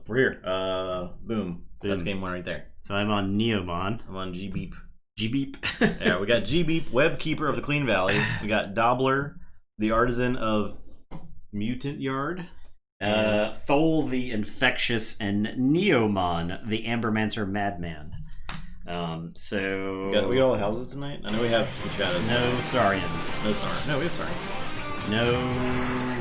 We're here. Boom. That's game one right there. So I'm on Neomon. I'm on G-Beep. G-Beep. Yeah, we got G-Beep, Web Keeper of the Clean Valley. We got Dobbler, the Artisan of Mutant Yard. Thole the Infectious, and Neomon, the Ambermancer Madman. So... We got all the houses tonight? I know we have some shadows. No Saurian. No Saurian. No, we have Saurian. No...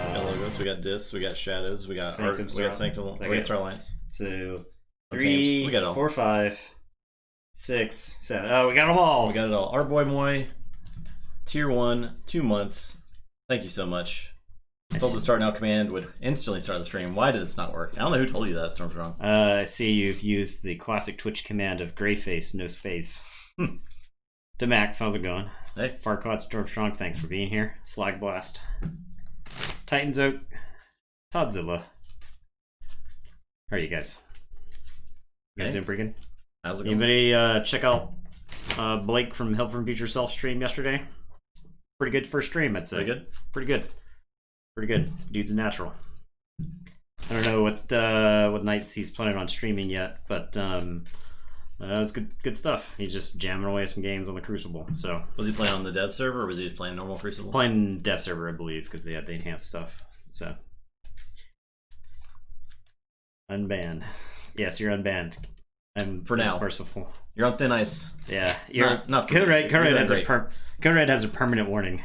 We got logos, we got discs, we got shadows, we got Sanctum art, we got Sanctum, we got Star Alliance. So, We 3, got it all. 4, 5, 6, 7. Oh, we got them all. We got it all. Our boy Moy, Tier 1, 2 months. Thank you so much. Told the Start Now command would instantly start the stream. Why did this not work? I don't know who told you that, Stormstrong. I see you've used the classic Twitch command of gray face, no space. To Max, how's it going? Hey. Farquaad Stormstrong, thanks for being here. Slag Blast. Titans Oak. Todzilla. How are you guys? You guys doing pretty good? How's it going? Anybody check out Blake from Help from Future Self stream yesterday? Pretty good first stream, I'd say. Pretty good? Pretty good. Pretty good. Dude's a natural. I don't know what nights he's planning on streaming yet, but it was good stuff. He's just jamming away some games on the Crucible. So Was he playing on the dev server, or was he just playing normal Crucible? playing dev server, I believe, because they had the enhanced stuff. So unbanned. Yes, you're unbanned. I'm For now. merciful. You're on thin ice. Yeah, you're not Code Red you're has great. Code Red has a permanent warning.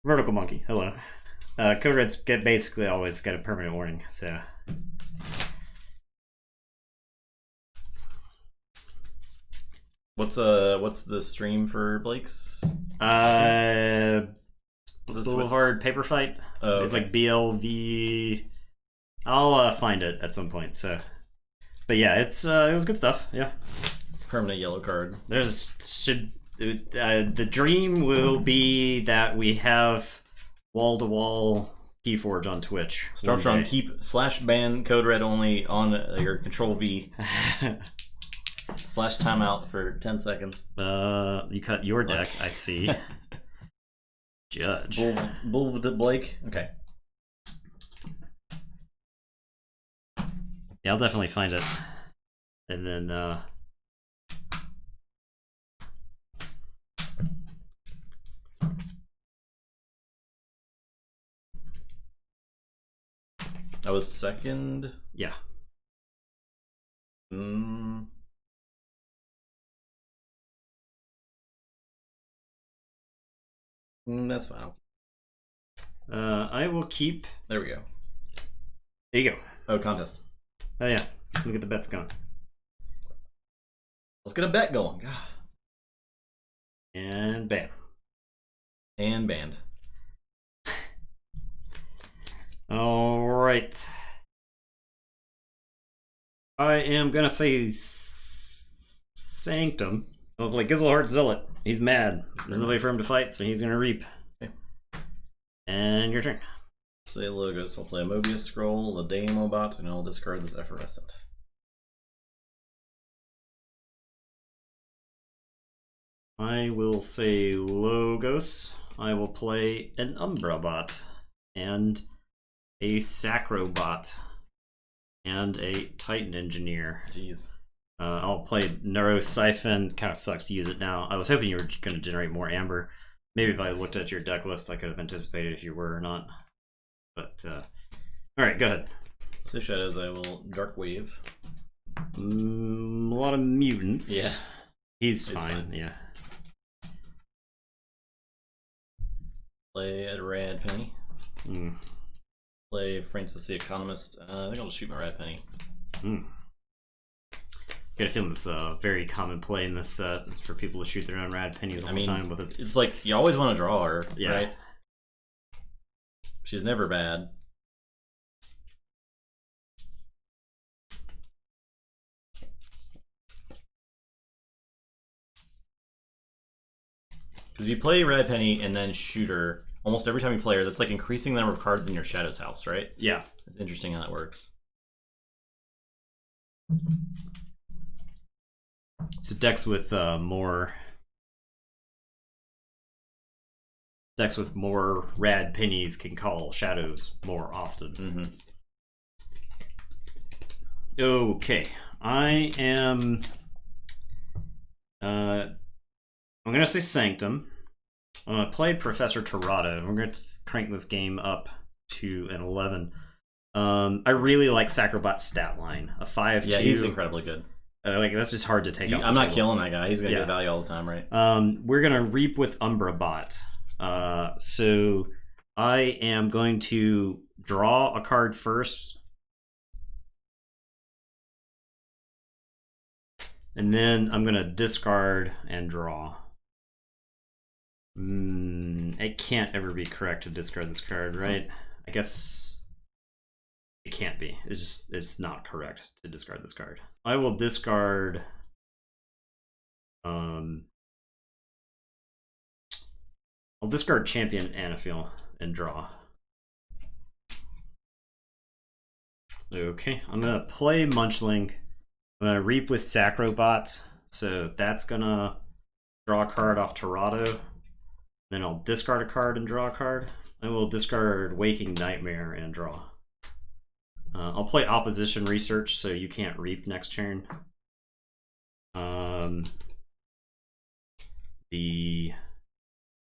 Vertical Monkey, hello. Code Red's basically always got a permanent warning. So What's the stream for Blake's? Boulevard Paper Fight. Oh, It's okay. like BLV. I'll find it at some point. So, but yeah, it was good stuff. Yeah, Permanent yellow card. The dream will be that we have wall-to-wall Keyforge on Twitch. Stormstrong, keep /ban Code Red only on your Control V. /timeout for 10 seconds. You cut your deck, I see. Judge. Bull Blake. Okay. Yeah, I'll definitely find it. And then I was second. Yeah. That's fine. I will keep. There we go. There you go. Oh, contest. Oh yeah. Let me get the bets going. Let's get a bet going. And bam. And banned. All right. I am gonna say Sanctum. I'll play Gizzleheart Zealot. He's mad. There's nobody for him to fight, so he's gonna reap. Okay. And your turn. Say logos. I'll play a Mobius Scroll, the Demo Bot, and I'll discard this Effervescent. I will say Logos. I will play an Umbra Bot and a Sacrobot and a Titan Engineer. Jeez. I'll play Neurosiphon. Kind of sucks to use it now. I was hoping you were going to generate more Amber. Maybe if I looked at your deck list, I could have anticipated if you were or not. But, alright, go ahead. So Shadows, I will Dark Wave. A lot of mutants. Yeah. He's fine, yeah. Play a Rad Penny. Play Francis the Economist. I think I'll just shoot my Rad Penny. Got a feeling this very common play in this set for people to shoot their own Rad Pennies all the time with it. It's like you always want to draw her, yeah. Right? She's never bad. Because if you play Rad Penny and then shoot her, almost every time you play her, that's like increasing the number of cards in your Shadows house, right? Yeah. It's interesting how that works. So decks with more Rad Pennies can call Shadows more often. Okay, I am. I'm gonna say Sanctum. I'm gonna play Professor Torado. We're gonna crank this game up to an 11. I really like Sacrobot's stat line. A 5/2. Yeah, he's incredibly good. Like that's just hard to take out. I'm not killing that guy. He's gonna get value all the time, right? We're gonna reap with Umbra Bot. So I am going to draw a card first, and then I'm gonna discard and draw. It can't ever be correct to discard this card, right? I guess it can't be. It's not correct to discard this card. I will discard I'll discard Champion Anaphyl and draw. Okay, I'm gonna play Munchling. I'm gonna reap with Sacrobot, so that's gonna draw a card off Torado. Then I'll discard a card and draw a card. I will discard Waking Nightmare and draw. I'll play Opposition Research, so you can't reap next turn. Why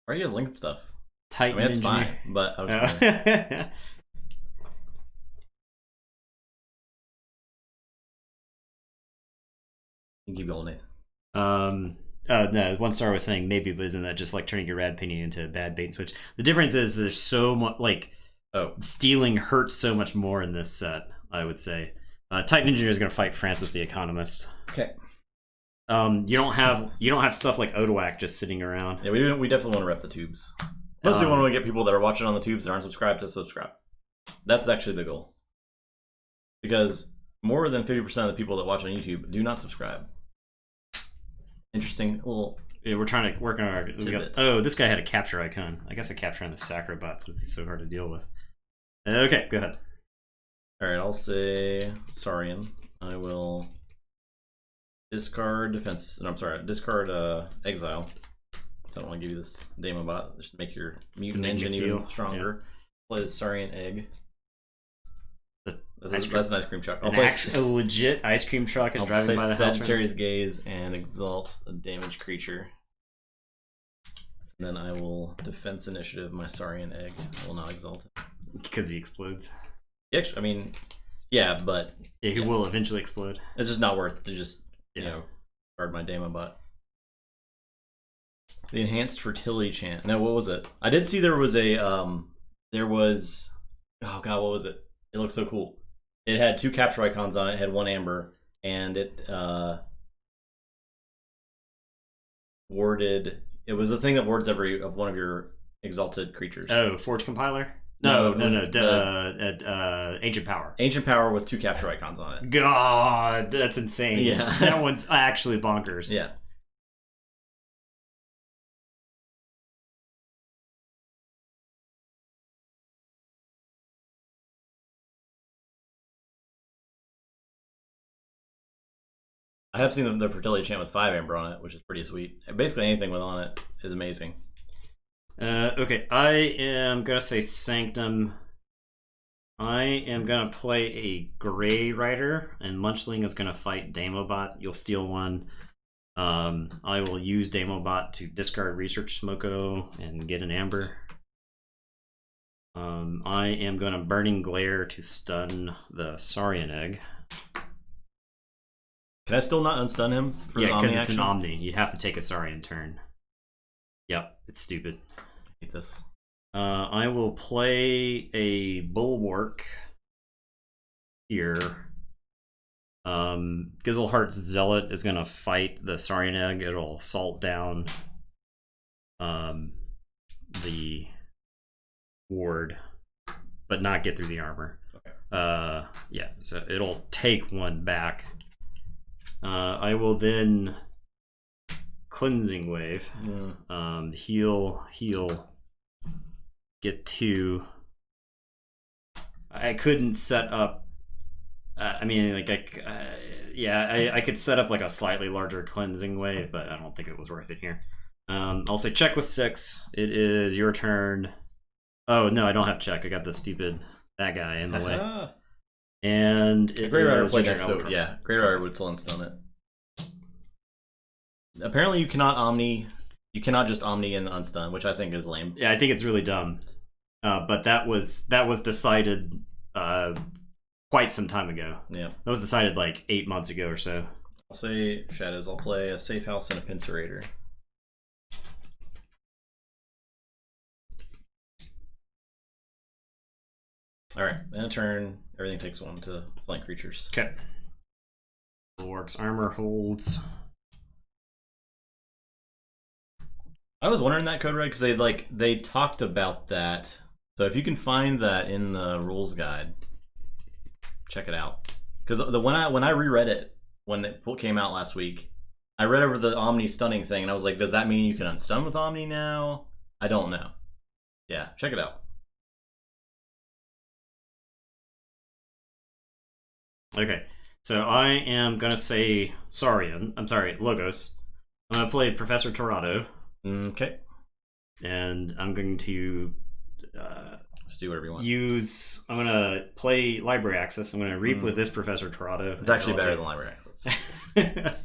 are you guys linking stuff? Titan it's Engineer. fine, but I was gonna... You keep going, Nathan. No, One Star was saying maybe, but isn't that just like turning your Rad Penny into a bad bait and switch? The difference is there's so much, like, stealing hurts so much more in this set, I would say. Titan Engineer is going to fight Francis the Economist. Okay. You don't have stuff like Odoak just sitting around. Yeah, we definitely want to rep the tubes. Mostly want to get people that are watching on the tubes that aren't subscribed to subscribe. That's actually the goal. Because more than 50% of the people that watch on YouTube do not subscribe. Interesting little. Yeah, we're trying to work on our. Oh, this guy had a capture icon. I guess I capture on the Sacrobot since he's so hard to deal with. Okay, go ahead. Alright, I'll say Saurian. I will discard defense. No, I'm sorry, discard exile. So I don't want to give you this Demo Bot. Just make your mutant engine even stronger. Yeah. Play the Saurian egg. That's an ice cream truck. A legit ice cream truck is driving by the house. Sagittarius Gaze and exalt a damaged creature. And then I will defense initiative my Saurian egg. I will not exalt it. Because he explodes. Actually, I mean, yeah, but Yeah, he will eventually explode. it's just not worth to just you know guard my Demo bot. The enhanced fertility chant. No, what was it? I did see there was a there was oh god, what was it? It looked so cool. It had 2 capture icons on it. It had 1 amber, and it warded. It was the thing that wards every of one of your exalted creatures. Oh, Forge Compiler? No, Ancient Power. Ancient Power with 2 capture icons on it. God, that's insane. Yeah. That one's actually bonkers. Yeah. I have seen the fertility chant with 5 amber on it, which is pretty sweet. Basically anything with on it is amazing. Okay, I am gonna say Sanctum. I am gonna play a Gray Rider, and Munchling is gonna fight Damobot. You'll steal 1. I will use Damobot to discard Research Smoko and get an amber. I am gonna Burning Glare to stun the Saurian Egg. Can I still not unstun him for the Yeah, Omni because it's action? an Omni. You have to take a Saurian turn. Yep, it's stupid. I hate this. I will play a Bulwark here. Gizzleheart's Zealot is going to fight the Saurian Egg. It'll assault down the ward, but not get through the armor. Okay. Yeah, so it'll take 1 back. I will then Cleansing Wave. Heal, get 2. I couldn't set up. I mean, like, I could set up like a slightly larger Cleansing Wave, but I don't think it was worth it here. I'll say check with 6. It is your turn. Oh no, I don't have check. I got the stupid that guy in the way. And it Grey Rider is played your next turn. to it. Yeah, Grey Rider would still unstun it. Apparently, you cannot Omni. You cannot just Omni and unstun, which I think is lame. Yeah, I think it's really dumb. But that was decided quite some time ago. Yeah, that was decided like 8 months ago or so. I'll say Shadows. I'll play a Safe House and a Pincerator. Alright, in a turn, everything takes 1 to flank creatures. Okay. Bulwark's armor holds. I was wondering that, Code Red, because they talked about that. So if you can find that in the rules guide, check it out. Because when I reread it when it came out last week, I read over the Omni stunning thing, and I was like, does that mean you can unstun with Omni now? I don't know. Yeah, check it out. Okay, so I am gonna say Saurian. I'm sorry, Logos. I'm gonna play Professor Torado. Okay. And I'm going to just do whatever you want. I'm gonna play Library Access. I'm gonna Reap with this Professor Torado. It's actually better than Library Access.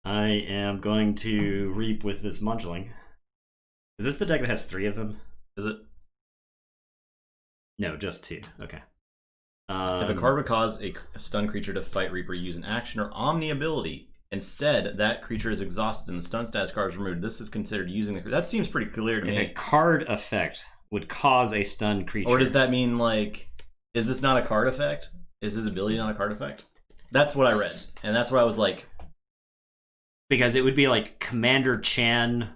I am going to Reap with this Munchling. Is this the deck that has 3 of them? Is it? No, just 2. Okay. If a card would cause a stun creature to fight Reaper, use an action or Omni ability. Instead, that creature is exhausted and the stun status card is removed. This is considered using the. That seems pretty clear to me. If a card effect would cause a stun creature, or does that mean like, is this not a card effect? Is his ability not a card effect? That's what I read, and that's what I was like. Because it would be like Commander Chan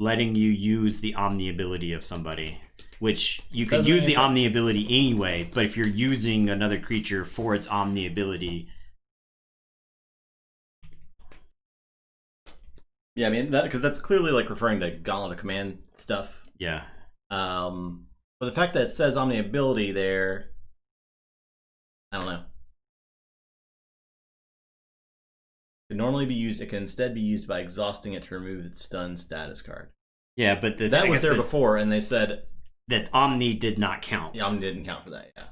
letting you use the Omni ability of somebody, which you could use the Omni ability anyway. But if you're using another creature for its Omni ability. Yeah, I mean that because that's clearly like referring to Gauntlet of Command stuff. Yeah. But the fact that it says Omni ability there, I don't know. It can normally be used. It can instead be used by exhausting it to remove its stun status card. Yeah, but that was there before, and they said that Omni did not count. Yeah, Omni didn't count for that. Yeah.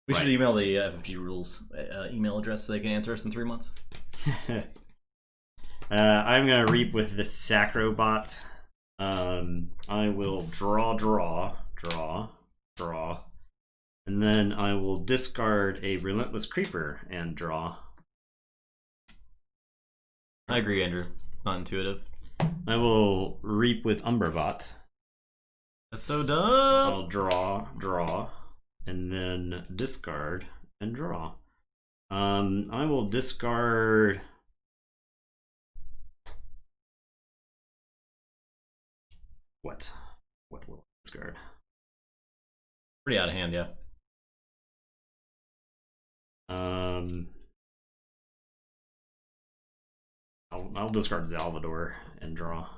We should email the FFG rules email address so they can answer us in 3 months. I'm gonna Reap with the Sacrobot. I will draw draw, draw. And then I will discard a Relentless Creeper and draw. I agree, Andrew. Not intuitive. I will Reap with Umberbot. That's so dumb. I'll draw, and then discard and draw. I will discard. What will I discard? Pretty out of hand, yeah. I'll discard Salvador and draw.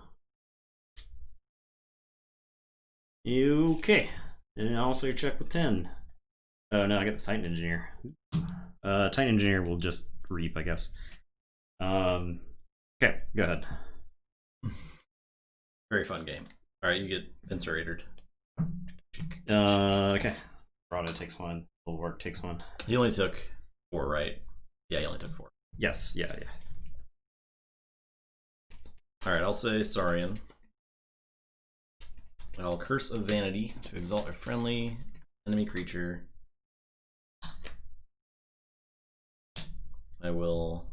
Okay, and also check with 10. Oh no, I got this Titan Engineer. Titan Engineer will just Reap, I guess. Okay, go ahead. Very fun game. All right, you get Incerated. Okay. Grotto takes one. Bulwark takes one. He only took 4, right? Yeah, he only took 4. Yes, yeah. All right, I'll say Saurian. I'll Curse of Vanity to exalt a friendly enemy creature. I will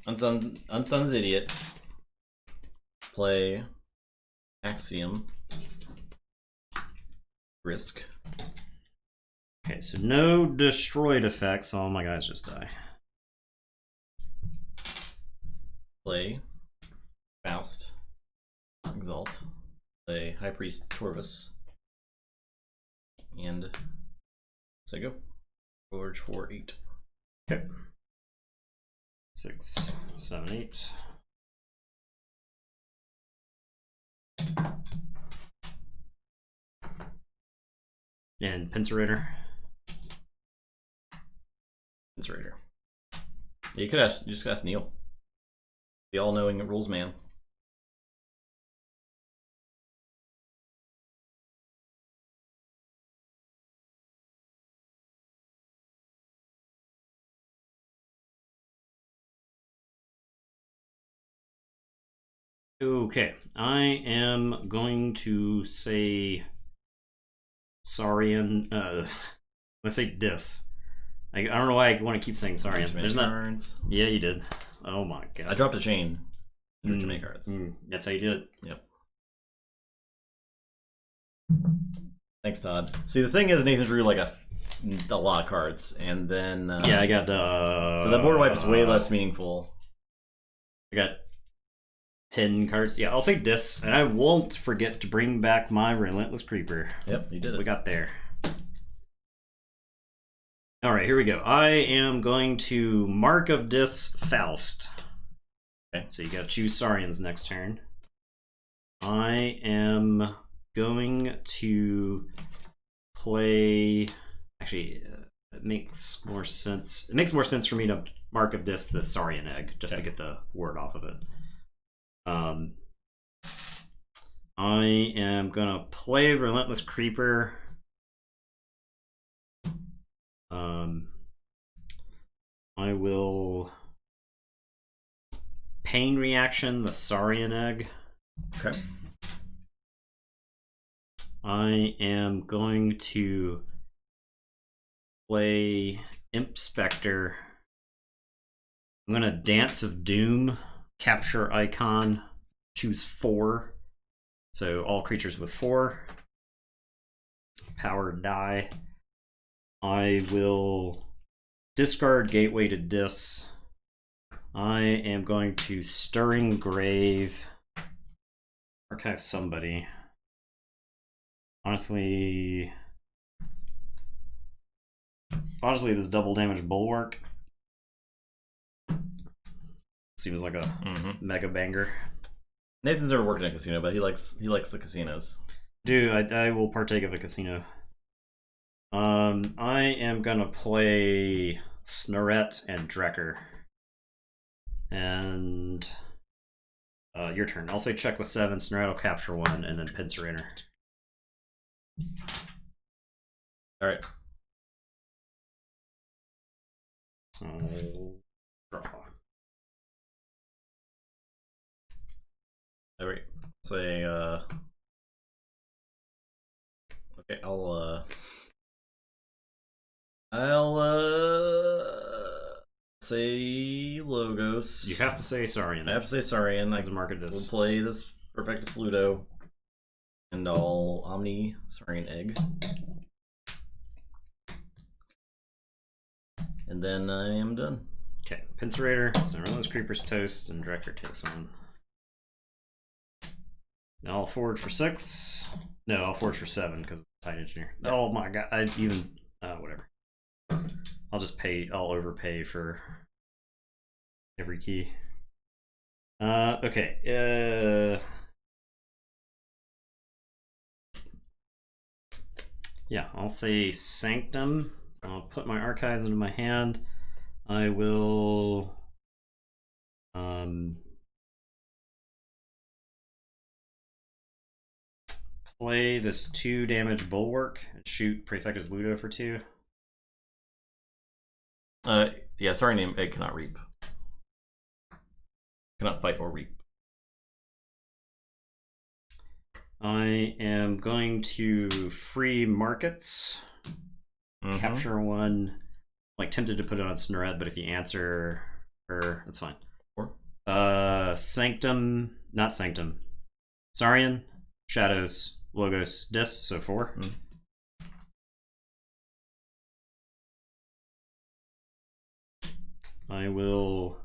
Unstunn's Idiot. Play Axiom. Risk. Okay, so no destroyed effects. All my guys just die. Play Faust. Exalt. Play High Priest Torvus. And say go. Forge 4/8. Okay. 6, 7, 8. And Pincerator. Pincerator. Yeah, you could ask. You just ask Neil, the all-knowing rules man. Okay, I am going to say Saurian. I'm gonna say Dis. I don't know why I want to keep saying Saurian. There's not. Cards. Yeah, you did. Oh my god. I dropped a chain. To make cards. That's how you did it. Yep. Thanks, Todd. See, the thing is, Nathan drew like a lot of cards, and then yeah, I got. So that board wipe is way less meaningful. I got 10 cards. Yeah, I'll say Dis, and I won't forget to bring back my Relentless Creeper. Yep, you did it. We got there. All right, here we go. I am going to Mark of Dis Faust. Okay, so you gotta choose Saurian's next turn. I am going to play. Actually, it makes more sense. It makes more sense for me to Mark of Dis the Saurian Egg just to get the word off of it. I am gonna play Relentless Creeper. I will Pain Reaction the Saurian Egg. Okay. I am going to play Imp Spectre. I'm gonna Dance of Doom, capture icon, choose 4. So all creatures with 4. Power die. I will discard Gateway to Dis. I am going to Stirring Grave. Archive somebody. Honestly, this double damage Bulwark seems like a mega banger. Nathan's never worked in a casino, but he likes the casinos. Dude, I will partake of a casino. I am gonna play Snarette and Drekker. And your turn. I'll say check with 7, Snarette will capture 1, and then Pincerator. Alright. So draw. Alright. Say Okay, say Logos. You have to say Saurian. I have to say Saurian. I can market this. We'll play this Perfectus Ludo. And I'll Omni Saurian Egg. And then I am done. Okay, Pincerator. So run those creepers toast and Director takes on. Now I'll forward for 6. No, I'll forward for 7 because it's Tide Engineer. Yeah. Oh my god, I even whatever. I'll just pay. I'll overpay for every key. Okay. Yeah, I'll say Sanctum. I'll put my archives into my hand. I will play this 2 damage Bulwark and shoot Prefectus Ludo for 2. Yeah, Saurian Egg cannot reap. Cannot fight or reap. I am going to free markets. Capture 1. I'm like tempted to put it on Snoret, but if you answer her, that's fine. Sanctum, not Sanctum. Saurian, Shadows, Logos, Dis, so 4. I will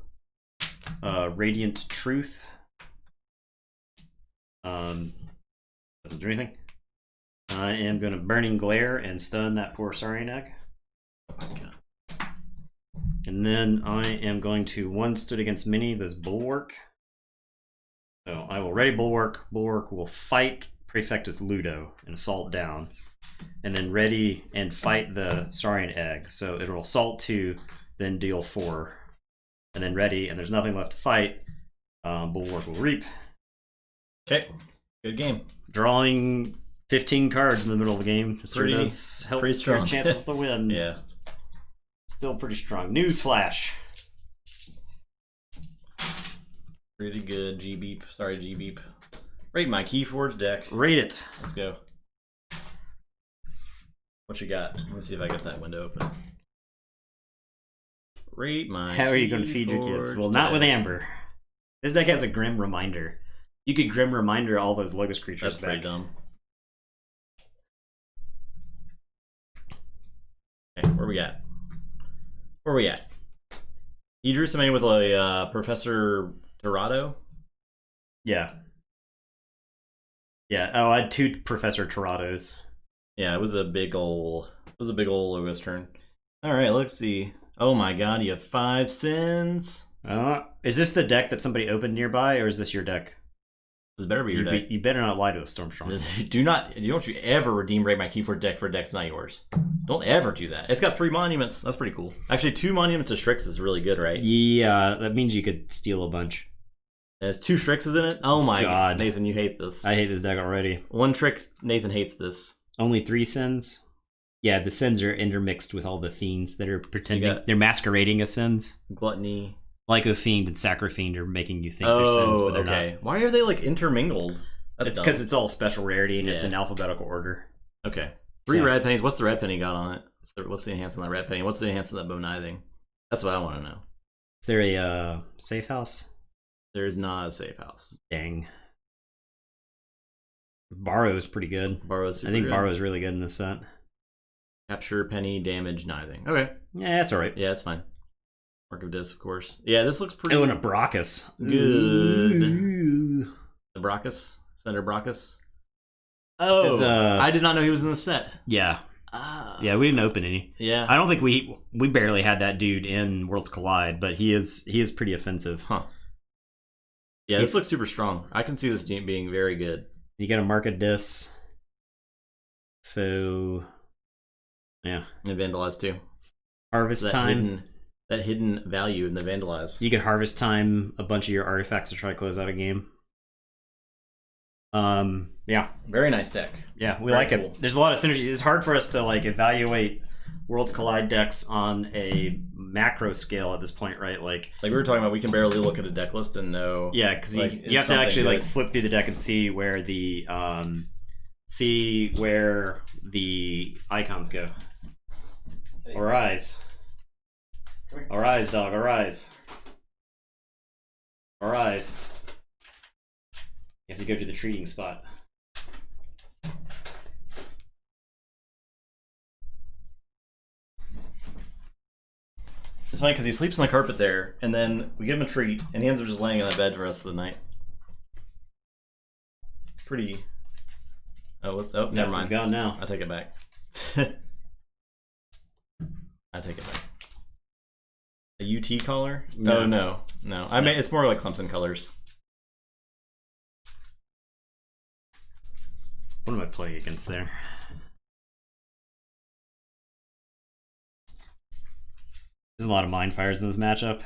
Radiant Truth. Doesn't do anything. I am going to Burning Glare and stun that poor Saurian Egg. And then I am going to 1 stood against mini, this Bulwark. So I will ready Bulwark. Bulwark will fight Prefectus Ludo and assault down. And then ready and fight the Saurian Egg. So it will assault 2, then deal 4. And then ready, and there's nothing left to fight. Bulwark will reap. Okay, good game. Drawing 15 cards in the middle of the game. Pretty, does help pretty strong. Your chances to win. Yeah. Still pretty strong. Newsflash. Pretty good, G-Beep. Sorry, G-Beep. Rate my Keyforge deck. Rate it. Let's go. What you got? Let me see if I get that window open. Rate my How are you going to feed your kids? Well, not with Amber. This deck has a Grim Reminder. You could Grim Reminder all those Logos creatures That's back. pretty dumb. Okay, where we at? Where we at? You drew somebody with a Professor Dorado? Yeah. Yeah. Oh, I had 2 Professor Torados. Yeah, it was a big ol' Logos turn. Alright, let's see. Oh my god, you have 5 sins. Is this the deck that somebody opened nearby, or is this your deck? This better be your deck. You better not lie to a Stormstorm. Don't you ever redeem Rate My Keyforge deck for a deck's not yours. Don't ever do that. It's got 3 monuments. That's pretty cool. Actually, 2 monuments of Strix is really good, right? Yeah, that means you could steal a bunch. There's 2 Strixes in it? Oh my god. Nathan, you hate this. I hate this deck already. 1 trick, Nathan hates this. Only 3 sins? Yeah, the sins are intermixed with all the fiends that are pretending. So they're masquerading as sins. Gluttony. Lyco Fiend and Sacrofiend are making you think they're sins, but they're not. Why are they like intermingled? It's because it's all special rarity and it's in alphabetical order. Okay. 3 red pennies. What's the red penny got on it? What's the enhance on that red penny? What's the enhance on that Bonithing? That's what I want to know. Is there a safe house? There is not a safe house. Dang. Borrow is pretty good. Borrow's super I think good. Borrow is really good in this set. Capture, penny, damage, nithing. Okay. Yeah, that's alright. Yeah, that's fine. Mark of Dis, of course. Yeah, this looks pretty Oh, and a Brachus. good. Ooh. The Brachus? Senator Brachus? Oh, I did not know he was in the set. Yeah. Yeah, we didn't open any. Yeah. I don't think we barely had that dude in Worlds Collide, but he is pretty offensive. Huh. Yeah, this looks super strong. I can see this game being very good. You got a Mark of Dis. So, yeah. And Vandalize too. Harvest time. That hidden value in the Vandalize. You could Harvest time a bunch of your artifacts to try to close out a game. Yeah. Very nice deck. Yeah, we Very like cool. it. There's a lot of synergies. It's hard for us to like evaluate Worlds Collide decks on a macro scale at this point, right? Like we were talking about, we can barely look at a deck list and know. Yeah, because like, you have to actually good. like flip through the deck and see where the see where the icons go. Arise. Arise, dog, arise. Arise. You have to go to the treating spot. It's funny because he sleeps on the carpet there, and then we give him a treat, and he ends up just laying on the bed for the rest of the night. Pretty. Oh, never mind. He's gone now. I take it back. I take it back. A UT collar? No. Oh no. I mean, it's more like Clemson colors. What am I playing against there? There's a lot of mind fires in this matchup.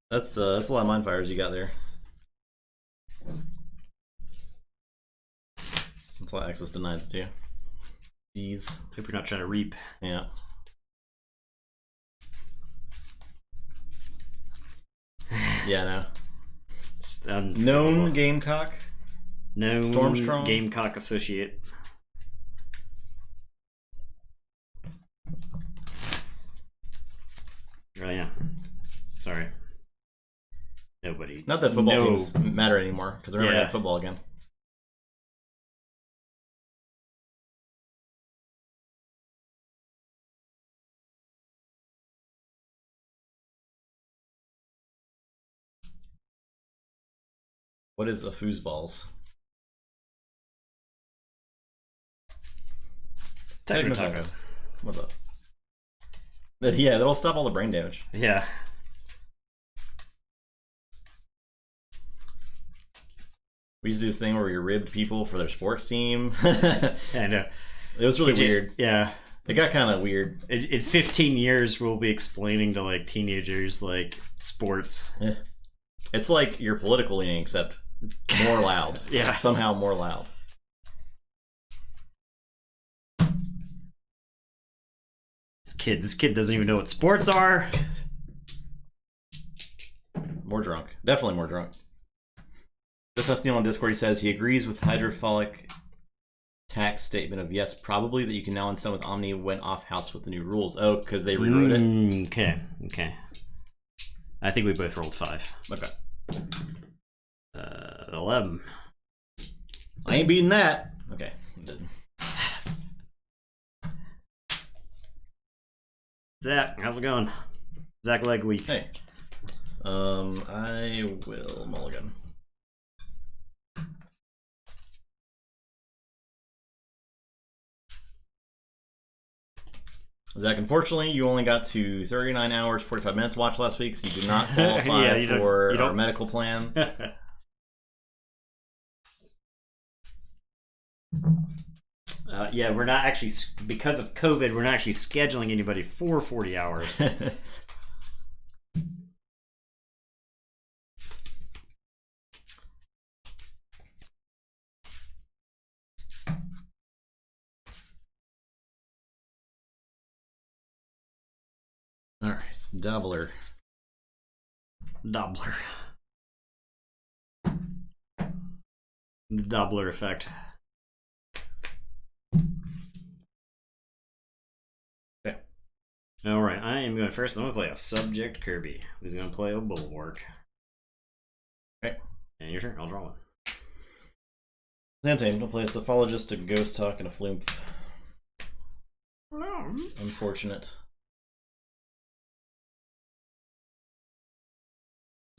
That's a lot of mind fires you got there. That's a lot of access denieds too. Jeez. Hope you're not trying to reap. Yeah. Yeah, no. Just known Gamecock. Known Stormstrong. Gamecock associate. Oh yeah. Sorry. Nobody. Not that football teams matter anymore, because we're never gonna have football again. What is a foosballs? Tacos. What's up? Yeah, that'll stop all the brain damage. Yeah. We used to do this thing where we ribbed people for their sports team. Yeah, I know. It was really weird. Yeah. It got kind of weird. In 15 years, we'll be explaining to like teenagers like sports. Yeah. It's like your political leaning, except more loud. Yeah. Somehow more loud. This kid doesn't even know what sports are. More drunk. Definitely more drunk. Just as Neil on Discord, he says he agrees with hydraulic tax statement of yes, probably that you can now install with Omni went off house with the new rules. Oh, because they rewrote it? Okay. I think we both rolled 5. Okay. 11. I ain't beating that. Okay. I didn't. Zach, how's it going? Zach leg week. Hey. I will mulligan. Zach, unfortunately, you only got to 39 hours, 45 minutes watch last week, so you do not qualify for our medical plan. Yeah, we're not actually, because of COVID, we're not actually scheduling anybody for 40 hours. Alright, Doubler. The Doubler effect. Okay. Alright, I am going first. I'm going to play a subject Kirby, who's going to play a Bulwark. Okay. And your turn, I'll draw one. Xantane, don't play a Cephalogist, a Ghost Talk, and a Flumph. Unfortunate.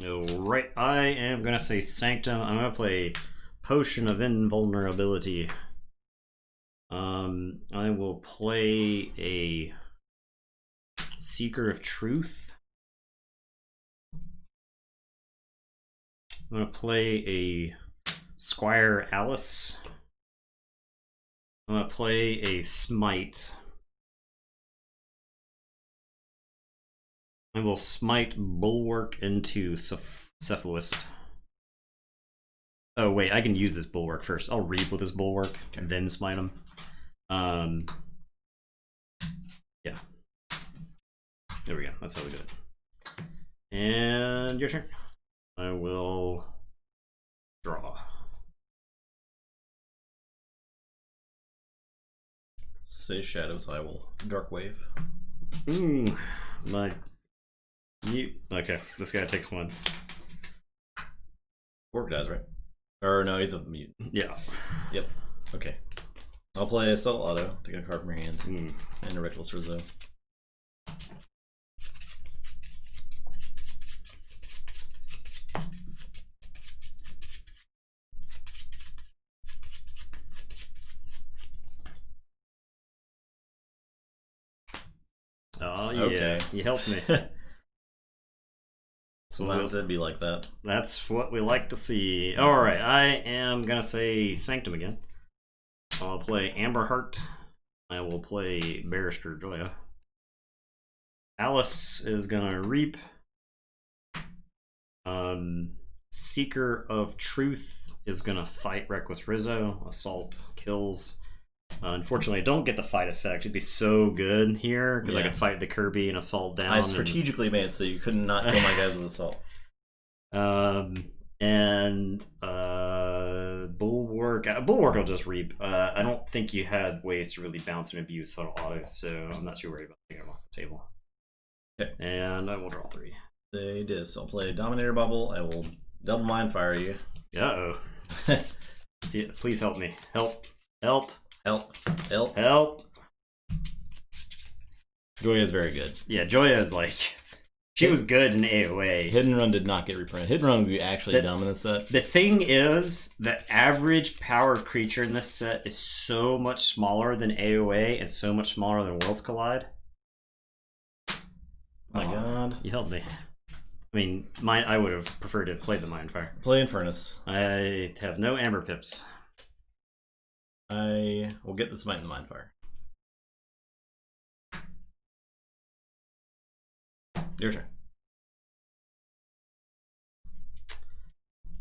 Alright, I am going to say Sanctum. I'm going to play Potion of Invulnerability. I will play a Seeker of Truth. I'm going to play a Squire Alice. I'm going to play a Smite. I will smite Bulwark into Cephalist. Oh wait, I can use this Bulwark first. I'll reap with this Bulwark and then smite him. Yeah. There we go. That's how we do it. And your turn. I will draw. Say shadows, I will dark wave. Okay, this guy takes 1. Orc dies, right? Or no, he's a mute. Yeah. Yep. Okay. I'll play a subtle auto, take a card from your hand, and a reckless Rizzo. Oh yeah, okay. You helped me. Sometimes it'd be like that. That's what we like to see. Alright, I am gonna say Sanctum again. I'll play Amberheart. I will play Barrister Joya. Alice is gonna Reap. Seeker of Truth is gonna fight Reckless Rizzo. Assault kills. Unfortunately, I don't get the fight effect. It'd be so good here because I could fight the Kirby and assault down. I strategically made it so you could not kill my guys with assault. Bulwark. Bulwark will just Reap. I don't think you had ways to really bounce and abuse subtle auto, so I'm not too worried about taking them off the table. Okay. And I will draw 3. Say this. I'll play Dominator Bubble. I will double Mind Fire you. Uh-oh. Please help me. Help. Help. Help. Help. Help. Joya is very good. Yeah, Joya is like... She was good in AoA. Hidden Run did not get reprinted. Hidden Run would be actually dumb in this set. The thing is, the average powered creature in this set is so much smaller than AoA and so much smaller than Worlds Collide. My god. You helped me. I mean, I would have preferred to have played the Mindfire. Play Infernus. I have no Amber Pips. I will get the Smite in the Mindfire. Your turn.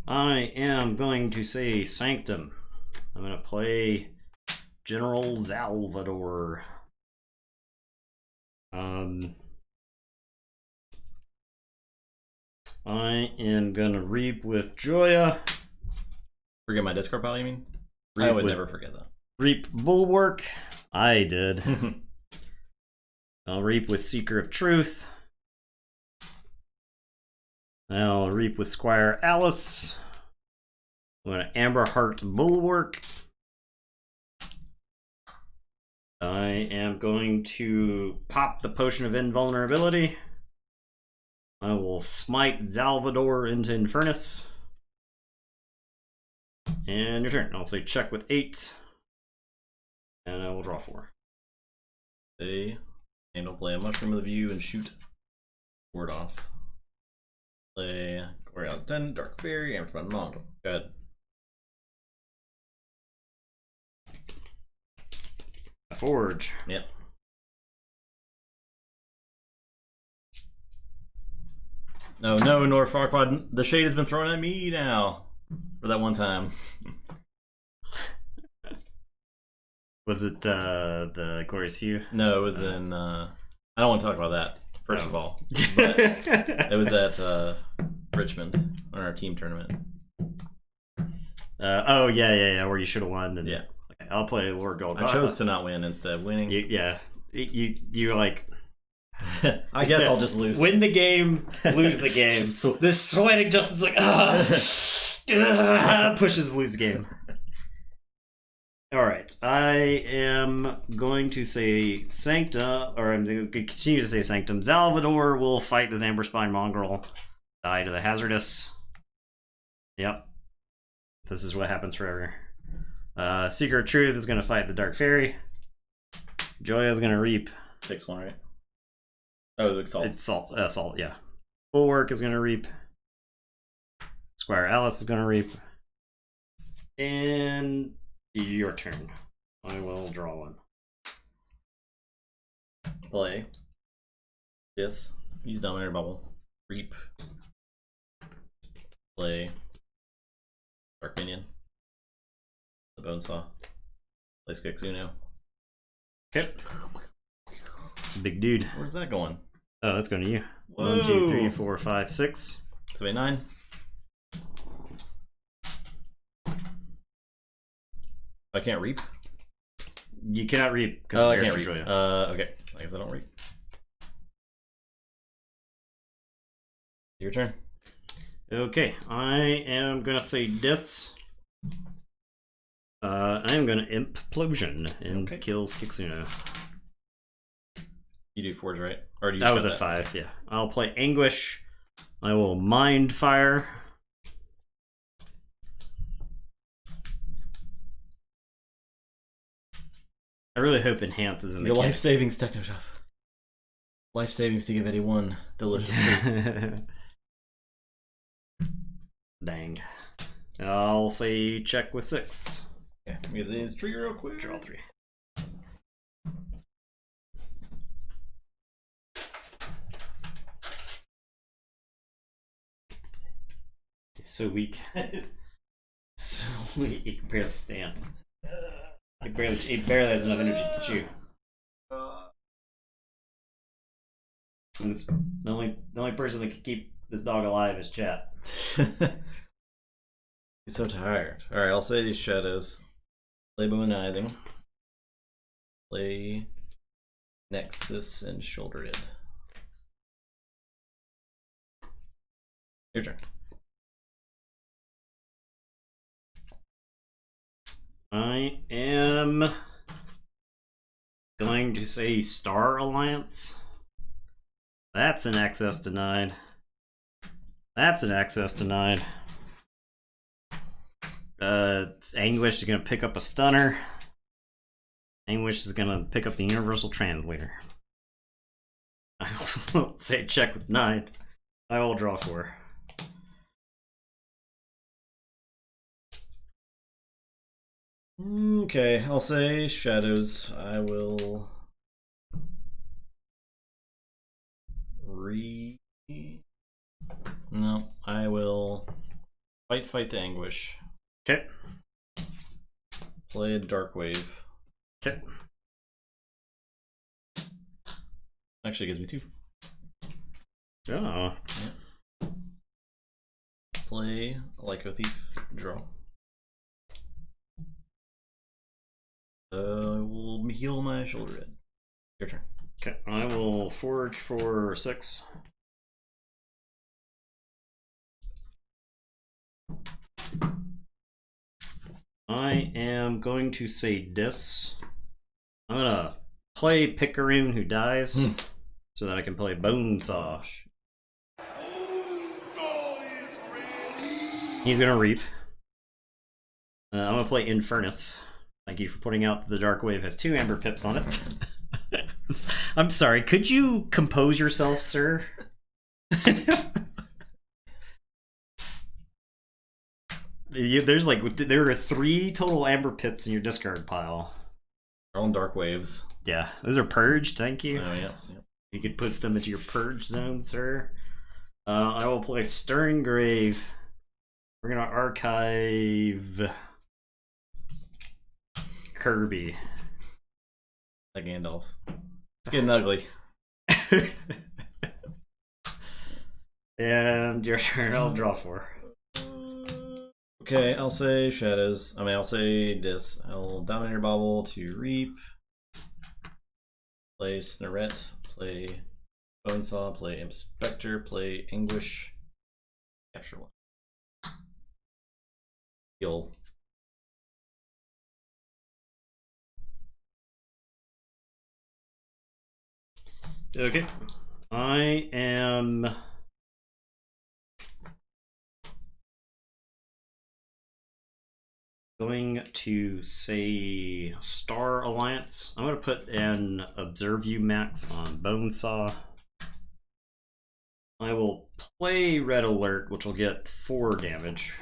I am going to say Sanctum. I'm going to play General Salvador. I am going to Reap with Joya. Forget my discard pile, you mean? I would never forget that. Reap Bulwark. I did. I'll Reap with Seeker of Truth. I'll Reap with Squire Alice. I'm going to Amberheart Bulwark. I am going to pop the Potion of Invulnerability. I will Smite Salvador into Infernus. And your turn. I'll say check with 8. And I will draw 4. And I'll play a Mushroom of the View and shoot word off. Play Gorgon's 10, Dark Fairy, Amberspine Mongo. Go ahead. Forge. Yep. No, Nor Farquaad. The shade has been thrown at me now. For that one time. Was it the Glorious Few? No, it was in. I don't want to talk about that, first of all. But it was at Richmond on our team tournament. Oh, yeah, where you should have won. And, yeah. Okay, I'll play Lord Gold. I chose to not win instead of winning. You're like... I guess I'll just lose. Win the game, lose the game. This sweating Justin's like, pushes lose the game. Alright, I am going to say Sancta, or I'm going to continue to say Sanctum. Salvador will fight this Amberspine Mongrel. Die to the Hazardous. Yep. This is what happens forever. Seeker of Truth is going to fight the Dark Fairy. Joya is going to Reap. Takes 1, right? Oh, Assault. It's Assault, yeah. Bulwark is going to Reap. Squire Alice is going to Reap. And your turn. I will draw 1. Play. Yes. Use Dominator Bubble. Reap. Play. Dark Minion. The Bone Saw. Play Skexuno. Okay. It's a big dude. Where's that going? Oh, that's going to you. Whoa. 1, 2, 3, 4, 5, 6. 7, 8, 9. I can't reap? You cannot reap because I can't reap. Okay. I guess I don't reap. Your turn. Okay, I am gonna say this. I am gonna Implosion and kills Kitsuna. You do Forge, right? Or do you that was at 5, yeah. I'll play Anguish. I will Mind Fire. I really hope Enhance is in the Your life savings, Technoshop. Life savings to give Eddie one delicious food. Dang. I'll say check with 6. Okay, let me get this trigger real quick. Draw 3. He's so weak. So weak. He can barely stand. He barely has enough energy to chew. And it's the only person that can keep this dog alive is Chat. He's so tired. Alright, I'll say these shadows. Play Bow and Nithing. Play Nexus and Shoulder Id. Your turn. I am going to say Star Alliance. That's an access denied. That's an access denied. Anguish is going to pick up a stunner. Anguish is going to pick up the Universal Translator. I will say check with 9. I will draw 4. Okay, I'll say shadows. I will No, I will fight the Anguish. Okay. Play Dark Wave. Okay. Actually, it gives me 2. Oh. Yeah. Play Lyco Thief. Draw. I will heal my Shoulder Id. Your turn. Okay, I will Forge for 6. I am going to say this. I'm gonna play Picaroon who dies so that I can play Bone Saw. He's gonna reap. I'm gonna play Infernus. Thank you for pointing out the Dark Wave has 2 Amber Pips on it. I'm sorry, could you compose yourself, sir? There are 3 total Amber Pips in your discard pile. They're all in Dark Waves. Yeah, those are purged, thank you. Oh, yeah. You could put them into your purge zone, sir. I will play Stirring Grave. We're gonna archive Kirby. Like Gandalf. It's getting ugly. And your turn, I'll draw 4. Okay, I'll say shadows. I'll say this. I'll dominate your bobble to reap. Play Snarette. Play Bonesaw. Play Inspector. Play Anguish. Capture 1. Heal. Okay. I am going to say Star Alliance. I'm going to put an Observe You Max on Bonesaw. I will play Red Alert, which will get 4 damage.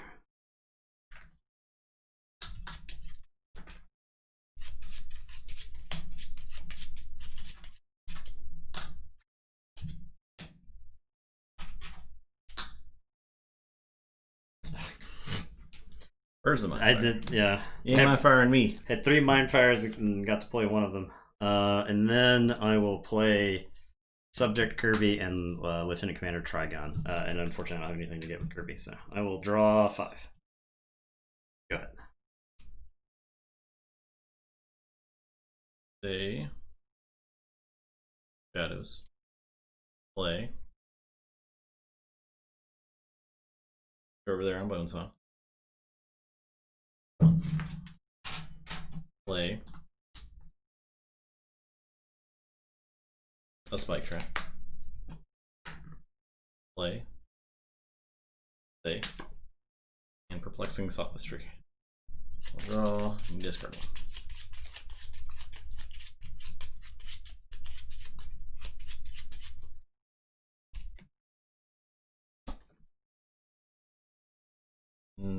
Where's the mind fire? I did, yeah. You ain't mind firing me. Had 3 Mind Fires and got to play one of them. And then I will play Subject Kirby and Lieutenant Commander Trigon. And unfortunately, I don't have anything to get with Kirby, so I will draw 5. Go ahead. Say Shadows. Play. Go over there on Bonesaw. Play a Spike Trap. Play. Say. And Perplexing Sophistry. I'll draw and discard one.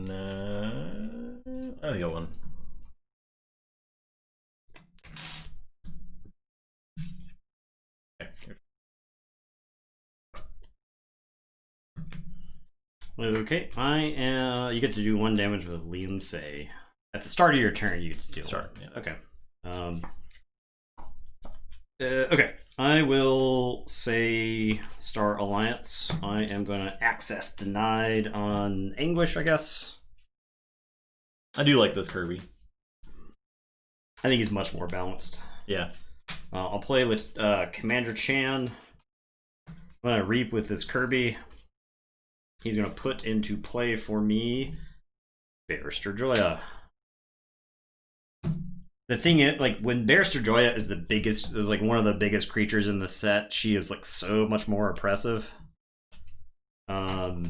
No, I think I won. Okay, you get to do 1 damage with Liam Say. At the start of your turn, you get to deal. Start. Yeah. Okay. Okay. I will say Star Alliance. I am going to access denied on Anguish, I guess. I do like this Kirby. I think he's much more balanced. Yeah. I'll play with Commander Chan. I'm going to Reap with this Kirby. He's going to put into play for me Barrister Joya. The thing is, like, when Barrister Joya is like one of the biggest creatures in the set, she is like so much more oppressive. I'll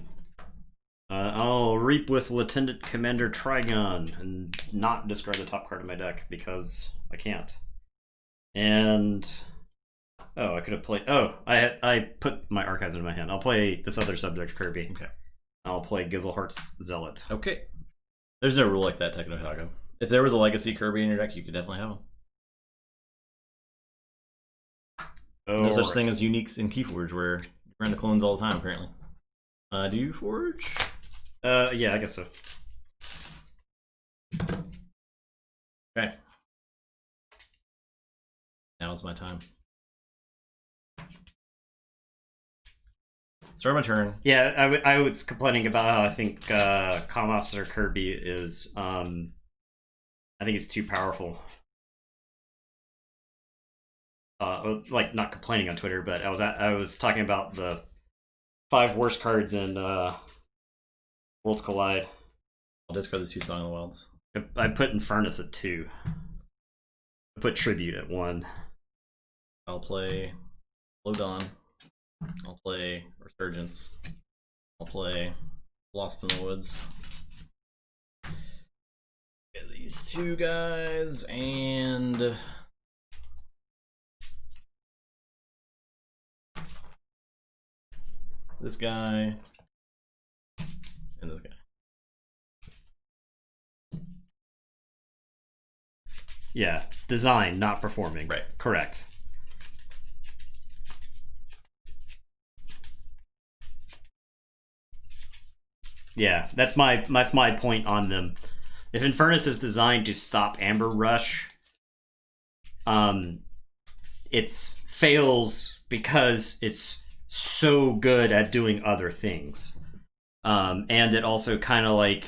Reap with Lieutenant Commander Trigon and not discard the top card of my deck because I can't. And I could have played. I put my archives into my hand. I'll play this other subject Kirby. Okay. I'll play Gizelhart's Zealot. Okay. There's no rule like that, Techno Taco. If there was a Legacy Kirby in your deck, you could definitely have them. No such thing as uniques in Keyforge, where you run into clones all the time, apparently. Do you Forge? Yeah, I guess so. Okay. Now's my time. Start my turn. Yeah, I was complaining about how I think Comm Officer Kirby is, I think it's too powerful. Like, not complaining on Twitter, but I was talking about the 5 worst cards in Worlds Collide. I'll discard the 2 Song of the Wilds. I put Infernus at 2. I put Tribute at 1. I'll play Low Dawn. I'll play Resurgence. I'll play Lost in the Woods. Get these 2 guys and this guy and this guy. Yeah, design, not performing. Right. Correct. Yeah, that's my point on them. If Infernus is designed to stop Amber Rush, it fails because it's so good at doing other things. And it also kind of like,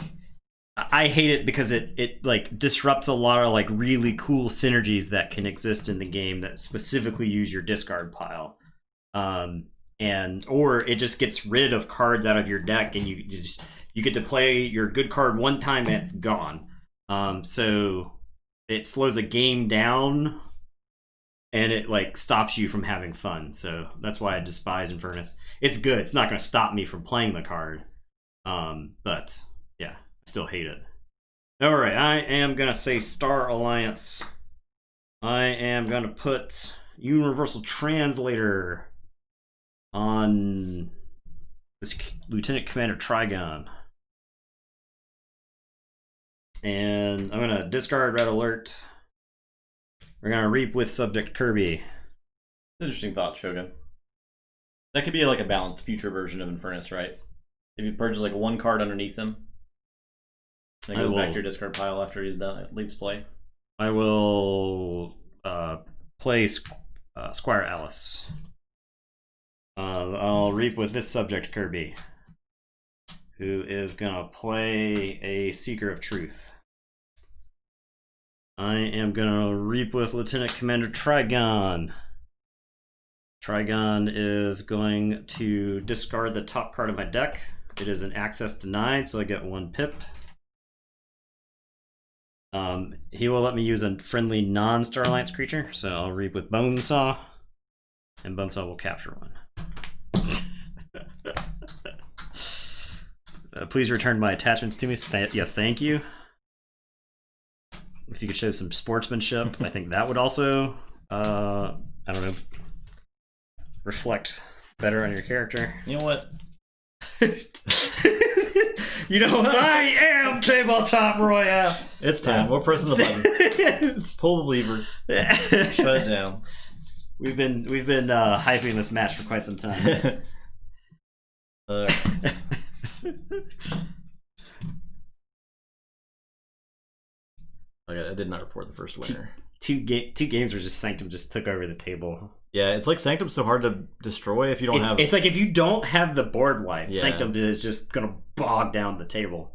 I hate it because it like disrupts a lot of like really cool synergies that can exist in the game that specifically use your discard pile. Or it just gets rid of cards out of your deck and you get to play your good card one time and it's gone. So it slows a game down and it like stops you from having fun. So that's why I despise Infernus. It's good. It's not going to stop me from playing the card. But yeah, I still hate it. All right, I am going to say Star Alliance. I am going to put Universal Translator on Lieutenant Commander Trigon. And I'm going to discard Red Alert. We're going to Reap with Subject Kirby. Interesting thought, Shogun. That could be like a balanced future version of Infernus, right? If you purchase like 1 card underneath him, then it goes back to your discard pile after he's done, leaves play. I will play Squire Alice. I'll reap with this subject Kirby, who is gonna play a Seeker of Truth. I am gonna reap with Lieutenant Commander Trigon. Trigon is going to discard the top card of my deck. It is an access denied, so I get 1 pip. He will let me use a friendly non-Star Alliance creature, so I'll reap with Bonesaw, and Bonesaw will capture 1. Please return my attachments to me. Yes, thank you. If you could show some sportsmanship, I think that would also, I don't know, reflect better on your character. You know what? You know what? I am Tabletop Royale. It's time. We're pressing the button. Pull the lever. Shut it down. We've been hyping this match for quite some time. Okay, I did not report the first winner. Two games where just Sanctum just took over the table. Yeah, it's like Sanctum's so hard to destroy if you don't have... It's like if you don't have the board wipe, Yeah. Sanctum is just going to bog down the table.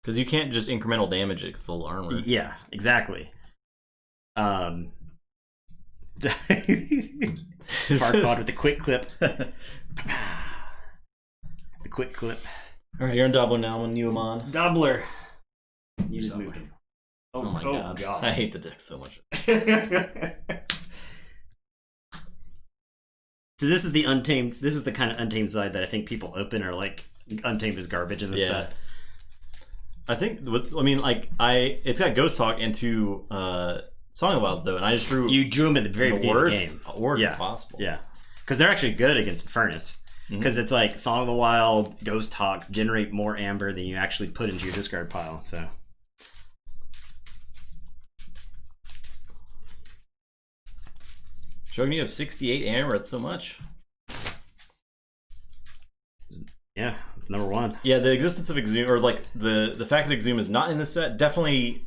Because you can't just incremental damage it because the armor. Yeah, exactly. Farquaad with the quick clip. The quick clip. Alright, you're in Doubler now when you Amon. Doubler. You just moved him. Oh my god. God. I hate the deck so much. So this is the Untamed. This is the kind of Untamed side that I think people open are like, Untamed is garbage in this set. I think, it's got Ghost Talk into Song of the Wilds though, and I just drew... You drew them at the very beginning of the game. Order possible. Yeah. Because they're actually good against Furnace. Because it's like Song of the Wild, Ghost Talk, generate more amber than you actually put into your discard pile, so... Showing you have 68 amber, that's so much. Yeah, it's number 1. Yeah, the existence of Exhume, or like the fact that Exhume is not in this set, definitely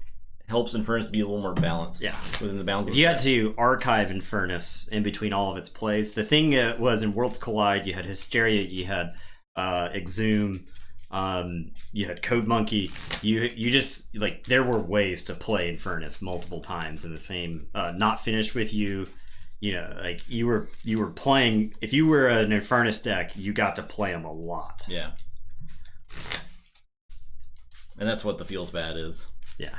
helps Infernus be a little more balanced. Yeah, within the bounds of the set. You had to archive Infernus in between all of its plays. The thing was in Worlds Collide, you had Hysteria, you had Exhume, you had Code Monkey. You just, like, there were ways to play Infernus multiple times in the same, not finished with you. You know, like you were playing. If you were an Infernus deck, you got to play them a lot. Yeah, and that's what the feels bad is. Yeah.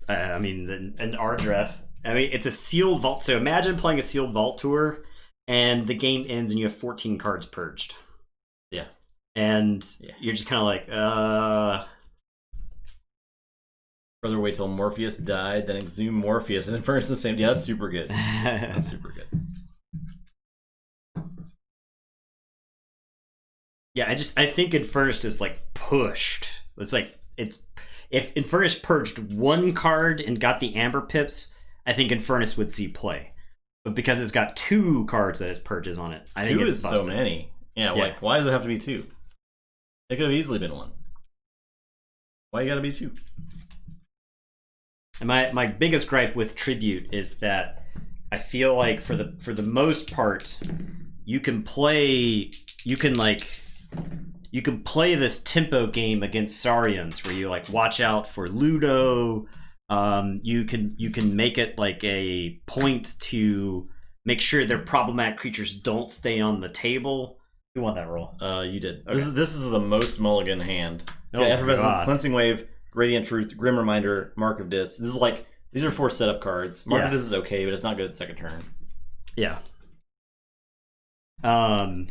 I mean, and Ardreth. I mean, it's a sealed vault. So imagine playing a sealed vault tour, and the game ends, and you have 14 cards purged. Yeah, and you're just kind of like, Rather wait till Morpheus died than Exhume Morpheus and Infernus the same. Yeah, that's super good. That's super good. Yeah, I think Infernus is like pushed. It's like if Infernus purged 1 card and got the Amber Pips, I think Infernus would see play. But because it's got 2 cards that it purges on it, I think it's busted. So many. Yeah, like why does it have to be 2? It could have easily been 1. Why you gotta be 2? And my biggest gripe with Tribute is that I feel like for the most part, you can play this tempo game against Saurians where you like watch out for Ludo. You can make it like a point to make sure their problematic creatures don't stay on the table. Who won that roll? You did. Okay. This is the most mulligan hand. Oh, Effervescence, Cleansing Wave, Radiant Truth, Grim Reminder, Mark of Dis. This is like, these are 4 setup cards. Mark of Dis is okay, but it's not good at second turn. Yeah. I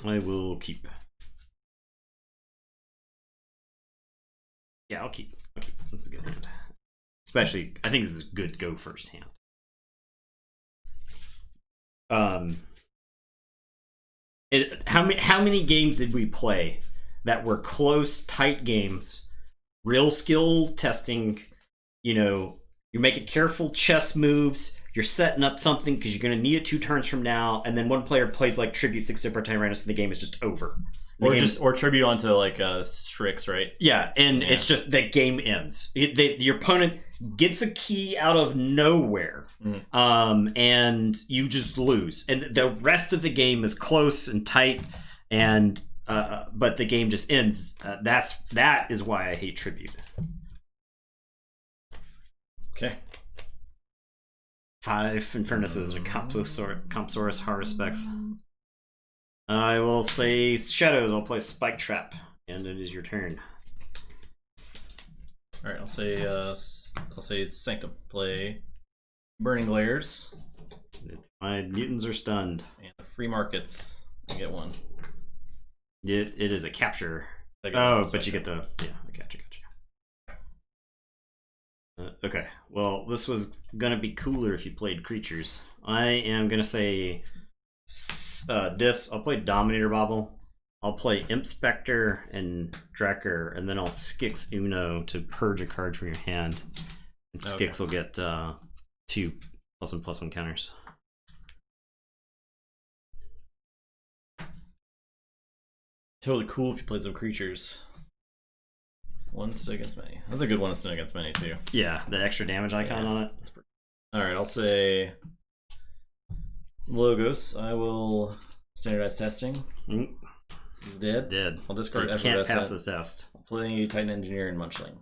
will keep. Yeah, I'll keep. This is a good hand. Especially, I think this is a good go first hand. How many games did we play that were close, tight games, real skill testing? You know, you're making careful chess moves. you're setting up something because you're going to need it 2 turns from now, and then one player plays like tribute 6 per time randomness, and the game is just over. Or tribute onto like Strix, right? Yeah, and it's just the game ends. Your opponent gets a key out of nowhere, and you just lose. And the rest of the game is close and tight, and but the game just ends. That is why I hate tribute. Okay. 5 Infernuses and a Compsaurus Harvest Specs. I will say Shadows. I'll play Spike Trap, and it is your turn. All right, I'll say Sanctum. Play Burning Glares. My mutants are stunned. And the free markets. I get 1. It is a capture. Oh, but you get the I gotcha. Okay, well, this was gonna be cooler if you played creatures. I am gonna say this. I'll play Dominator Bobble. I'll play Imp Spectre and Drekker, and then I'll Skix Uno to purge a card from your hand. And Skix will get 2 +1/+1 counters. Totally cool if you played some creatures. 1 stun against many. That's a good 1 stun against many too. Yeah, the extra damage icon on it. Alright, I'll say Logos. I will standardize testing. He's dead. Dead. I'll discard He can't pass this test. I'll play Titan Engineer and Munchling.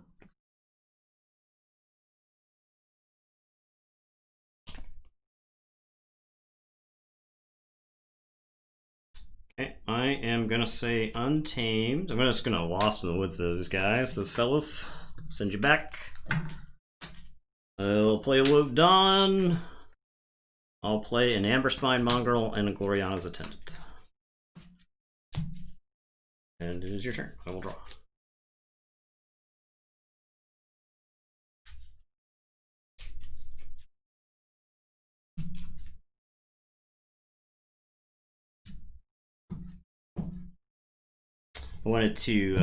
Okay, I am gonna say Untamed. I'm just gonna Lost in the Woods those guys, those fellas. Send you back. I'll play Love Dawn. I'll play an Amberspine Mongrel and a Gloriana's Attendant. And it is your turn. I will draw. I wanted to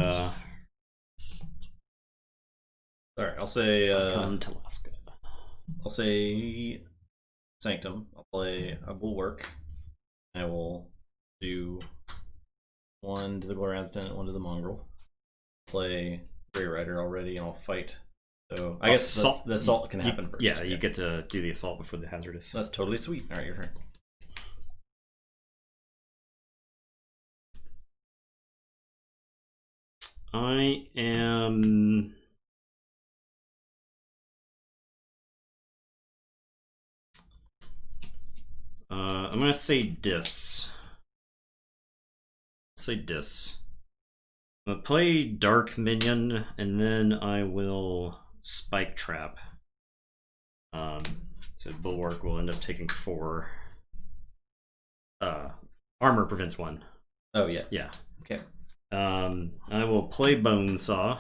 Alright, I'll say come to Alaska. I'll say Sanctum. I'll play a Bulwark. I will do 1 to the Gloriana's Attendant, 1 to the Mongrel. Play Grey Rider already, and I'll fight. So I guess the assault can happen first. Yeah, you get to do the assault before the hazardous. That's totally sweet. Alright, your turn. I am I'm gonna say Dis. I'm gonna play Dark Minion, and then I will Spike Trap. So Bulwark will end up taking 4. Armor prevents 1. Oh yeah. Yeah. Okay. I will play Bone Saw.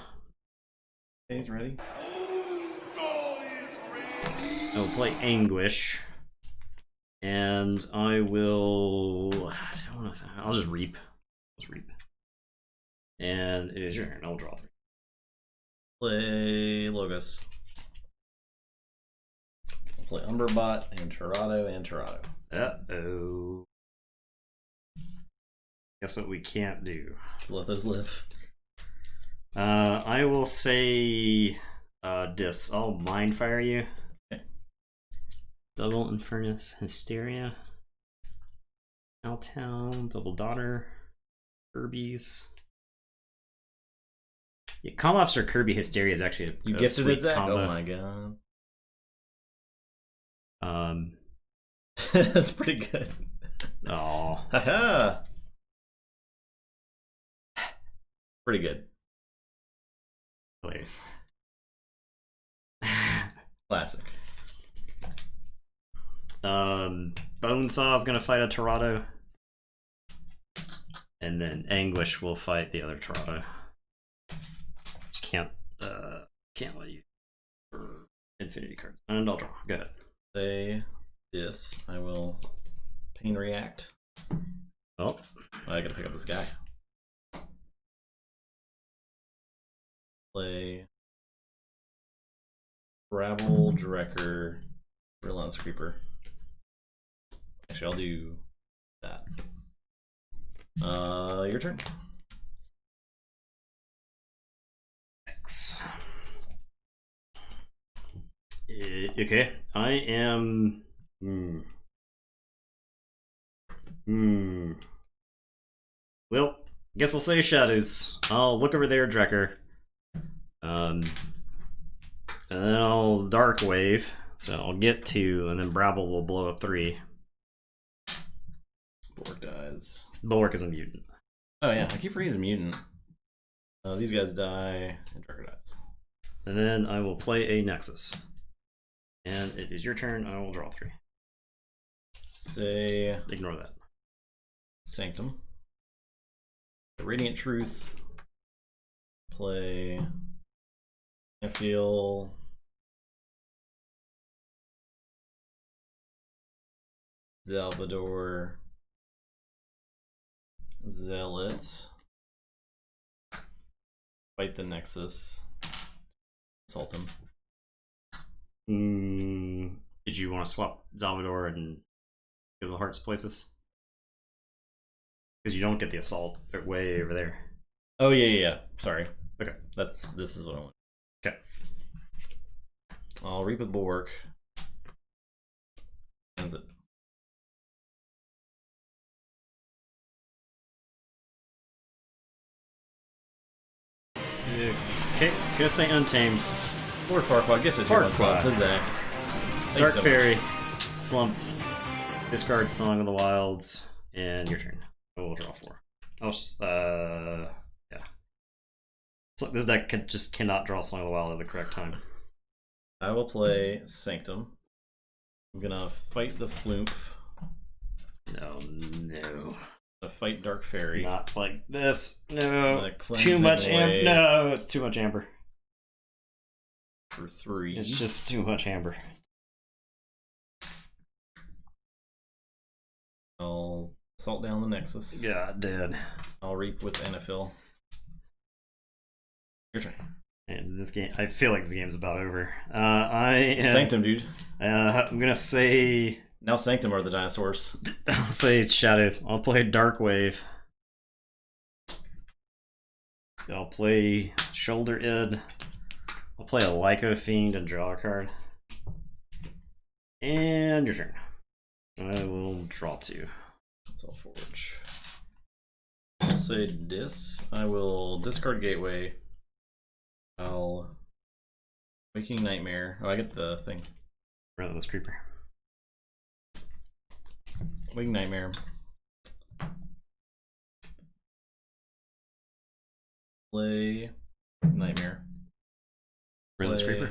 He's ready. I will play Anguish. And I will... I'll just Reap. And it is your turn. I'll draw 3. Play Logos. I'll play Umberbot and Torado. Uh-oh. Guess what we can't do? Let those live. I will say Dis. I'll Mind Fire you. Okay. Double Infernus Hysteria. Altown, Double Daughter. Kirby's. Yeah, Calm Officer Kirby Hysteria is actually a gifted it, Zach? combo. Oh my god. That's pretty good. Oh. Haha. Pretty good. Hilarious. Classic. Bonesaw is gonna fight a Torado. And then Anguish will fight the other Torado. Can't let you for infinity cards. And I'll draw. Go ahead. Say this. I will Pain React. Oh. I gotta pick up this guy. Play Gravel Drekker Relentless Creeper. Actually, I'll do that. Your turn. X. Okay, I am. Well, I guess I'll say shadows. I'll look over there, Drecker. And then I'll Dark Wave. So I'll get 2, and then Brabble will blow up 3. Bulwark dies. Bulwark is a mutant. Oh yeah, I keep forgetting he's a mutant. These guys die, and Drecker dies. And then I will play a Nexus. And it is your turn. I will draw 3. Say. Ignore that. Sanctum. Radiant Truth. Play. I feel. Salvador. Zealot. Fight the Nexus. Assault him. Did you want to swap Salvador and Gizzle Heart's places? Because you don't get the assault. They're way over there. Oh yeah. Sorry. Okay. This is what I want. Okay. I'll reap with Bulwark. Ends it. Okay, gonna say Untamed. Lord Farquaad, gifted Farquaad. to Zach. Dark Fairy, Flump, discard Song of the Wilds, and your turn. We'll draw 4. Yeah. So this deck just cannot draw Song of the Wild at the correct time. I will play Sanctum. I'm gonna fight the Flumph. No. Gonna fight Dark Fairy. Not like this. No. Cleanse Too much it away. amber. No, it's too much amber. For 3. It's just too much amber. I'll assault down the Nexus. God, dead. I'll reap with Anaphil. Your turn. And this game, I feel like this game's about over. I am, Sanctum, dude. I'm gonna say. Now Sanctum are the dinosaurs. I'll say Shadows. I'll play Dark Wave. I'll play Shoulder Id. I'll play a Lyco Fiend and draw a card. And your turn. I will draw 2. That's all Forge. I'll say Dis. I will discard Gateway. I'll Waking Nightmare. Oh, I get the thing. Relentless Creeper. Waking Nightmare. Play Nightmare. Relentless Creeper.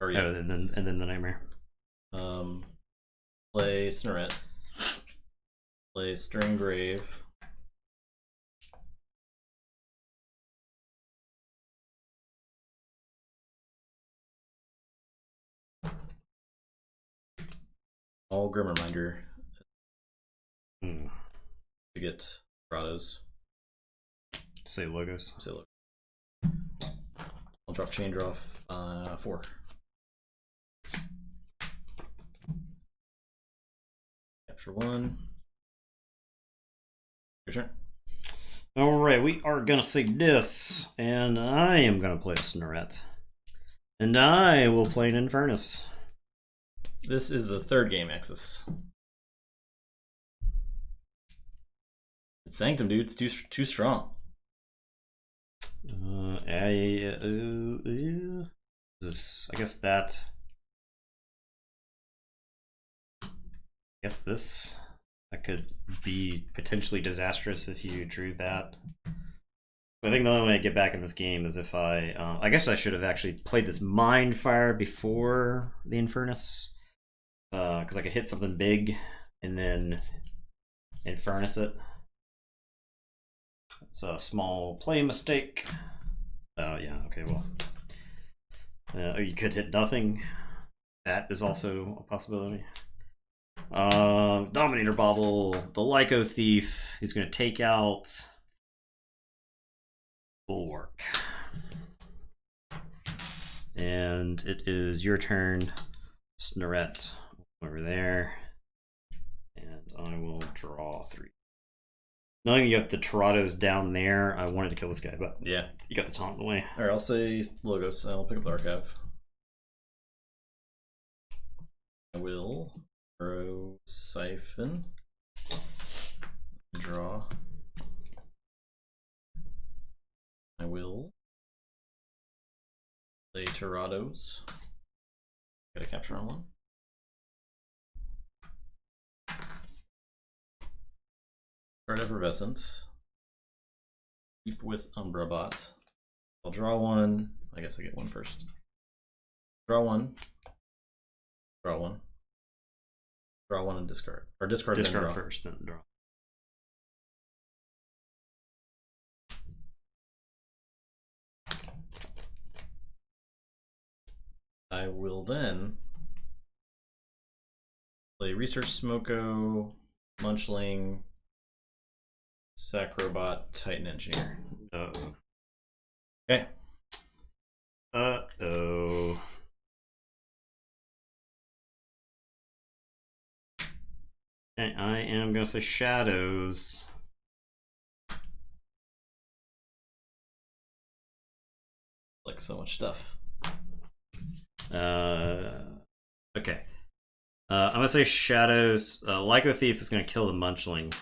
Or yeah. Oh, and then the Nightmare. Play Snoret. Play Stirring Grave. All Grim Reminder to get Prados. Say logos. Say look. I'll drop Chain Draw 4. Capture 1. Your turn. Alright, we are gonna say this, and I am gonna play a Snoret. And I will play an Infernus. This is the 3rd game, Exus. It's Sanctum, dude. It's too strong. This, I guess that. I guess this. That could be potentially disastrous if you drew that. But I think the only way I get back in this game is if I guess I should have actually played this Mind Fire before the Infernus. Because I could hit something big and then Infernus it. It's a small play mistake. Oh yeah, okay, well. You could hit nothing. That is also a possibility. Dominator Bobble, the Lyco Thief. He's going to take out Bulwark. And it is your turn. Snoret over there. And I will draw 3. Knowing you have the Torontos down there, I wanted to kill this guy, but yeah, you got the taunt in the way. Alright, I'll say Logos. I'll pick up the Archive. I will throw Siphon. Draw. I will play Torontos. Get a capture on one. Card Effervescent. Keep with Umbra Bot. I'll draw one. I guess I get one first. Draw one. Draw one. Draw one and discard. Or discard then draw. First, then draw. I will then play Research Smoko, Munchling, Sacrobot, Titan Engineer. Uh-oh. Okay. Uh-oh. Okay, I am going to say Shadows. Like so much stuff. Okay. I'm going to say Shadows. Lyco Thief is going to kill the Munchling.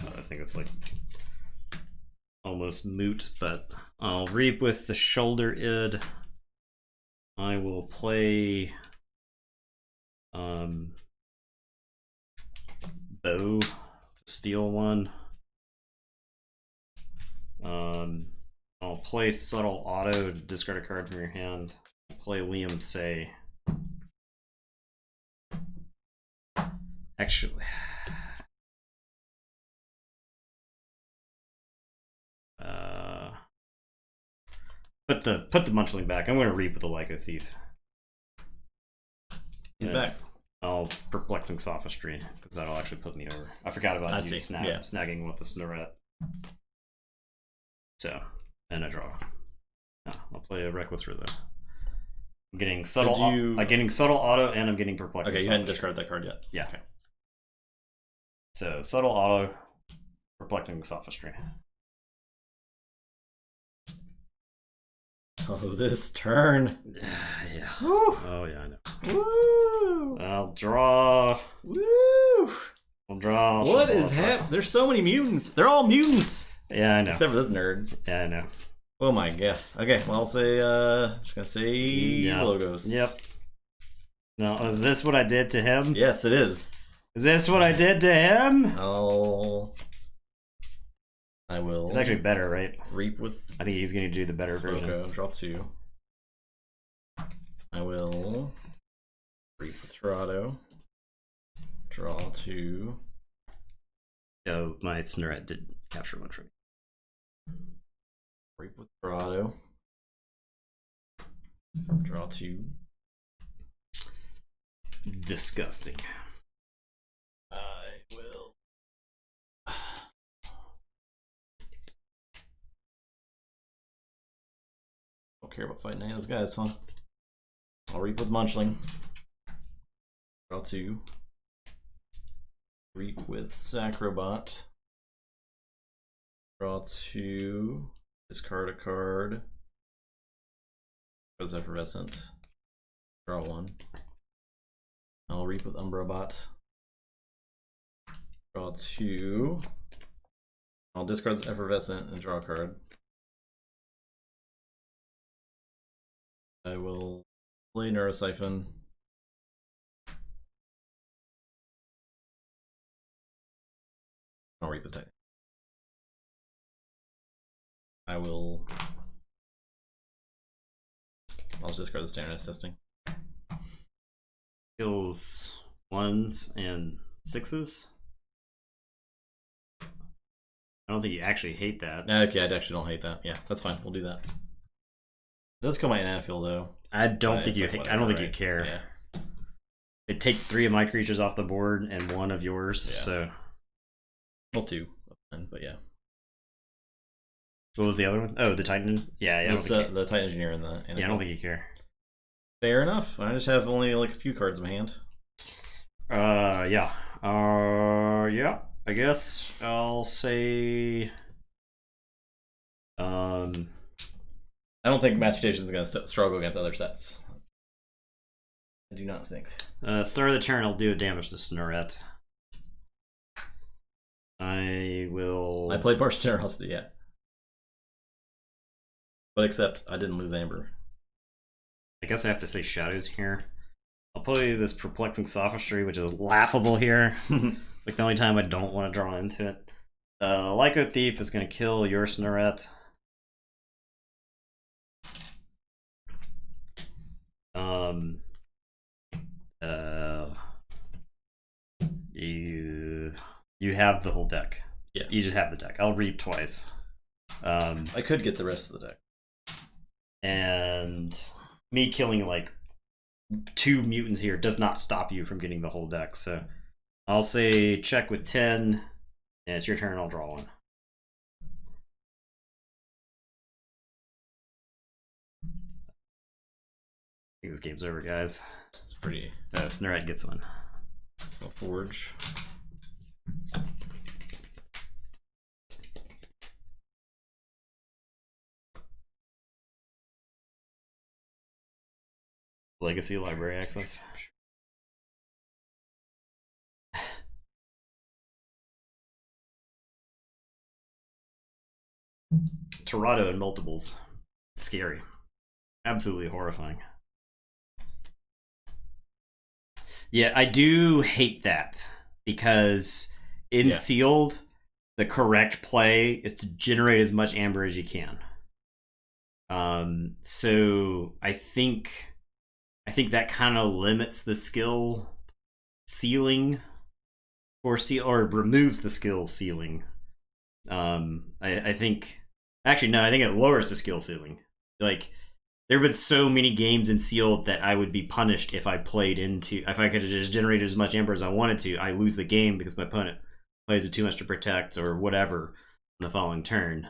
I think it's like almost moot, but I'll Reap with the Shoulder Id. I will play Bow, steal one. I'll play Subtle Auto, discard a card from your hand. Play Liam Say. Actually, put the Munchling back. I'm going to Reap with the Lyco Thief. He's back. I'll Perplexing Sophistry because that'll actually put me over. I forgot about you snagging with the Snorret. So, and I draw. No, I'll play a Reckless Rizzo. I'm getting subtle. I'm getting Subtle Auto, and I'm getting Perplexing. Okay, you Sophistry. hadn't discarded that card yet. Yeah. Okay. So Subtle Auto, Perplexing Sophistry. Oh, this turn. Yeah. Woo. Oh yeah, I know. Woo. I'll draw. Woo. I'll draw. What is happening? There's so many mutants. They're all mutants. Yeah, I know. Except for this nerd. Yeah, I know. Oh my god. Okay, well I'll say just gonna say Logos. Yep. Now, is this what I did to him? Yes, it is. Is this what I did to him? I will. It's actually better, right? Reap with. I think he's gonna do the better version. Draw 2. I will Reap with Toronto. Draw 2. Oh, my Snorret did capture one for me. Reap with Toronto. Draw 2. Disgusting. I will. Don't care about fighting any of those guys, huh? I'll Reap with Munchling. Draw 2. Reap with Sacrobot. Draw 2. Discard a card. Goes Effervescent. Draw 1. I'll Reap with Umbrabot. Draw 2. I'll discard this Effervescent and draw a card. I will play Neurosiphon. I'll Reap with Titan. I will. I'll just discard the standardized testing. Kills 1s and 6s. I don't think you actually hate that. Okay, I actually don't hate that. Yeah, that's fine. We'll do that. It does come out in Anfield though. I don't think you. Like whatever, I don't think right? you care. Yeah. It takes 3 of my creatures off the board and 1 of yours. Yeah. So. Well, 2, but yeah. What was the other one? Oh, the Titan. Yeah, The Titan Engineer in the. Yeah, I don't think you care. Fair enough. I just have only like a few cards in my hand. Yeah. Yeah. I guess I'll say. I don't think Mutation is going to struggle against other sets. I do not think. Start of the turn, I'll do a damage to Snorret. I played Martial Generosity, yeah. But except I didn't lose Amber. I guess I have to say Shadows here. I'll play this Perplexing Sophistry, which is laughable here. It's like the only time I don't want to draw into it. Lyco Thief is going to kill your Snorret. You have the whole deck. Yeah. You just have the deck. I'll reap twice. I could get the rest of the deck. And me killing like 2 mutants here does not stop you from getting the whole deck. So I'll say check with 10. And it's your turn, I'll draw one. I think this game's over, guys. It's pretty. Snorret gets one. So Forge. Legacy library access. Toronto and multiples. Scary. Absolutely horrifying. Yeah, I do hate that because in sealed, the correct play is to generate as much amber as you can. So I think that kind of limits the skill ceiling or removes the skill ceiling. I think actually no, I think it lowers the skill ceiling. Like there have been so many games in sealed that I would be punished if I could have just generated as much amber as I wanted to. I lose the game because my opponent plays it too much to protect or whatever on the following turn.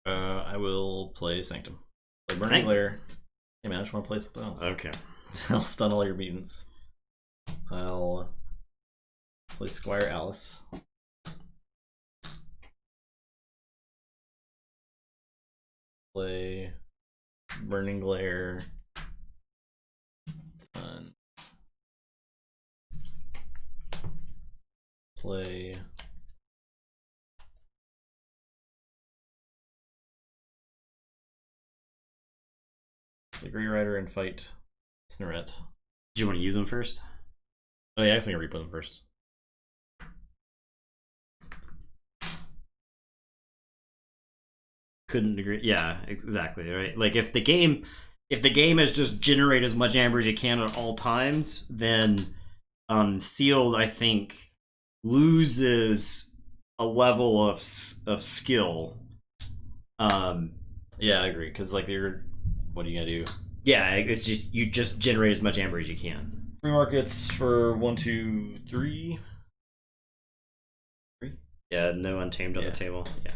I will play Sanctum. Play Burning Glare. Hey man, I just want to play something else. Okay. I'll stun all your mutants. I'll play Squire Alice. Play Burning Glare. Stun. Play the Grey Rider and fight Snorret. Do you want to use them first? Oh yeah, I was gonna replay them first. Couldn't agree. Yeah, exactly. Right. Like if the game is just generate as much amber as you can at all times, then sealed I think loses a level of skill. Yeah, I agree. Because like what are you gonna do? Yeah, it's just you just generate as much amber as you can. Free markets for 1, 2, 3. 3. Yeah, no Untamed on the table. Yeah.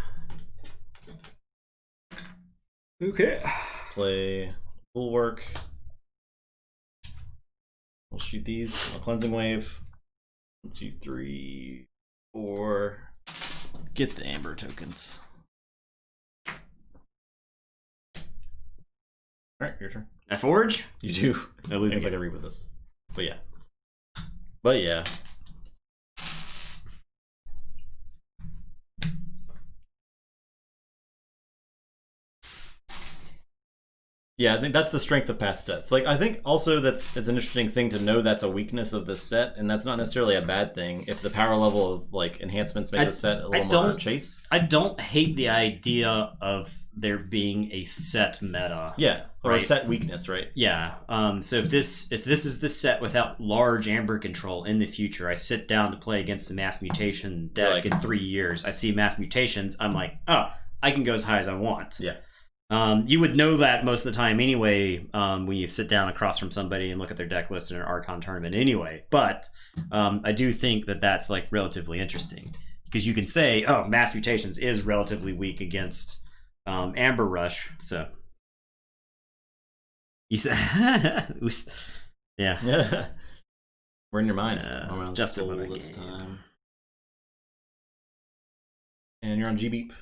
Okay. Play Bulwark. We'll shoot these. Cleansing Wave. 1, 2, 3, 4. Get the amber tokens. Alright, your turn. I forge? You do. I lose things I can read with this. But yeah. But yeah. Yeah, I think that's the strength of past sets. Like, I think also it's an interesting thing to know that's a weakness of this set, and that's not necessarily a bad thing if the power level of like enhancements make the set a little more chase. I don't hate the idea of there being a set meta. Yeah, or a set weakness, right? Yeah. So if this is the set without large amber control in the future, I sit down to play against a mass mutation deck in 3 years. I see mass mutations. I'm like, oh, I can go as high as I want. Yeah. You would know that most of the time anyway when you sit down across from somebody and look at their deck list in an Archon tournament anyway. But I do think that that's like relatively interesting because you can say, oh, Mass Mutations is relatively weak against Amber Rush. So you said, yeah. We're in your mind. Just full another this game. time. And you're on G-Beep.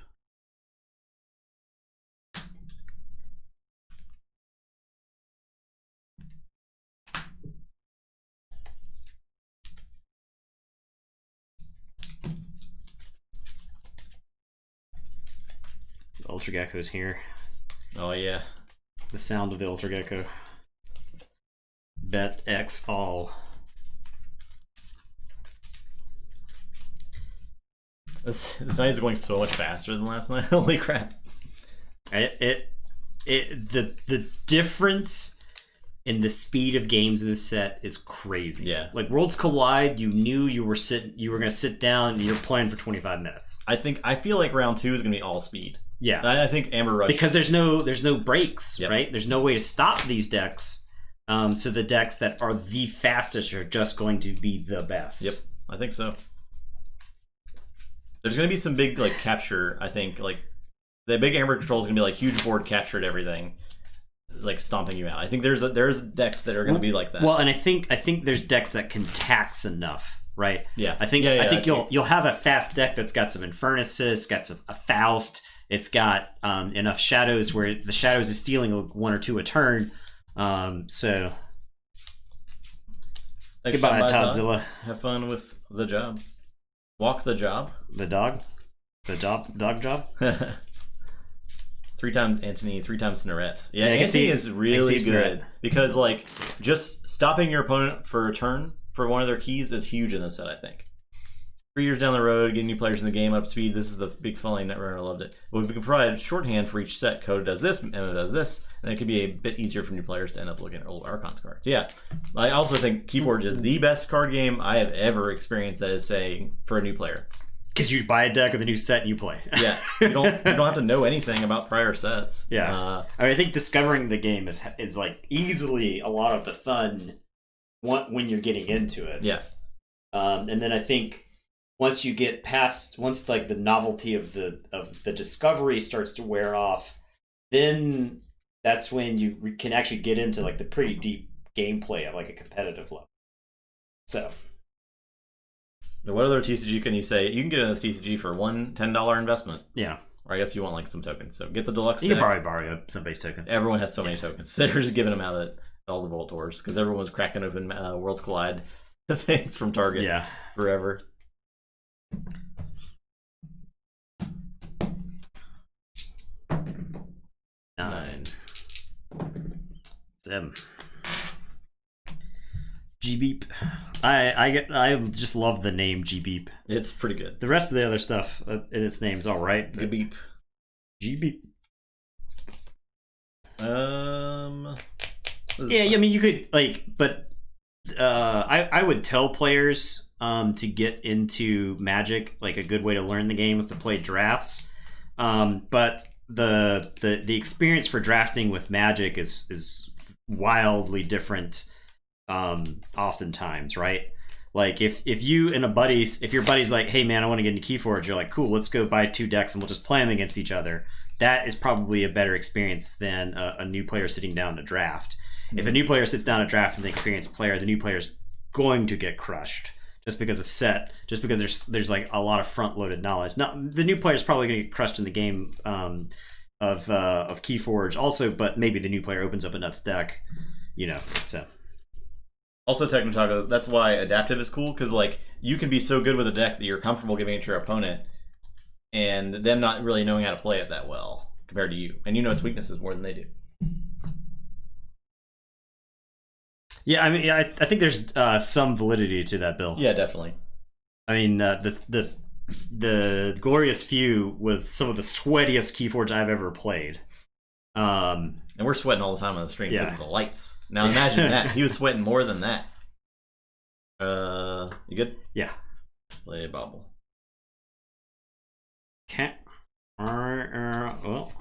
Ultra Gecko's here. Oh yeah. The sound of the Ultra Gecko. Bet X all. This night is going so much faster than last night. Holy crap! The difference in the speed of games in this set is crazy. Yeah. Like Worlds Collide, you knew you were gonna sit down and you're playing for 25 minutes. I feel like round 2 is gonna be all speed. Yeah. I think Amber Rush, because there's no breaks, Yep. right? There's no way to stop these decks. So the decks that are the fastest are just going to be the best. Yep, I think so. There's gonna be some big like capture. I think like the big Amber control is gonna be like huge board captured everything, like stomping you out. I think there's decks that are gonna be like that. Well, and I think there's decks that can tax enough, right? Yeah, I think you'll have a fast deck that's got some Infernuses, got a Faust. It's got enough shadows where the shadows is stealing 1 or 2 a turn. So Thanks, goodbye, Todd. Todzilla. Have fun with the job. Walk the job. The dog? The dog job? 3 times Antony, 3 times Snorette. Yeah, I can Antony see- is really I can see good Snorette. because like just stopping your opponent for a turn for one of their keys is huge in this set. I think 3 years down the road, getting new players in the game up to speed. This is the big following Netrunner. I loved it. But we can provide shorthand for each set. Code does this, Emma does this, and it could be a bit easier for new players to end up looking at old Archons cards. Yeah, I also think Keyforge is the best card game I have ever experienced. That is saying for a new player. Because you buy a deck with a new set and you play. Yeah, you don't have to know anything about prior sets. Yeah, I mean, I think discovering the game is like easily a lot of the fun when you're getting into it. Yeah, and then I think once you get past, once like the novelty of the discovery starts to wear off, then that's when you can actually get into like the pretty deep gameplay at like a competitive level. So. What other TCG can you say? You can get in this TCG for $1 $10 investment. Yeah. Or I guess you want like some tokens. So get the deluxe You deck. can probably borrow some base token. Everyone has so many tokens. They're just giving them out at all the Vault Tours because everyone was cracking open Worlds Collide things from Target forever. Nine. 7. G-Beep. I just love the name G-Beep. It's pretty good. The rest of the other stuff in its name's all right. G-Beep. G-Beep. Yeah, I mean you could like, but I would tell players to get into Magic. Like a good way to learn the game is to play drafts. But the experience for drafting with Magic is wildly different. Oftentimes, right? Like if you and if your buddy's like, hey man, I want to get into Keyforge, you're like, cool, let's go buy 2 decks and we'll just play them against each other. That is probably a better experience than a new player sitting down to draft. Mm-hmm. If a new player sits down to draft and an experienced player, the new player's going to get crushed just because of set, just because there's like a lot of front loaded knowledge. Now the new player's probably going to get crushed in the game of Keyforge also, but maybe the new player opens up a nuts deck, so. Also, Technotaco, that's why adaptive is cool, because like you can be so good with a deck that you're comfortable giving it to your opponent, and them not really knowing how to play it that well compared to you, and you know its weaknesses more than they do. Yeah, I mean, I think there's some validity to that, Bill. Yeah, definitely. I mean, the Glorious Few was some of the sweatiest Keyforge I've ever played. And we're sweating all the time on the stream because of the lights. Now imagine that. He was sweating more than that. You good? Yeah. Play Bobble. Can't. Well,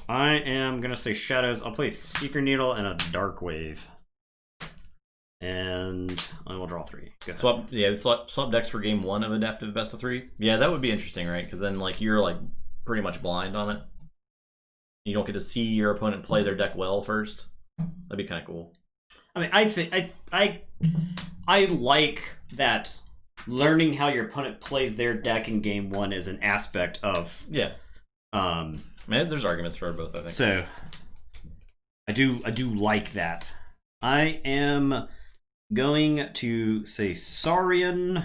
I am going to say Shadows. I'll play Seeker Needle and a Dark Wave. And I will draw 3. Swap decks for game 1 of adaptive best of 3. Yeah, that would be interesting, right? Because then like you're like pretty much blind on it. You don't get to see your opponent play their deck well first. That'd be kind of cool. I mean, I think I I like that learning how your opponent plays their deck in game one is an aspect of Yeah. Man, there's arguments for both, I think. So I do like that. I am going to say Saurian.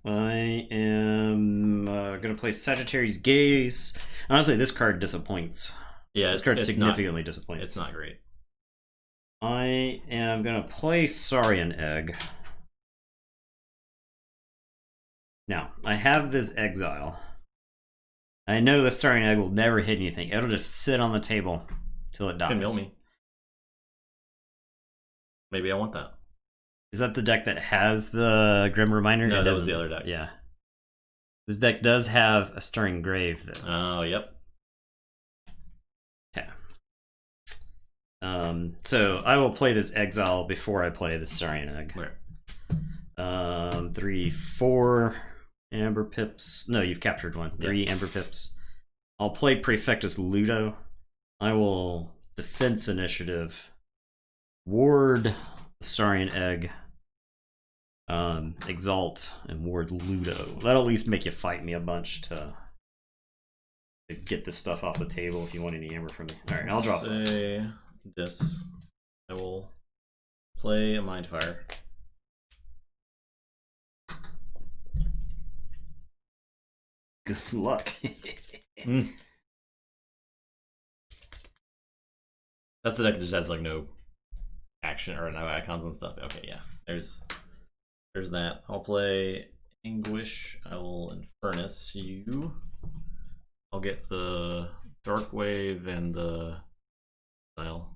I am going to play Sagittarius Gaze. Honestly, this card disappoints. Yeah, this card significantly disappoints. It's not great. I am going to play Saurian Egg. Now, I have this Exile. I know the Saurian Egg will never hit anything. It'll just sit on the table till it dies. You can mill me. Maybe I want that. Is that the deck that has the Grim Reminder? No, that was the other deck. Yeah. This deck does have a Stirring Grave, though. Oh, yep. Okay. So I will play this Exile before I play the Saurian Egg. Right. 3, 4 Amber Pips. No, you've captured one. 3 Amber Pips. I'll play Prefectus Ludo. I will Defense Initiative. Ward the Saurian Egg. Exalt and Ward Ludo. That'll at least make you fight me a bunch to get this stuff off the table if you want any amber from me. Alright, I'll drop Say this. I will play a Mindfire. Good luck. That's the deck that just has like no action or no icons and stuff. Okay, yeah. There's that. I'll play Anguish. I will Infernus you. I'll get the Dark Wave and the Style.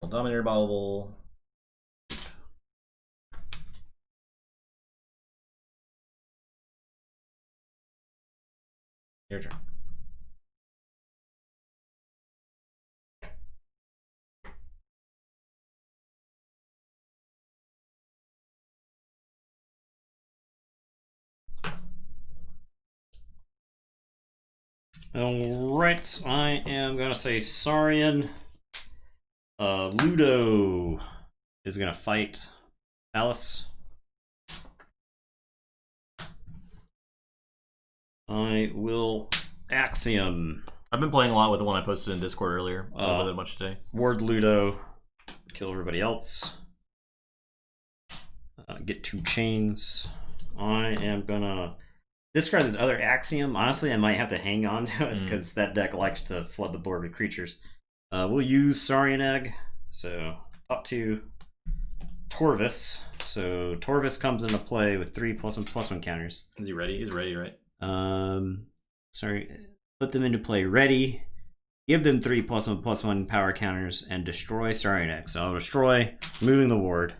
I'll Dominator Bobble. Your turn. Alright, I am gonna say Saurian. Ludo is gonna fight Alice. I will Axiom. I've been playing a lot with the one I posted in Discord earlier. I played with it much today. Ward Ludo. Kill everybody else. Get 2 chains. I am gonna discard this other Axiom. Honestly, I might have to hang on to it because that deck likes to flood the board with creatures. We'll use Saurian Egg. So up to Torvis. So Torvis comes into play with 3+1/+1 counters. Is he ready? He's ready, right? Sorry. Put them into play ready. Give them 3+1/+1 power counters and destroy Saurian Egg. So I'll destroy, moving the ward.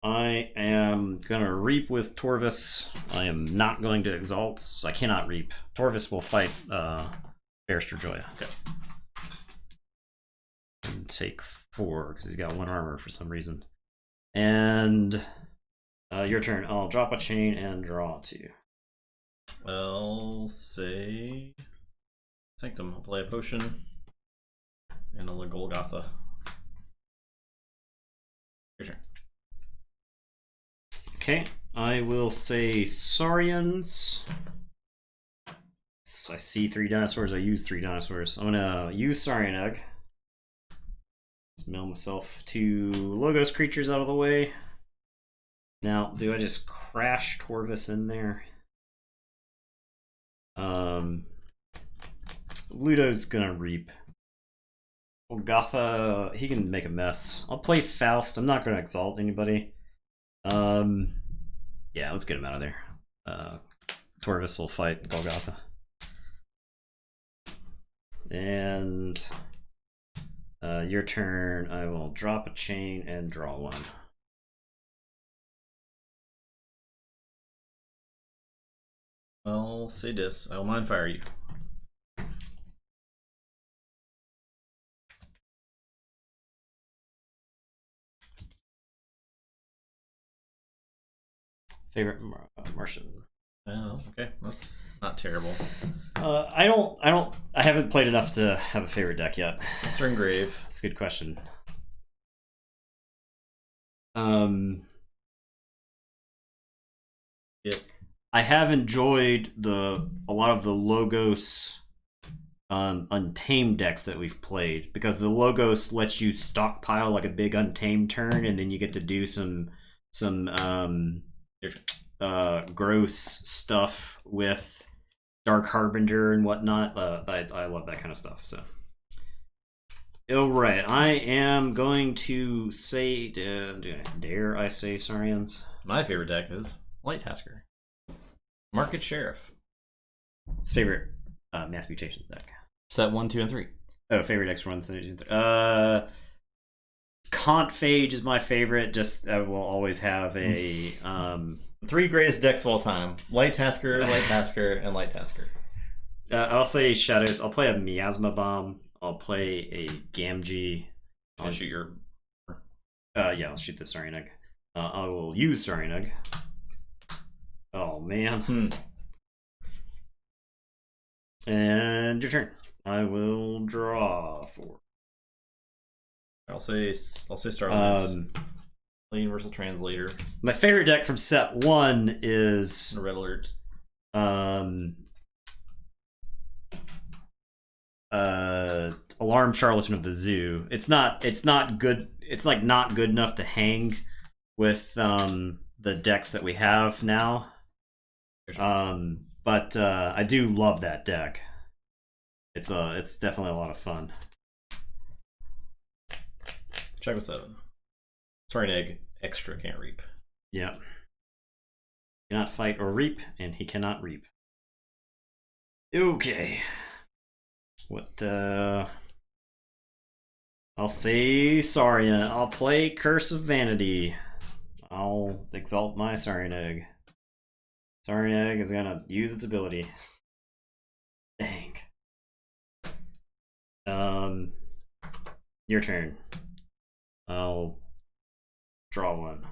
I am gonna reap with Torvis. I am not going to exalt, so I cannot reap. Torvis will fight Barrister Joya. Okay. And take 4 because he's got 1 armor for some reason. And your turn. I'll drop a chain and draw 2. I'll say Sanctum. I'll play a potion and a Golgotha. Your turn. Okay, I will say Saurians. I see 3 dinosaurs, I use 3 dinosaurs. I'm gonna use Saurian Egg. Let's mill myself 2 Logos creatures out of the way. Now, do I just crash Torvis in there? Ludo's gonna reap. Golgotha, he can make a mess. I'll play Faust. I'm not gonna exalt anybody. Yeah, let's get him out of there. Torvis will fight Golgotha. And your turn, I will drop a chain and draw 1. I'll say this. I'll Mindfire you. Favorite Martian. Oh, okay, that's not terrible. I haven't played enough to have a favorite deck yet. Western Grave. That's a good question. Yep. I have enjoyed a lot of the Logos Untamed decks that we've played, because the Logos lets you stockpile like a big Untamed turn, and then you get to do some gross stuff with Dark Harbinger and whatnot. I love that kind of stuff. So, all right, I am going to say, dare I say, Saurians? My favorite deck is Light Tasker. Market Sheriff. His favorite Mass Mutation deck. Set 1, 2, and 3. Oh, favorite X ones. Kant Phage is my favorite. Just I will always have a 3 greatest decks of all time: Light Tasker, Light Tasker, and Light Tasker. I'll say Shadows. I'll play a Miasma Bomb. I'll play a Gamgee. I'll shoot your. Yeah, I'll shoot the Saurian Egg. I will use Saurian Egg. Oh man. And your turn. I will draw 4. I'll say Starlands. Play Universal Translator. My favorite deck from set 1 is Red Alert. Alarm Charlatan of the Zoo. It's not good. It's like not good enough to hang with the decks that we have now. But I do love that deck. It's definitely a lot of fun. Check with 7. Sorry, an egg. Extra can't reap. Yeah. Cannot fight or reap, and he cannot reap. Okay. What I'll say Saurian. I'll play Curse of Vanity. I'll exalt my Saurian Egg. Saurian Egg is gonna use its ability. Dang. Your turn. I'll draw 1.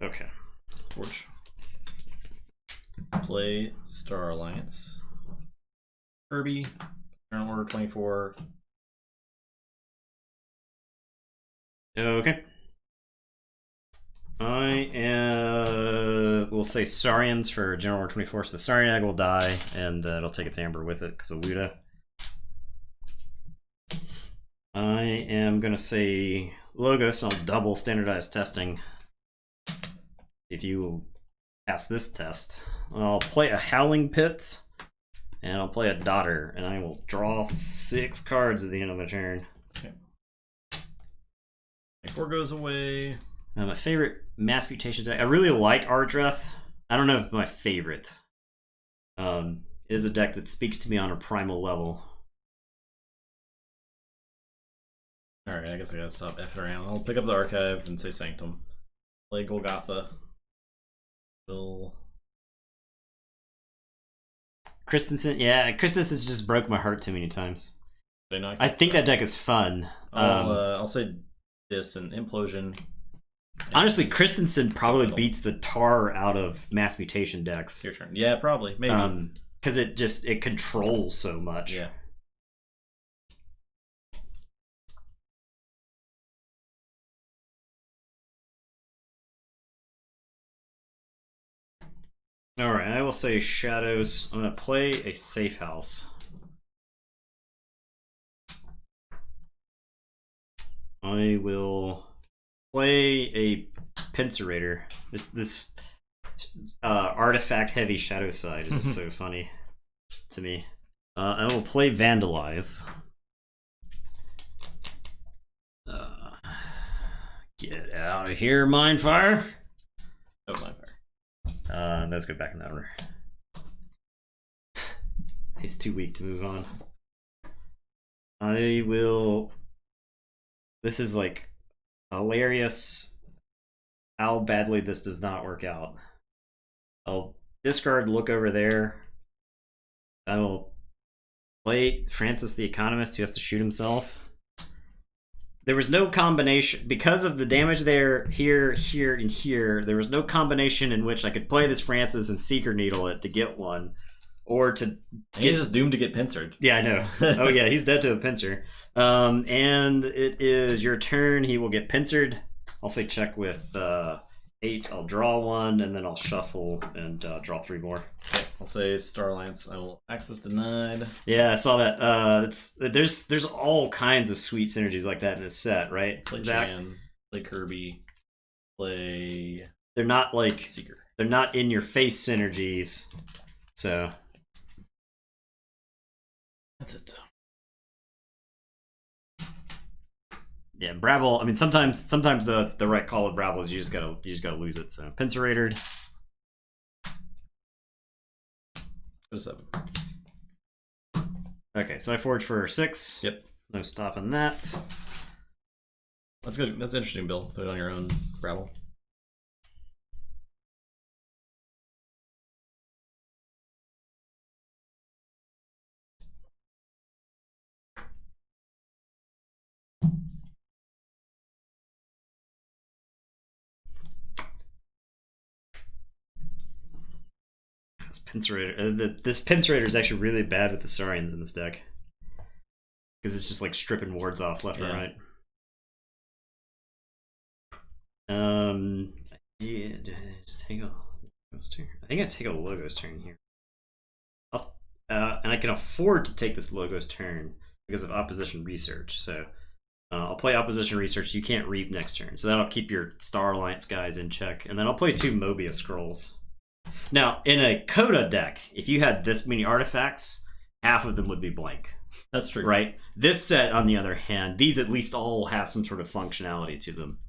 Okay. Forge. Play Star Alliance. Kirby. Turn order 24. Okay. We'll say Saurians for General Order 24, so the Saurian Egg will die, and it'll take its Amber with it because of Luda. I am gonna say Logos. I'll double standardized testing. If you will pass this test, I'll play a Howling Pit, and I'll play a Daughter, and I will draw 6 cards at the end of the turn. Okay. 4 goes away. My favorite Mass Mutation deck. I really like Ardreth. I don't know if it's my favorite. It is a deck that speaks to me on a primal level. Alright, I guess I gotta stop effing around. I'll pick up the archive and say Sanctum. Play Golgotha. Christensen, yeah, Christensen's just broke my heart too many times. I think that deck is fun. I'll say this and Implosion. Honestly, Christensen probably beats the tar out of Mass Mutation decks. Your turn. Yeah, probably. Maybe. Because it controls so much. Yeah. Alright, I will say Shadows. I'm going to play a Safe House. I will play a Pincerator. This artifact heavy Shadow side is just so funny to me. I will play Vandalize. Get out of here, Mindfire! Oh, Mindfire. Let's go back in that order. He's too weak to move on. I will. This is like hilarious how badly this does not work out. I'll discard Look Over There. I will play Francis the Economist, who has to shoot himself. there was no combination because of the damage there, here, here, and here. There was no combination in which I could play this Francis and Seeker Needle it to get one, or to he's just doomed to get pincered. Yeah, I know. Oh yeah, he's dead to a pincer. And it is your turn. He will get pincered. I'll say check with 8. I'll draw 1, and then I'll shuffle and draw 3 more. Okay, I'll say Starlance. I will access denied. Yeah, I saw that. There's all kinds of sweet synergies like that in this set, right? Play Zach? Jan, play Kirby, play They're not like Seeker. they're not in your face synergies. So that's it. yeah, Brabble. I mean, sometimes the right call with Brabble is you just gotta lose it. So Pincerated. Go to 7. Okay, so I forge for 6. Yep. No stopping that. That's good. That's interesting, Bill. Put it on your own Brabble. This Pincerator is actually really bad with the Saurians in this deck. Because it's just like stripping wards off left and right. Yeah, did I just take a Logos turn? I think I take a Logos turn here. And I can afford to take this Logos turn because of Opposition Research. So I'll play Opposition Research. You can't reap next turn. So that'll keep your Star Alliance guys in check. And then I'll play 2 Mobius Scrolls. Now, in a Coda deck, if you had this many artifacts, half of them would be blank. That's true. Right? This set, on the other hand, these at least all have some sort of functionality to them.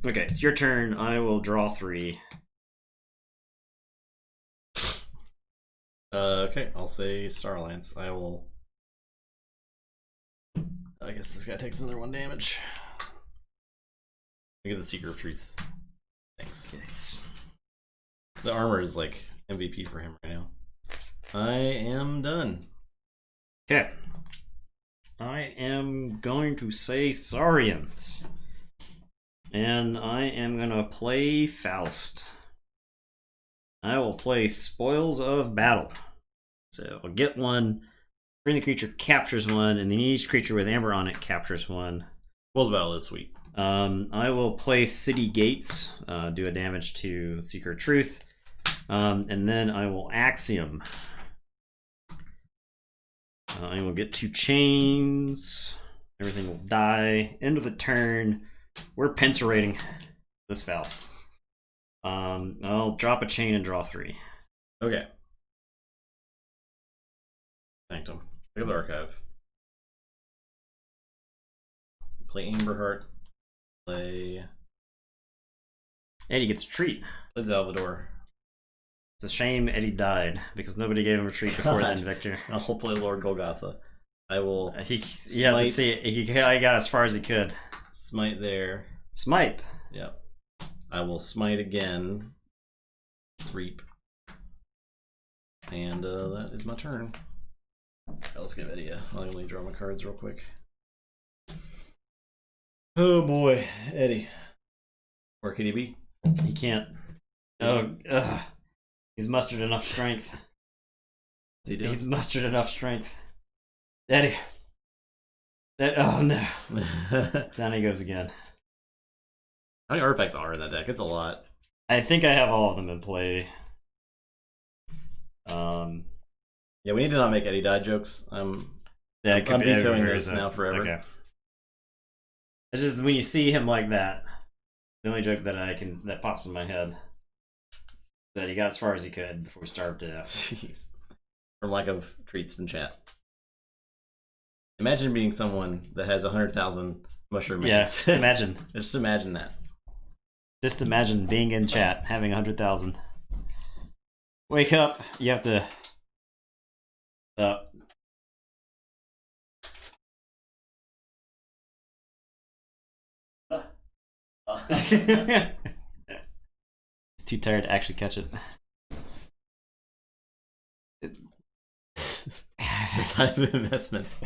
Okay, it's your turn. I will draw 3. Okay, I'll say Star Alliance. I guess this guy takes another 1 damage. I get the Seeker of Truth. Thanks. Yes. The armor is like MVP for him right now. I am done. Okay. I am going to say Saurians. And I am going to play Faust. I will play Spoils of Battle. So I'll get 1. Bring the creature captures 1, and then each creature with amber on it captures 1. Spoils of Battle is sweet. I will play City Gates, do a damage to Seeker of Truth. And then I will Axiom. I will get 2 chains. Everything will die. End of the turn. We're pincerating this Faust. I'll drop a chain and draw 3. Okay. Thanked him. Look at the archive. Play Amberheart. Play Eddie gets a treat. Salvador. It's a shame Eddie died because nobody gave him a treat before then, Victor. I'll play Lord Golgotha. I will. He got as far as he could. Smite there. Smite. Yep. I will smite again. Reap. And that is my turn. Right, let's give Eddie let me draw my cards real quick. Oh boy, Eddie. Where could he be? He can't. Oh, ugh. He's mustered enough strength. He's mustered enough strength. Eddie. Oh no. Down he goes again. How many artifacts are in that deck? It's a lot. I think I have all of them in play. Yeah, we need to not make Eddie die jokes. I'm vetoing this now forever. Okay. It's just when you see him like that, the only joke that pops in my head that he got as far as he could before he starved to death. Jeez. From lack of treats in chat. Imagine being someone that has 100,000 mushroom Yeah, mates. just imagine. Just imagine that. Just imagine being in chat, having 100,000. Wake up, you have to... He's too tired to actually catch it. For time of investments.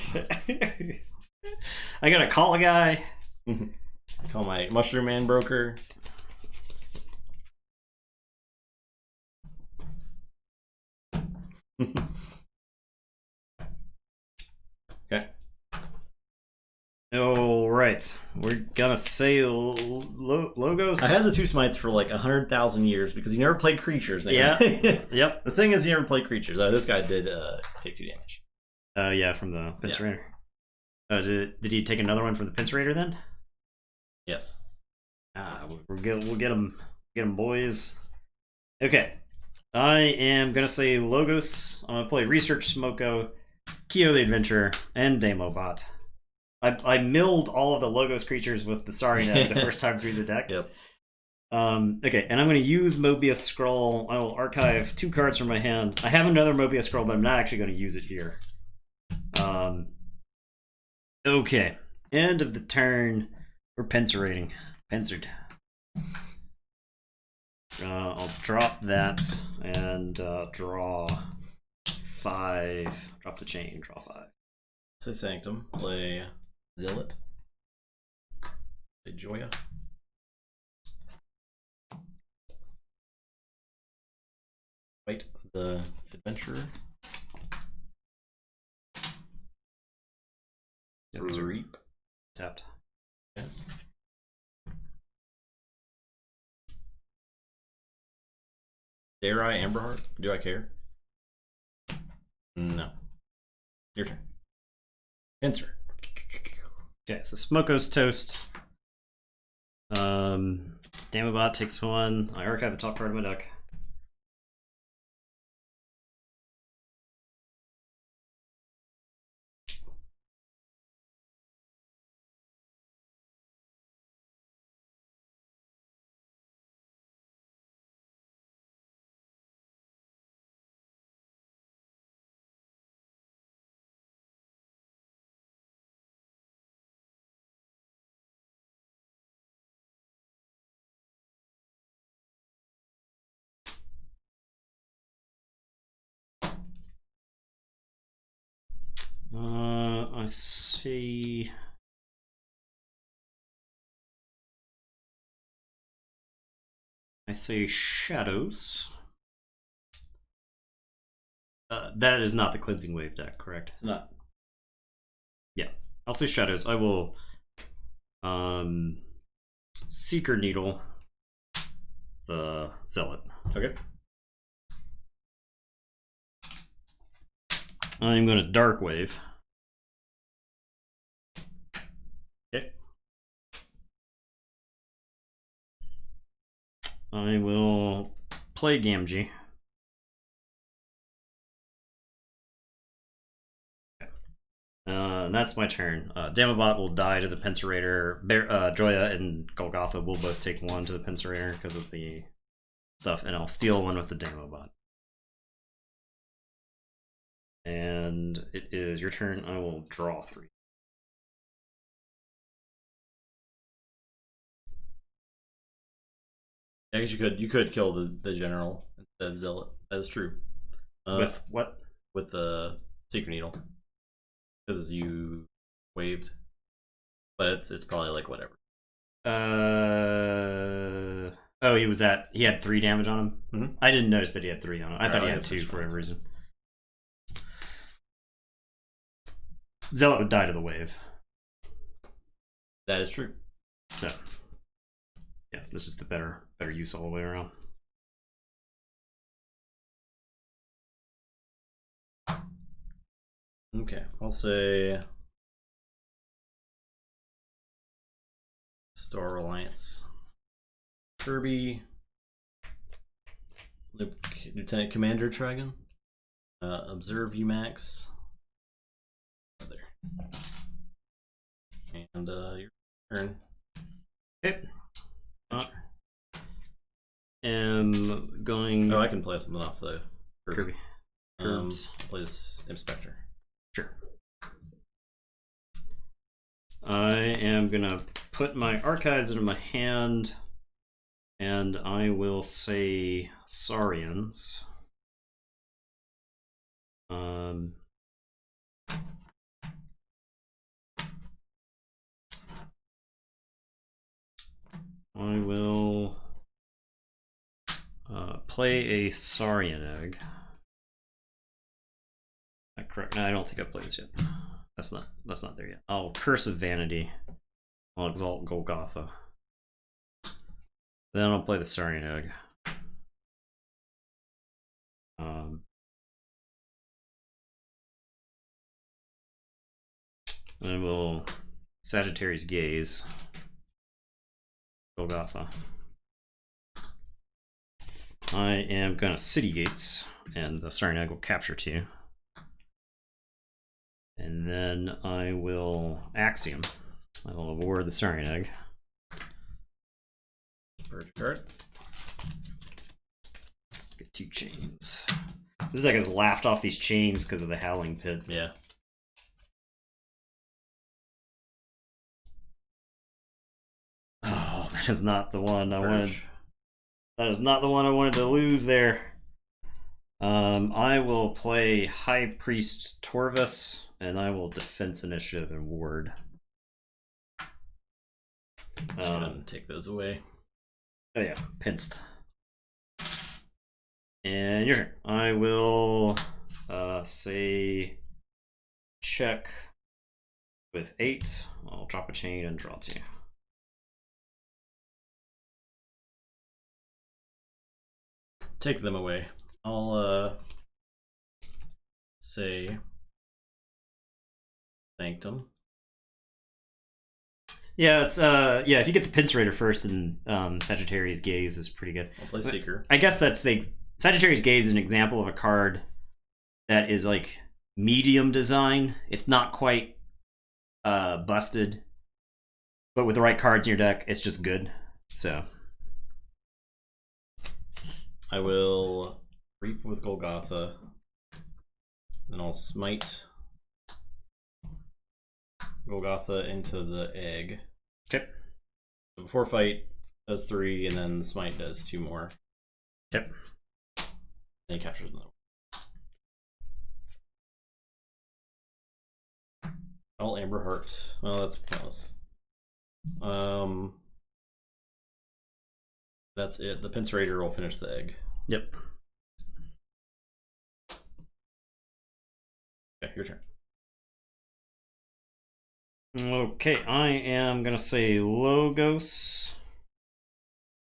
I gotta call a guy. Call my Mushroom Man broker. Okay. All right, we're gonna say logos. I had the 2 smites for like 100,000 years because you never played creatures. Yeah. Yep. The thing is, you never played creatures. This guy did take 2 damage. Yeah, from the Pincerator. Did he take another one from the Pincerator then? Yes. We'll get him, boys. Okay, I am gonna say Logos. I'm gonna play Research Smoko, Kyo the Adventurer, and Demobot. I milled all of the Logos creatures with the Saurian the first time through the deck. Yep. Okay, and I'm going to use Mobius Scroll. I will archive 2 cards from my hand. I have another Mobius Scroll, but I'm not actually going to use it here. Okay, end of the turn. We're Pincerating. Pincered. I'll drop that and draw 5. Drop the chain, draw 5. Say Sanctum. Play Zealot. Play Joya. Wait, the Adventurer. Reap. Tapped. Yes. Dare I Amberheart? Do I care? No. Your turn. Answer. Okay, so Smoko's toast. Damobot takes 1. I archive the top card of my deck. I see. I say Shadows. That is not the Cleansing Wave deck, correct? It's not. Yeah, I'll say Shadows. I will Seeker Needle the Zealot. Okay. I'm going to Dark Wave. Okay. I will play Gamgee. That's my turn. Damobot will die to the Pincerator. Joya and Golgotha will both take 1 to the Pincerator because of the stuff, and I'll steal 1 with the Damobot. And it is your turn. I will draw 3. I guess you could kill the general instead of Zealot. That is true. With what? With the Secret Needle. Because you waved. But it's probably like whatever. Oh, he had 3 damage on him? Mm-hmm. I didn't notice that he had 3 on him. I thought he had 2 for whatever reason. Zealot would die to the wave. That is true. So, yeah, this is the better use all the way around. Okay, I'll say Star Alliance. Kirby. Lieutenant Commander Dragon. Observe UMax. There. And your turn. Okay. Am going. Oh, I can play something off the Kirby. Play this Inspector. Sure. I am gonna put my archives into my hand, and I will say Saurians. I will play a Saurian Egg. Is that correct? No, I don't think I played this yet. That's not there yet. I'll Curse of Vanity. I'll Exalt Golgotha. Then I'll play the Saurian Egg. Then we'll Sagittarius Gaze. Golgotha. I am gonna City Gates, and the Saurian Egg will capture 2. And then I will Axiom. I will award the Saurian Egg. Purge card. Get 2 chains. This is like has laughed off these chains because of the Howling Pit. Yeah. Oh, that is not the one I wanted. Purge. That is not the one I wanted to lose there. I will play High Priest Torvus, and I will Defense Initiative and Ward. Just gonna take those away. Oh yeah, pinced. And your turn. I will say check with 8. I'll drop a chain and draw 2. Take them away. I'll say Sanctum. Yeah, it's yeah. If you get the Pincerator first, then Sagittarius Gaze is pretty good. I'll play Seeker. I guess that's the Sagittarius Gaze is an example of a card that is like medium design. It's not quite busted, but with the right cards in your deck, it's just good. So I will Reap with Golgotha. Then I'll Smite Golgotha into the egg. okay, So before fight does 3, and then the Smite does 2 more. okay. Then he captures another one. All Amber Heart. Well, that's pointless. That's it. The Pincerator will finish the egg. Yep. Okay, your turn. Okay, I am gonna say Logos.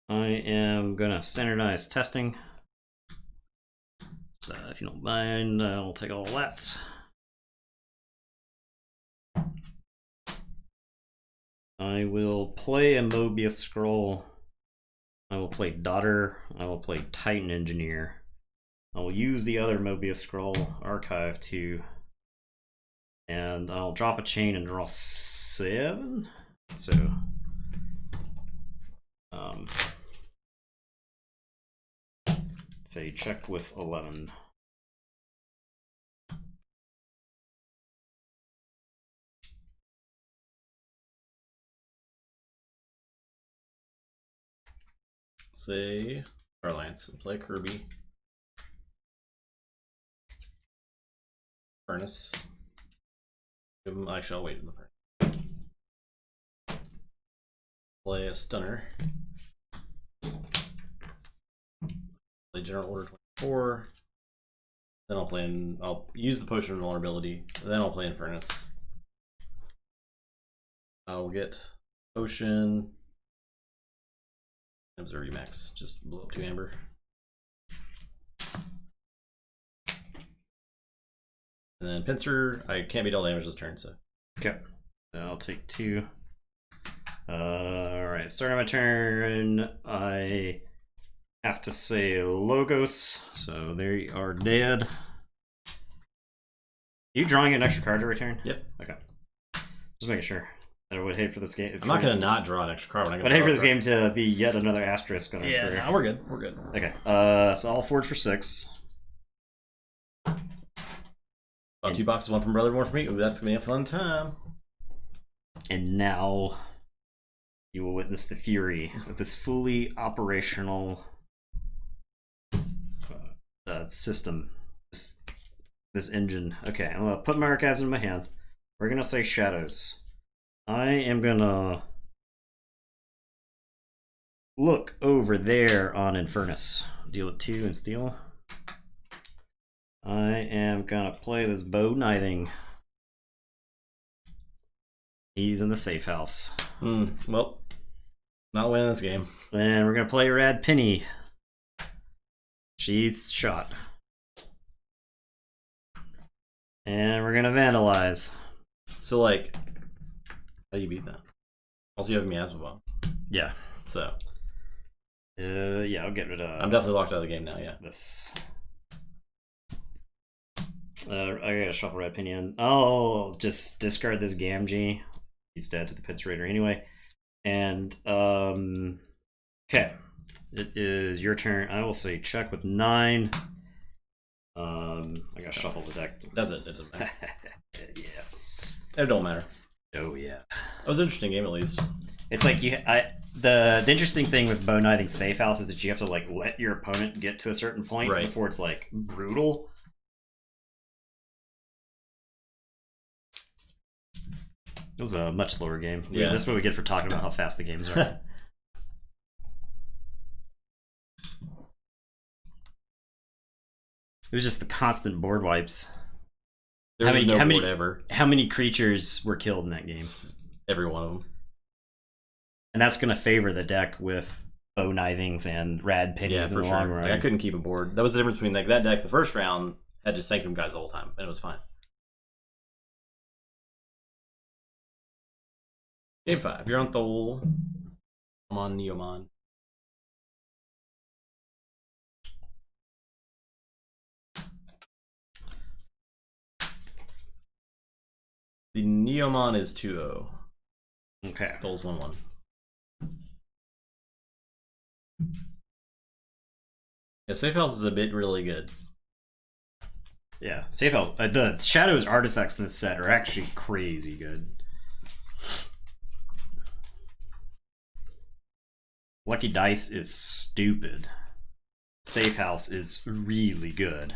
I am gonna standardize testing. So if you don't mind, I'll take all that. I will play a Mobius Scroll. I will play Daughter. I will play Titan Engineer. I will use the other Mobius Scroll, Archive 2. And I'll drop a chain and draw 7. So, say check with 11. Say Starlance and play Kirby. Furnace. Actually, I'll wait in the furnace. Play a Stunner. Play General Order 24. Then I'll play in. I'll use the Potion of Vulnerability. Then I'll play in Furnace. I'll get Potion. Observe Max. Just blow up 2 Amber. And then Pincer, I can't be dealt damage this turn, so. Okay. So I'll take 2. Alright, starting my turn, I have to say Logos, so they are dead. Are you drawing an extra card every turn? Yep. Okay. Just making sure. I would hate for this game. I'm not going to not draw an extra card when I I'd hate for this game to be yet another asterisk on Yeah, no, we're good. We're good. Okay. So I'll forge for 6. Oh, 2 boxes, 1 from brother, 1 from me. Ooh, that's going to be a fun time. And now you will witness the fury of this fully operational system. This engine. Okay, I'm going to put my archives in my hand. We're going to say Shadows. I am going to look over there on Infernus. Deal it 2 and steal. I am gonna play this bow knithing. He's in the safe house. Well, not winning this game. And we're gonna play Rad Penny. She's shot. And we're gonna vandalize. So like, how do you beat that? Also, you have Miasma Bomb. Yeah. So. Yeah, I'll get rid of. I'm definitely locked out of the game now. Yeah. This. I gotta shuffle Red Pinion. Oh, just discard this Gamgee. He's dead to the Pits Raider anyway. And okay, it is your turn. I will say check with 9. I gotta shuffle the deck. That's it. It doesn't matter. Yes. It don't matter. Oh yeah. That was an interesting game at least. It's like the interesting thing with bow knithing safe house is that you have to like let your opponent get to a certain point before it's like brutal. It was a much slower game. Yeah. That's what we get for talking about how fast the games are. It was just the constant board wipes. There was no board ever. How many creatures were killed in that game? Every one of them. And that's going to favor the deck with bow knithings and rad pinnings in the long run. Like, I couldn't keep a board. That was the difference between like that deck. The first round had just Sanctum guys the whole time, and it was fine. Game 5. You're on Thole. I'm on Neomon. The Neomon is 2-0. Okay. Thole's 1-1. Yeah, Safe House is a bit really good. Yeah, Safe House. The Shadows artifacts in this set are actually crazy good. Lucky Dice is stupid. Safe House is really good.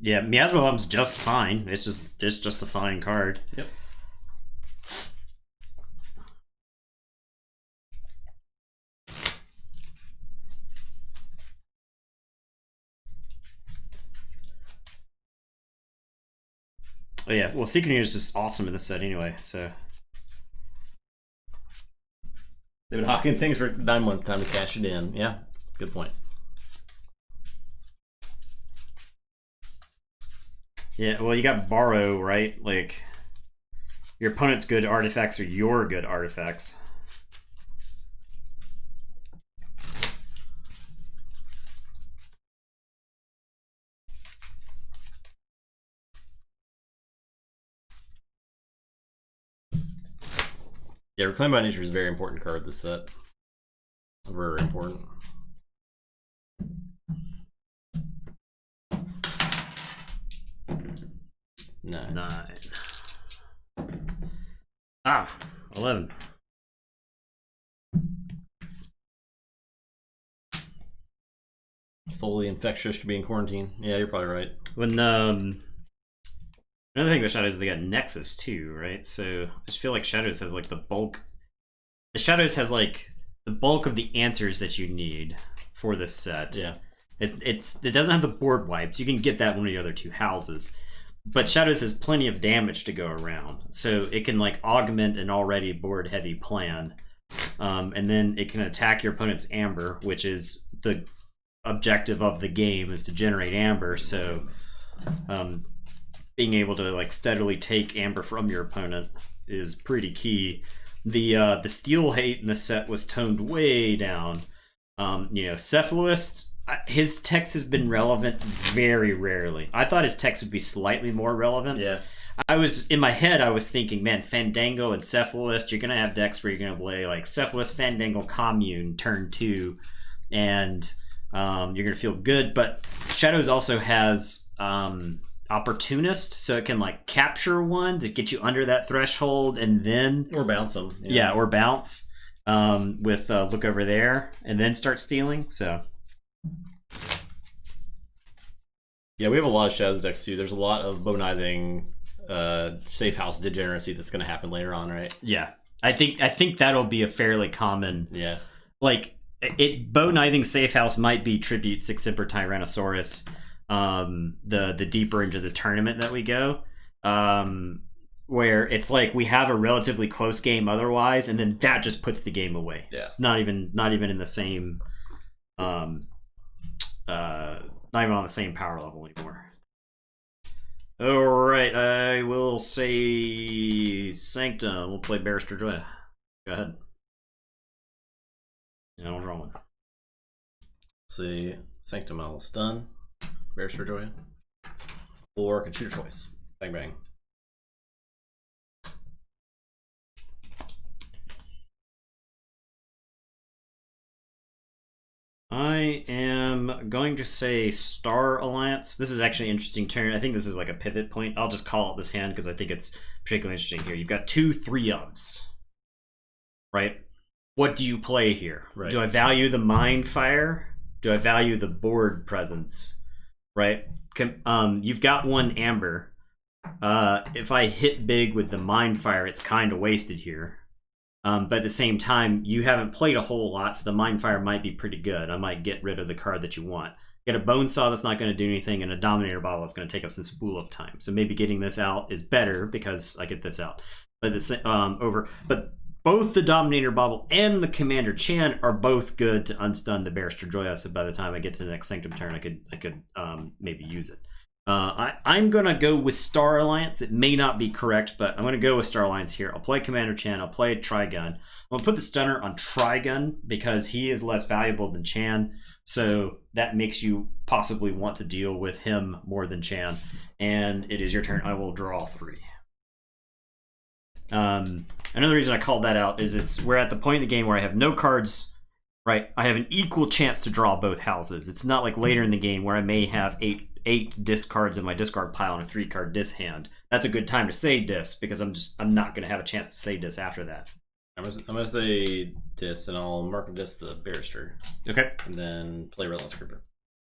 Yeah, Miasma Bomb's just fine. It's just a fine card. Yep. Oh yeah, well, Secret News is just awesome in this set anyway, so. They've been hawking things for 9 months, time to cash it in. Yeah, good point. Yeah, well, you got Borrow, right? Like, your opponent's good artifacts are your good artifacts. Yeah, Reclaim by Nature is a very important card this set. Very important. No. 9. Ah, 11. Fully infectious to be in quarantine. Yeah, you're probably right. When another thing with Shadows is they got Nexus too, right? So I just feel like Shadows has like the bulk. The Shadows has like the bulk of the answers that you need for this set. Yeah. It doesn't have the board wipes. You can get that in one of the other 2 houses. But Shadows has plenty of damage to go around. So it can like augment an already board heavy plan. And then it can attack your opponent's Amber, which is the objective of the game, is to generate Amber. So being able to like steadily take Amber from your opponent is pretty key. The steel hate in the set was toned way down. Cephalist, his text has been relevant very rarely. I thought his text would be slightly more relevant. Yeah. In my head, I was thinking, man, Fandango and Cephalist, you're going to have decks where you're going to play like Cephalist, Fandango, Commune, turn 2, and you're going to feel good. But Shadows also has Opportunist, so it can like capture one to get you under that threshold and then... Or bounce them. Yeah, or bounce with Look Over There and then start stealing, so... Yeah, we have a lot of Shadows decks too. There's a lot of Bonithing safe house degeneracy that's going to happen later on, right? Yeah, I think that'll be a fairly common. Yeah, like Bonithing safe house might be tribute Six Emperor Tyrannosaurus. The deeper into the tournament that we go, where it's like we have a relatively close game otherwise, and then that just puts the game away. Yeah, it's not even in the same, not even on the same power level anymore. All right, I will say Sanctum. We'll play Barrister Joya. Go ahead. Yeah, I'll draw one. Let's see, Sanctum. I'll stun. Barrister Joya. Or can choose your choice. Bang bang. I am going to say Star Alliance. This is actually an interesting turn. I think this is like a pivot point. I'll just call it this hand because I think it's particularly interesting here. You've got 2 3-ofs, right? What do you play here? Right. Do I value the Mind Fire? Do I value the board presence? Right? You've got 1 Amber. If I hit big with the Mind Fire, it's kind of wasted here. But at the same time, you haven't played a whole lot, so the Mind Fire might be pretty good. I might get rid of the card that you want. Get a Bone Saw that's not going to do anything, and a Dominator Bottle that's going to take up some spool up time. So maybe getting this out is better because I get this out. But But both the Dominator Bobble and the Commander Chan are both good to unstun the Barrister Joya. So by the time I get to the next Sanctum turn, I could maybe use it. I'm gonna go with Star Alliance. It may not be correct, but I'm gonna go with Star Alliance here. I'll play Commander Chan. I'll play Trigun. I'm gonna put the stunner on Trigun because he is less valuable than Chan. So that makes you possibly want to deal with him more than Chan. And it is your turn. I will draw 3. Another reason I called that out is we're at the point in the game where I have no cards. Right, I have an equal chance to draw both houses. It's not like later in the game where I may have eight discards in my discard pile and a 3-card dis hand. That's a good time to say dis because I'm not going to have a chance to say dis after that. I'm gonna say dis, and I'll mark dis the Barrister. Okay. And then play Relentless Creeper.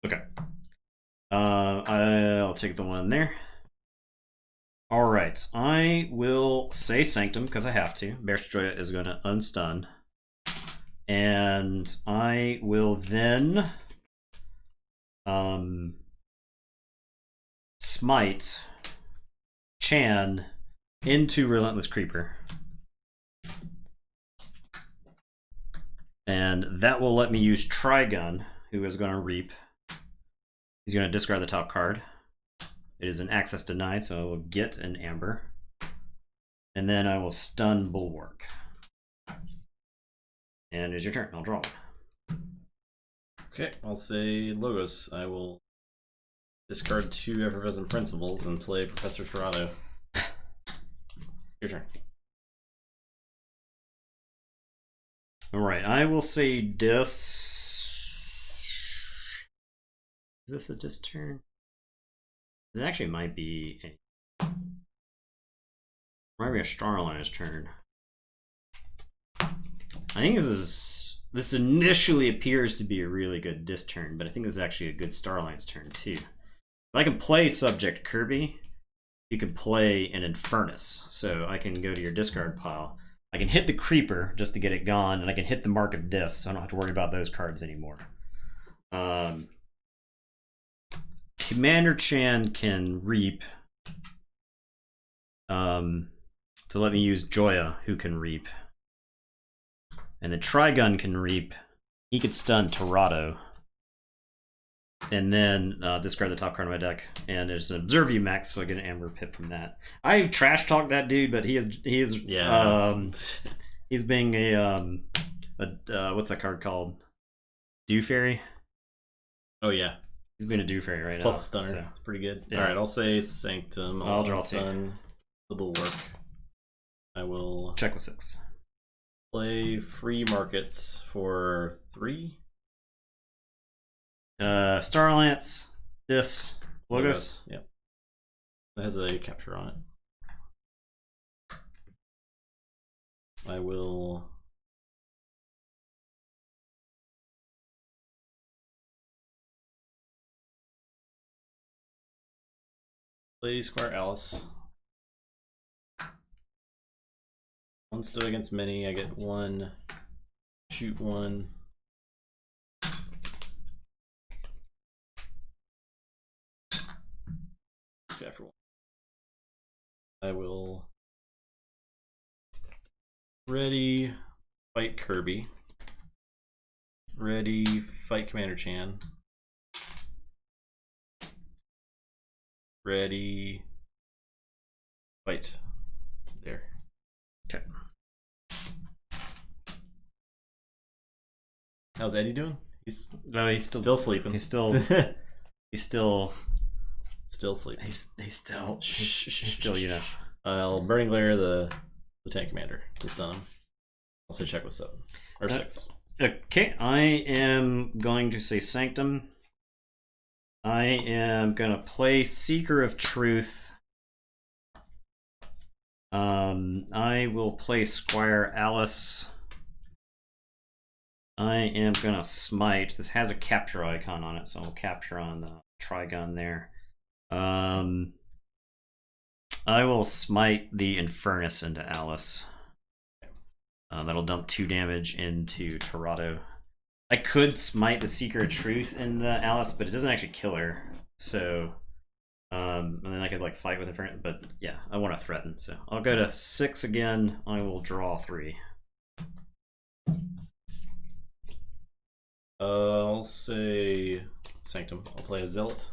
Okay. I'll take the one there. All right, I will say Sanctum because I have to. Barrister Joya is going to unstun. And I will then smite Chan into Relentless Creeper. And that will let me use Trigun, who is going to reap. He's going to discard the top card. It is an access denied, so I will get an Amber. And then I will stun Bulwark. And it is your turn. I'll draw one. Okay, I'll say Logos. I will discard 2 Effervescent Principles and play Professor Torado. Your turn. Alright, I will say dis. Is this a dis turn? This actually might be a Star Alliance turn. I think this initially appears to be a really good dis turn, but I think this is actually a good Star Alliance turn too. If I can play Subject Kirby, you can play an Infernus. So I can go to your discard pile. I can hit the Creeper just to get it gone, and I can hit the Mark of Dis, so I don't have to worry about those cards anymore. Commander Chan can reap to let me use Joya, who can reap. And the Trigun can reap. He could stun Torado. And then discard the top card of my deck. And there's an Observe You Max, so I get an Amber Pip from that. I trash talk that dude, but he is yeah. He's being a what's that card called? Dew Fairy? Oh yeah. He's being a Dew Fairy right Plus now. a stunner. So. It's pretty good. Yeah. Alright, I'll say Sanctum. I'll draw stun the Bulwark. I will check with 6. Play free markets for 3. Star Alliance, this Logos. Yep. It has a capture on it. I will Play Squire Alice. One stood against many. I get one. Shoot one. This guy for one. I will ready fight Kirby. Ready fight Commander Chan. Ready fight there. Okay. How's Eddie doing? He's he's still sleeping. He's still sleeping. He's still, you know. I'll Burning Glare the Lieutenant Commander. Just done him. Also check with 7 or 6. Okay, I am going to say Sanctum. I am gonna play Seeker of Truth. I will play Squire Alice. I am gonna smite. This has a capture icon on it, so I'll capture on the Trigon there. I will smite the Infernus into Alice. That'll dump 2 damage into Torado. I could smite the Seeker of Truth in the Alice, but it doesn't actually kill her. So, and then I could like fight with Infernus, but yeah, I want to threaten. So I'll go to 6 again. I will draw 3. I'll say Sanctum. I'll play a Zealot.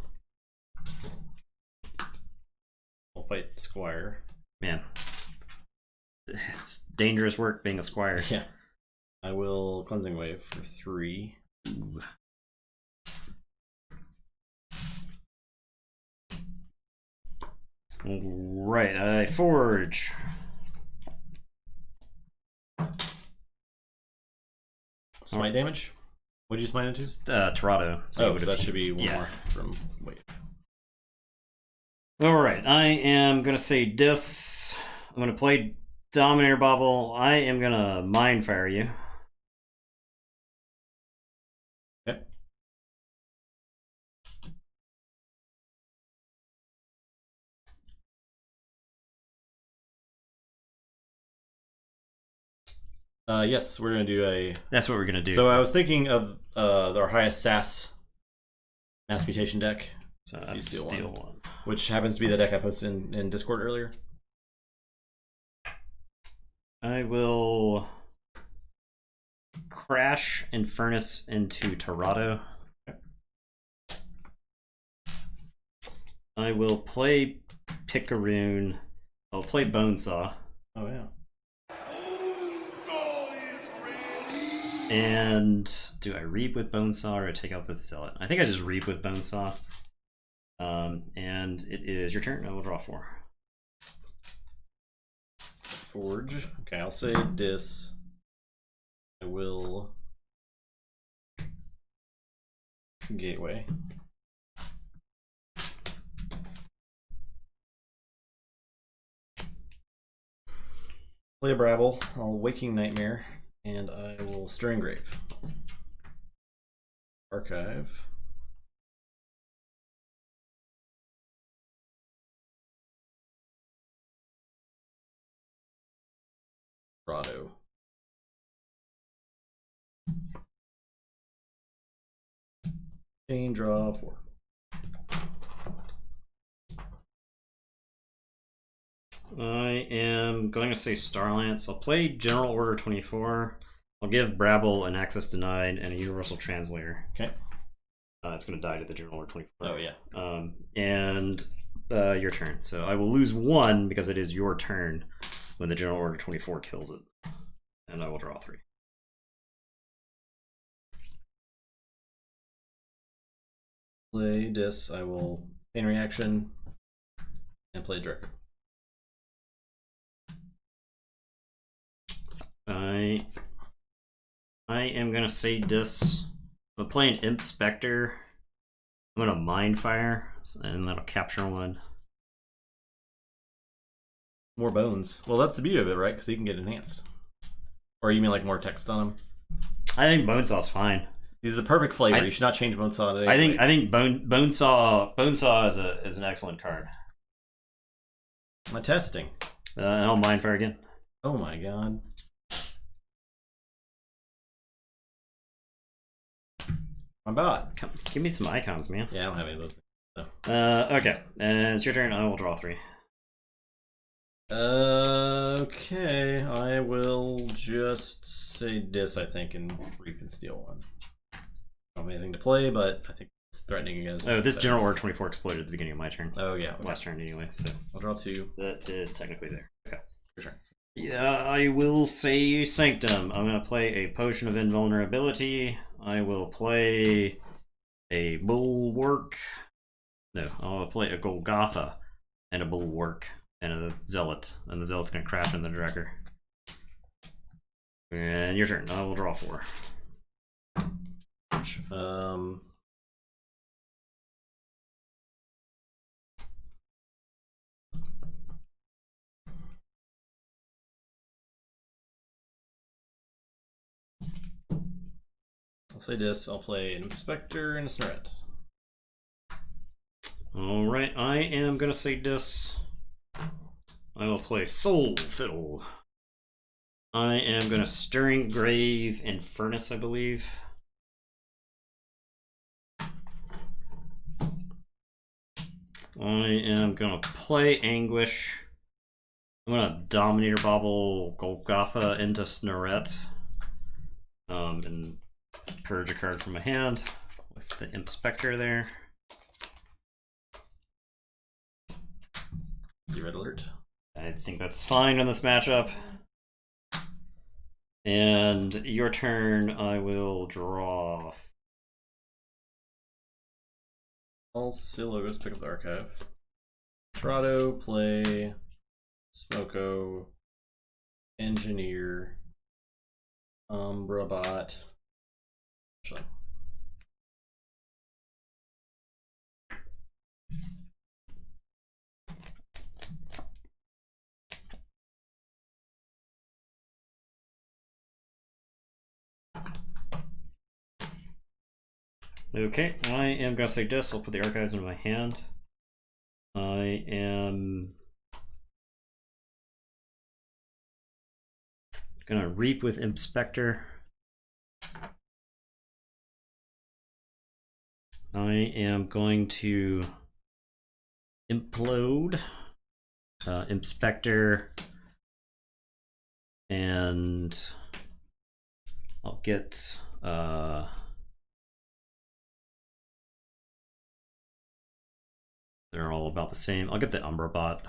I'll fight Squire. Man, it's dangerous work being a Squire. Yeah. I will Cleansing Wave for 3. Ooh. Right, I Forge. Smite damage? What did you smite into? Just Torado. So that should be one more from Wave. Alright, I am going to say this. I'm going to play Dominator Bobble. I am going to Mind Fire you. Okay. Yes, we're going to do a... That's what we're going to do. So I was thinking of our highest SAS Mass Mutation deck. So that's Steel one. Which happens to be the deck I posted in Discord earlier. I will crash Infernus into Torado. I will play Picaroon. I'll play Bonesaw. Oh yeah. And do I reap with Bonesaw or I take out this Zealot? I think I just reap with Bonesaw. And it is your turn. I will draw 4. Forge. Okay, I'll say Dis. I will Gateway. Play a Brabble. I'll Waking Nightmare, and I will Stirring Grave. Archive. Prado. Chain draw 4. I am going to say Starlance. I'll play General Order 24. I'll give Brabble an access denied and a Universal Translator. Okay. It's going to die to the General Order 24. Oh yeah. And your turn. So I will lose 1 because it is your turn when the General Order 24 kills it. And I will draw 3. Play Dis. I will Chain Reaction and play Drekker. I am gonna say this. I'm playing Imp Spectre. I'm gonna Mind Fire, and that'll capture 1. More bones. Well, that's the beauty of it, right? Because he can get enhanced. Or you mean like more text on him? I think Bonesaw's fine. He's the perfect flavor. You should not change Bonesaw today. I think Bonesaw is an excellent card. Am I testing? I'll mind fire again. Oh my god. My bot. Come, give me some icons, man. Yeah, I don't have any of those things. So. Okay, and it's your turn. I will draw 3. Okay, I will just say dis, I think, and reap and steal 1. I don't have anything to play, but I think it's threatening against. Oh, this General Order 24 exploded at the beginning of my turn. Oh, yeah. Okay. Last turn, anyway, so. I'll draw 2. That is technically there. Okay. For sure. Yeah, I will say Sanctum. I'm going to play a Potion of Invulnerability. I will play a Bulwark. No, I'll play a Golgotha and a Bulwark and a Zealot. And the Zealot's going to crash in the Drakkar. And your turn. I will draw 4. I'll say dis. I'll play an Inspector and a Snarette. Alright, I am going to say dis. I will play Soul Fiddle. I am going to Stirring Grave and Furnace, I believe. I am going to play Anguish. I'm going to Dominator Bobble Golgotha into Snarette. And purge a card from my hand with the Inspector there. Red alert. I think that's fine in this matchup. And your turn, I will draw. All seal logos, pick up the archive. Trotto, play Smoko, Engineer, Umbra-bot. Okay, I am going to say dis. I'll put the archives into my hand. I am going to reap with Inspector. I am going to implode Inspector, and I'll get they're all about the same. I'll get the Umbra-bot.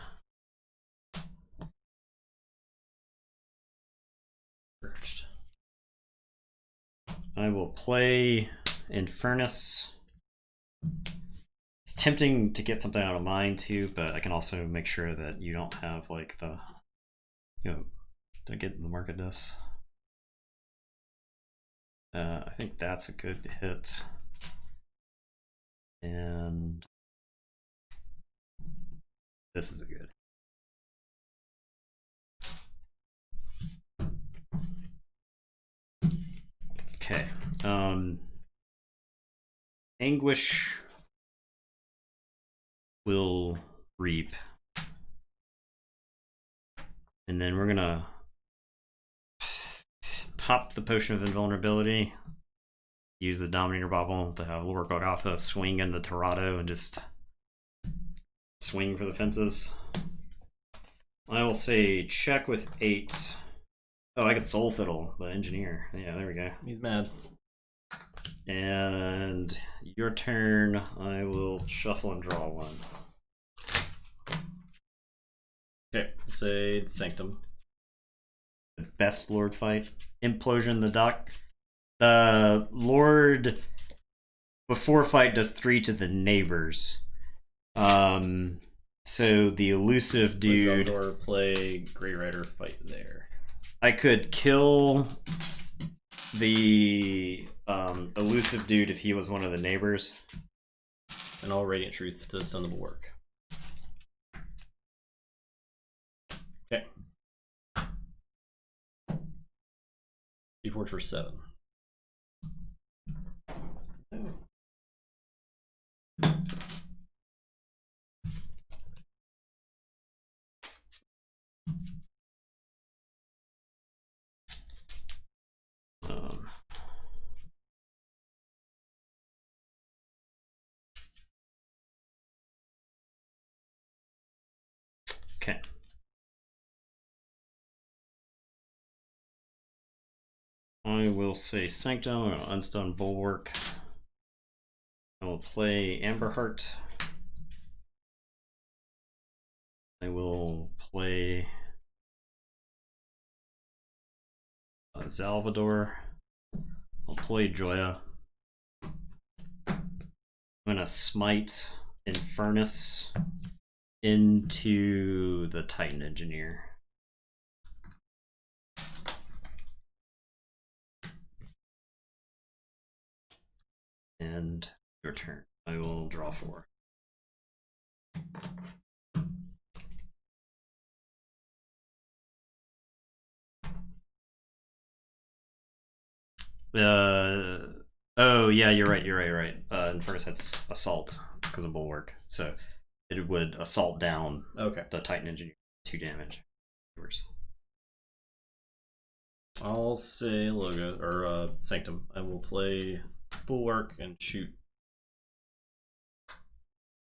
I will play Infernus. It's tempting to get something out of mine too, but I can also make sure that you don't have like the, to get the market this. I think that's a good hit. And this is a good. Okay. Anguish will reap. And then we're gonna pop the Potion of Invulnerability. Use the Dominator Bobble to have Lord Golgotha swing into Torado and just swing for the fences. I will say check with 8. Oh, I could Soul Fiddle the Engineer. Yeah, there we go. He's mad. And your turn, I will shuffle and draw 1. Okay, say Sanctum. The best Lord fight. Implosion the Lord before fight does 3 to the neighbors. So the elusive dude. Or play Grey Rider, fight there. I could kill the elusive dude if he was one of the neighbors. And all Radiant Truth to send them work. Okay. Keyforge for 7. Okay. I will say Sanctum, or Unstone Bulwark. I will play Amberheart. I will play Salvador. I'll play Joya. I'm gonna smite Infernus into the Titan Engineer. And your turn. I will draw 4. Oh yeah, you're right. And first that's assault because of bulwark, so it would assault down. Okay. The Titan Engineer 2 damage. I'll say Logo or Sanctum. I will play Bulwark and shoot.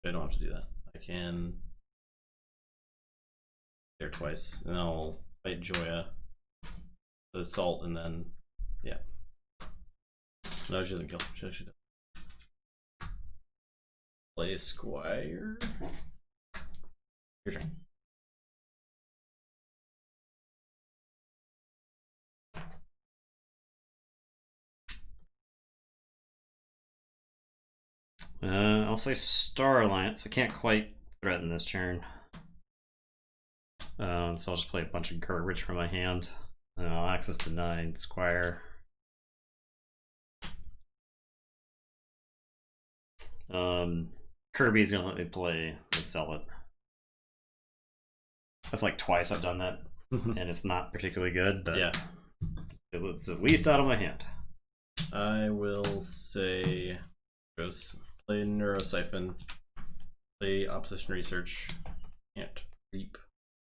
I don't have to do that. I can there twice, and I'll fight Joya, the assault, and then yeah. No, she doesn't kill. She doesn't. Play Squire. Your turn. I'll say Star Alliance. I can't quite threaten this turn. So I'll just play a bunch of garbage from my hand. And I'll access denied Squire. Kirby's gonna let me play the Zealot. That's like twice I've done that, and it's not particularly good, but yeah, it's at least out of my hand. I will say play Neurosiphon, play Opposition Research, can't reap,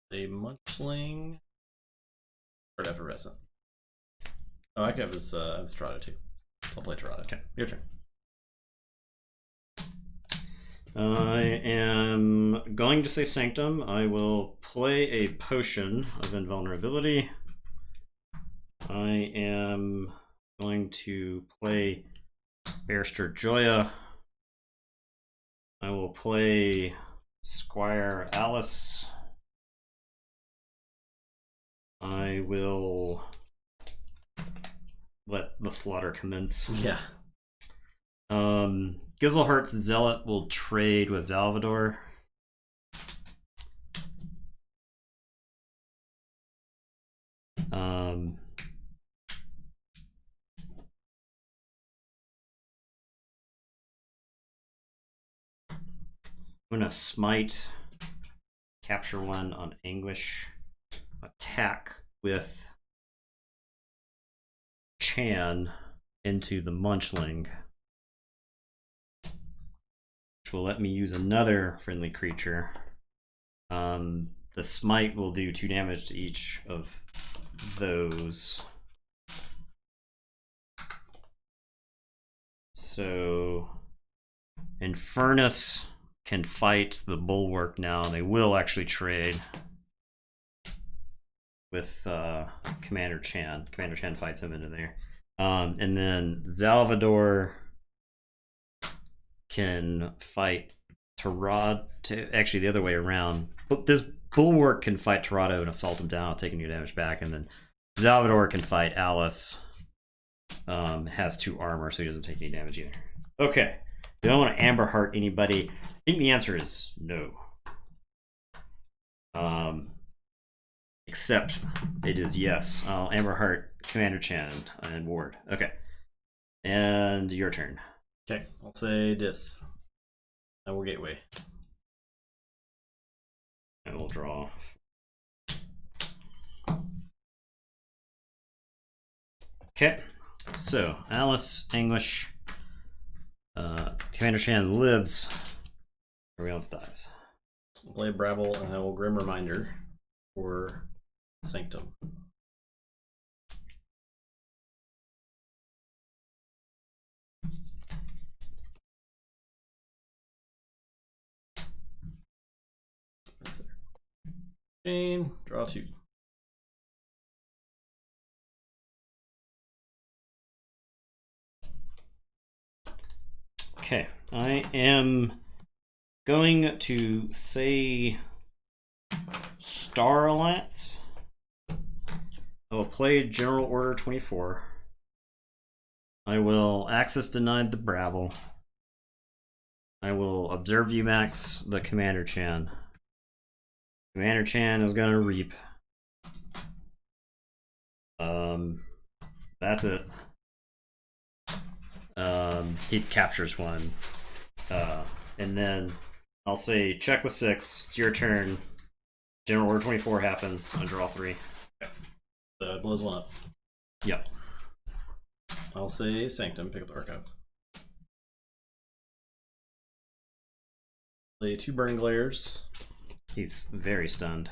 play Munchling, or Effervescent. Oh, I can have this Strata too. So I'll play Strata. Okay, your turn. I am going to say Sanctum. I will play a potion of invulnerability. I am going to play Barrister Joya. I will play Squire Alice. I will let the slaughter commence. Yeah. Gizzleheart's Zealot will trade with Salvador. I'm gonna smite, capture 1 on Anguish, attack with Chan into the Munchling, which will let me use another friendly creature. The smite will do 2 damage to each of those. So Infernus can fight the Bulwark now, and they will actually trade with Commander Chan. Commander Chan fights him into there. And then Salvador can fight Tirado. Actually, the other way around. This Bulwark can fight Tirado and assault him down, taking your damage back. And then Salvador can fight Alice. Has 2 armor, so he doesn't take any damage either. Okay. Do I want to Amberheart anybody? I think the answer is no. Except it is yes. I'll Amberheart, Commander Chan, and Ward. Okay. And your turn. Okay, I'll say Dis. I will Gateway. I will draw. Okay. So, Alice, English, Commander Chan lives. Everybody else dies. I'll play Brabble, and I will Grim Reminder for Sanctum. Chain, draw 2. Okay, I am going to say Star Alliance. I will play General Order 24. I will access denied the Brabble. I will observe UMax the Commander Chan. Commander Chan is gonna reap. That's it. He captures one. And then I'll say check with 6. It's your turn. General Order 24 happens. I draw 3. Okay. So it blows 1 up. Yep. I'll say Sanctum, pick up the archive. Play 2 Burning Glares. He's very stunned.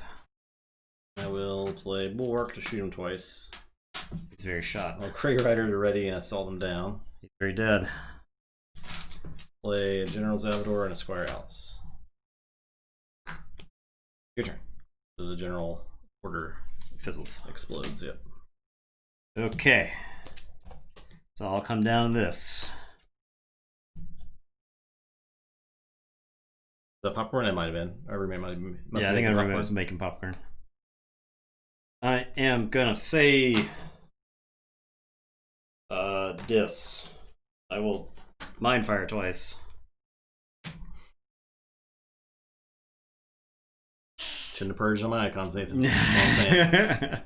I will play Bulwark to shoot him twice. He's very shot. I'll Crate Rider to ready and assault him down. He's very dead. Play a General Zavador and a Squire Alice. Your turn. So the General Order Fizzles. explodes, yep. Okay. So I'll come down to this. The popcorn, it might have been. Our roommate might have Yeah, I think our roommate was making popcorn. I am gonna say Dis. I will Mind Fire twice. Shouldn't have purged on my icons, Nathan. That's all I'm saying.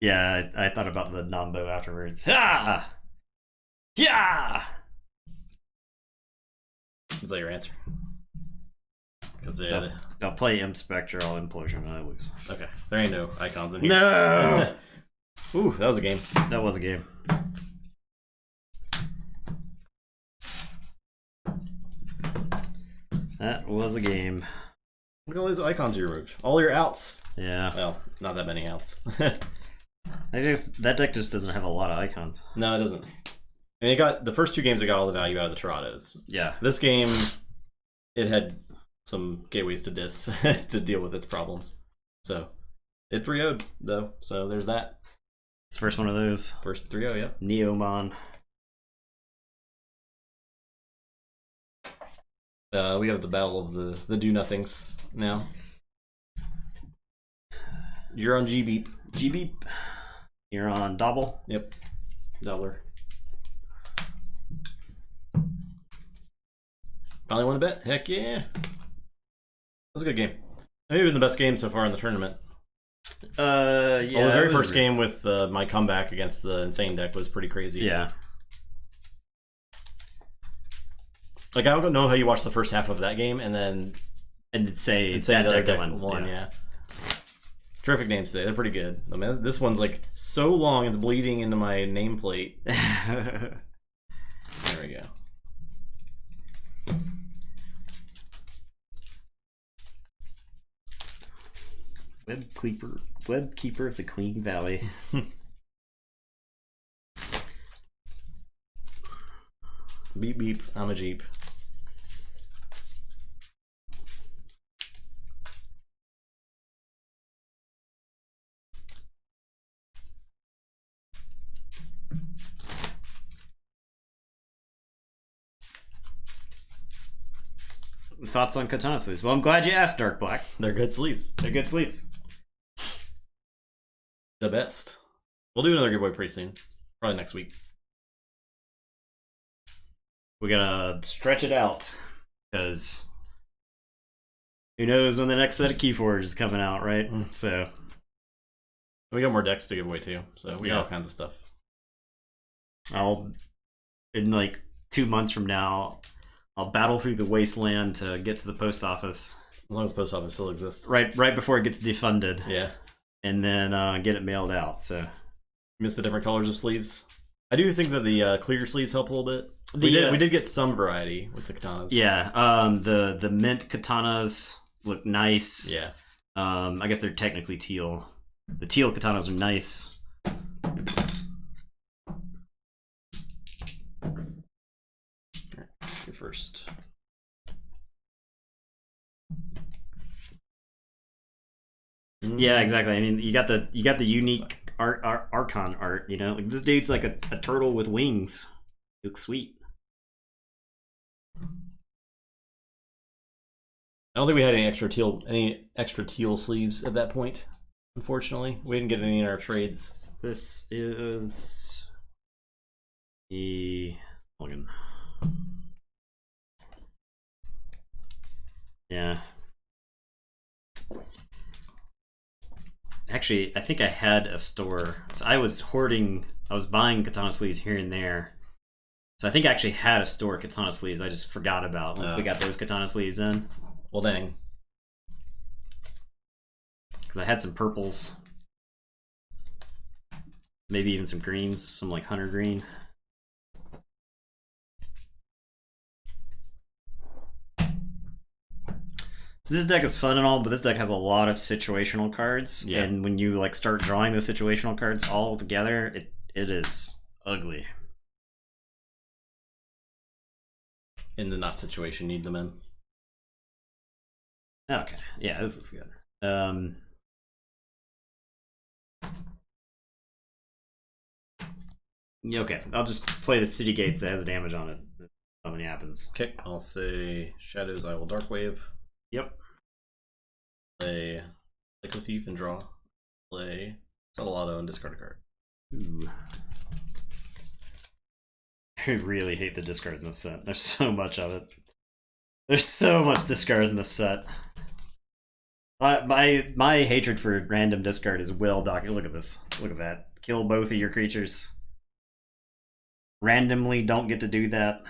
Yeah, I thought about the Nambo afterwards. Ah! Yeah! Is that your answer? Because I'll play Imp Spectre, I'll Implosion, and I lose. Okay, there ain't no icons in here. No! Ooh, that was a game. That was a game. That was a game. Look at all these icons you removed. All your outs. Yeah. Well, not that many outs. That deck just doesn't have a lot of icons. No, it doesn't. And it got the first 2 games. It got all the value out of the Torados. Yeah. This game, it had some gateways to Dis to deal with its problems. So it 3-0'd though. So there's that. It's first one of those. First 3-0, yeah. Neomon. We have the battle of the do nothings now. You're on G Beep. G Beep. You're on Double. Yep. Doubler. Finally won a bet. Heck yeah. That was a good game. Maybe even the best game so far in the tournament. Yeah. Well, the very first game with my comeback against the Insane deck was pretty crazy. Yeah. Like, I don't know how you watch the first half of that game and then say that deck deck won. won. Yeah. Terrific names today. They're pretty good. I mean, this one's like so long it's bleeding into my nameplate. There we go. Web Keeper of the Clean Valley. Beep beep, I'm a Jeep. Thoughts on Katana sleeves? Well, I'm glad you asked, Dark Black. They're good sleeves. They're good sleeves. The best. We'll do another giveaway pretty soon. Probably next week. We gotta stretch it out, because who knows when the next set of Keyforge is coming out, right? So we got more decks to give away too, so we got all kinds of stuff. In like 2 months from now, I'll battle through the wasteland to get to the post office. As long as the post office still exists. Right before it gets defunded. Yeah. And then get it mailed out. So miss the different colors of sleeves. I do think that the clear sleeves help a little bit. We did get some variety with the katanas. Yeah. The mint katanas look nice. Yeah. I guess they're technically teal. The teal katanas are nice. You're first. Yeah, exactly. I mean, you got the unique Archon art. You know, like this dude's like a turtle with wings. He looks sweet. I don't think we had any extra teal sleeves at that point. Unfortunately, we didn't get any in our trades. This is the login. Yeah. Actually, I think I had a store. So I was buying katana sleeves here and there. So I think I actually had a store katana sleeves I just forgot about once we got those katana sleeves in. Well, dang. Because I had some purples. Maybe even some greens, some like hunter green. So this deck is fun and all, but this deck has a lot of situational cards. Yeah. And when you like start drawing those situational cards all together, it is ugly. In the not situation, need them in. Okay. Yeah, this looks good. Yeah, okay, I'll just play the City Gates that has damage on it when it happens. Okay, I'll say Shadows, I will Dark Wave. Yep. Play Liquid Thief and draw. Play Subtle Auto and discard a card. Ooh. I really hate the discard in this set. There's so much of it. There's so much discard in this set. My hatred for random discard is well documented. Look at this. Look at that. Kill both of your creatures. Randomly don't get to do that.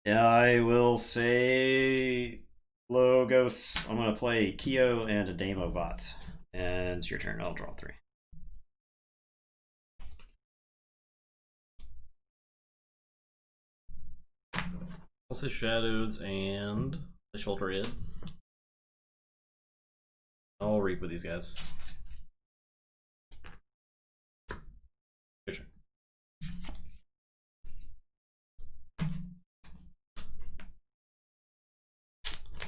Yeah, I will say Logos. I'm gonna play Keo and a Demo bot. And it's your turn. I'll draw 3. I'll say Shadows and the Shoulder Id. I'll reap with these guys. Your turn.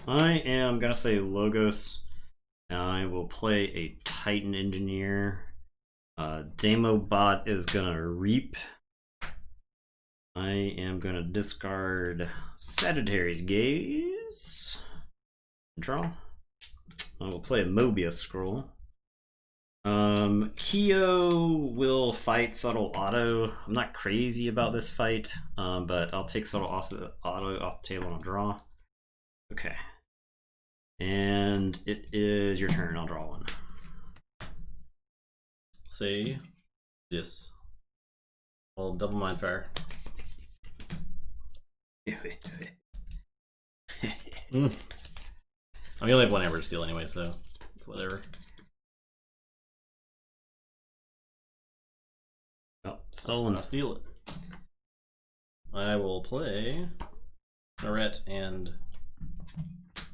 I am gonna say Logos. I will play a Titan Engineer. Demo bot is gonna reap. I am gonna discard Sagittarius Gaze. Draw. I will play a Mobius Scroll. Keo will fight Subtle Auto. I'm not crazy about this fight, but I'll take Subtle Auto off the table and I'll draw. Okay. And it is your turn. I'll draw one. Say this. I'll double Mind Fire. I only have one Amber to steal anyway, so it's whatever. Oh, stolen. I'll steal it. I will play Narette and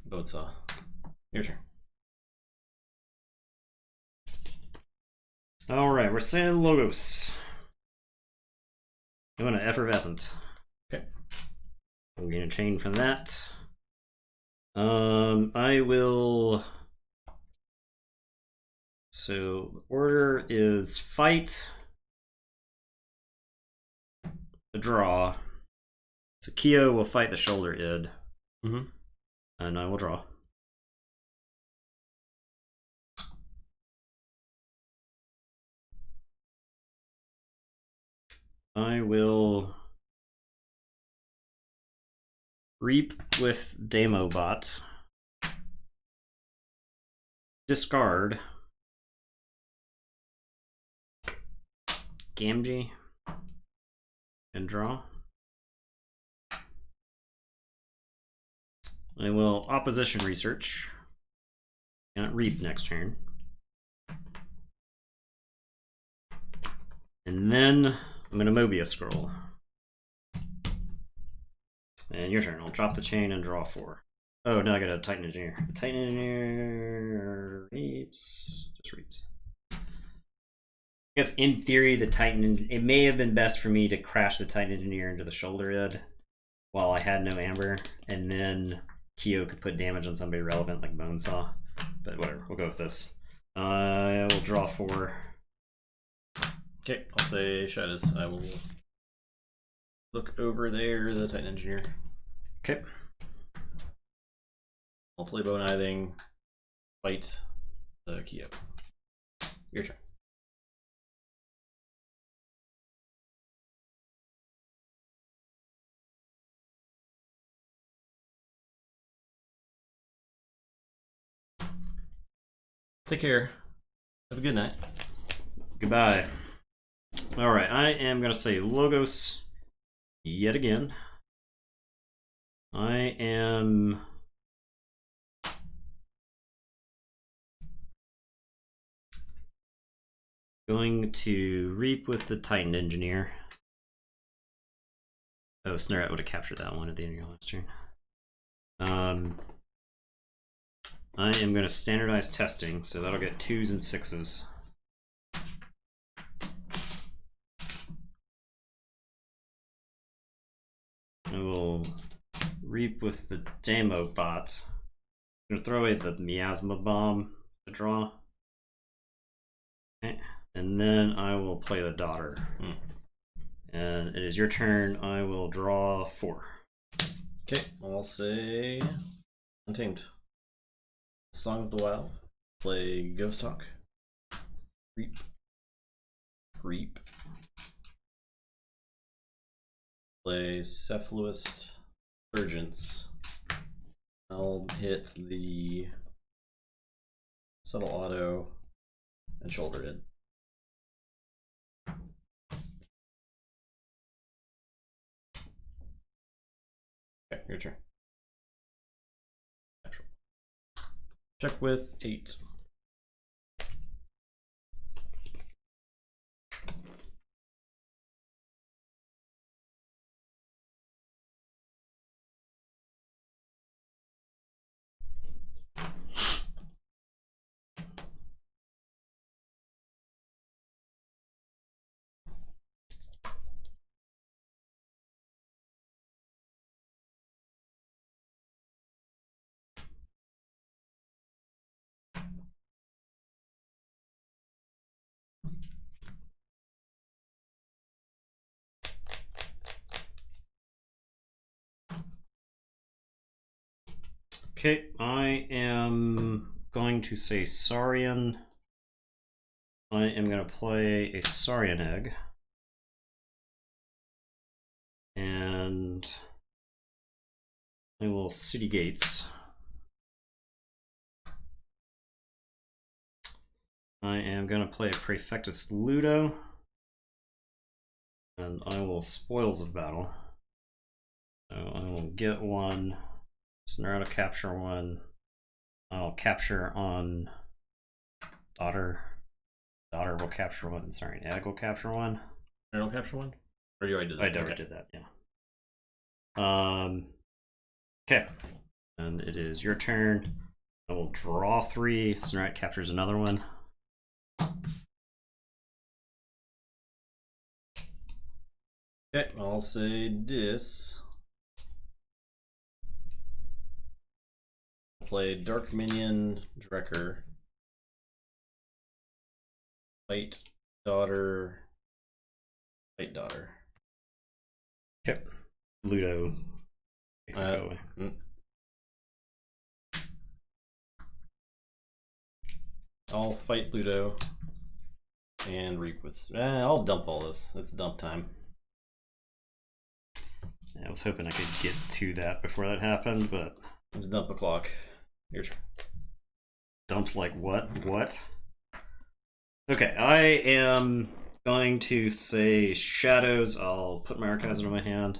Boatsaw. Your turn. Alright, we're saying Logos. I'm gonna Effervescent. Okay. I'm gonna chain from that. I will. So the order is fight, the draw. So Keo will fight the Shoulder Id. And I will draw. I will reap with Demo bot. Discard Gamgee and draw. I will Opposition Research and reap next turn. And then I'm gonna Mobius Scroll. And your turn. I'll drop the chain and draw 4. Oh, no, I got a Titan Engineer. The Titan Engineer reaps. Just reaps. I guess in theory, the Titan. It may have been best for me to crash the Titan Engineer into the Shoulder Id while I had no Amber, and then Keo could put damage on somebody relevant like Bonesaw. but whatever. We'll go with this. I will draw 4. Okay, I'll say Shadows. I will look over there, the Titan Engineer. Okay. I'll play Bow Knithing, fight the Kyo. Your turn. Take care. Have a good night. Goodbye. Alright, I am going to say Logos yet again. I am going to Reap with the Titan Engineer. Oh, Snurret would have captured that one at the end of your last turn. I am going to standardize testing, so that'll get 2s and 6s. I will Reap with the Demo Bot. I'm going to throw away the Miasma Bomb to draw. Okay. And then I will play the Daughter. And it is your turn. I will draw 4. Okay, I'll say Untamed. Song of the Wild. Play Ghost Talk. Reap. Reap. Play Cephalous Urgence. I'll hit the Subtle Auto and Shoulder it. Okay, your turn. Natural. Check with 8. Okay, I am going to say Saurian. I am going to play a Saurian Egg. And I will City Gates. I am going to play a Praefectus Ludo. And I will Spoils of Battle. So I will get 1. Snare to capture 1. I'll capture on Daughter. Daughter will capture 1. Sorry, Egg will capture 1. I don't capture 1? Or you already did that? I already did that, yeah. Okay. And it is your turn. I will draw 3. Snare captures another one. Okay, I'll say this. Play Dark Minion, Drekker. Fight Daughter. Fight Daughter. Okay. Ludo makes it go away. I'll fight Ludo and Reap with. I'll dump all this. It's dump time. I was hoping I could get to that before that happened, but Let's dump a clock. Your turn. dumps like what? What? Okay, I am going to say Shadows. I'll put my Archives into my hand.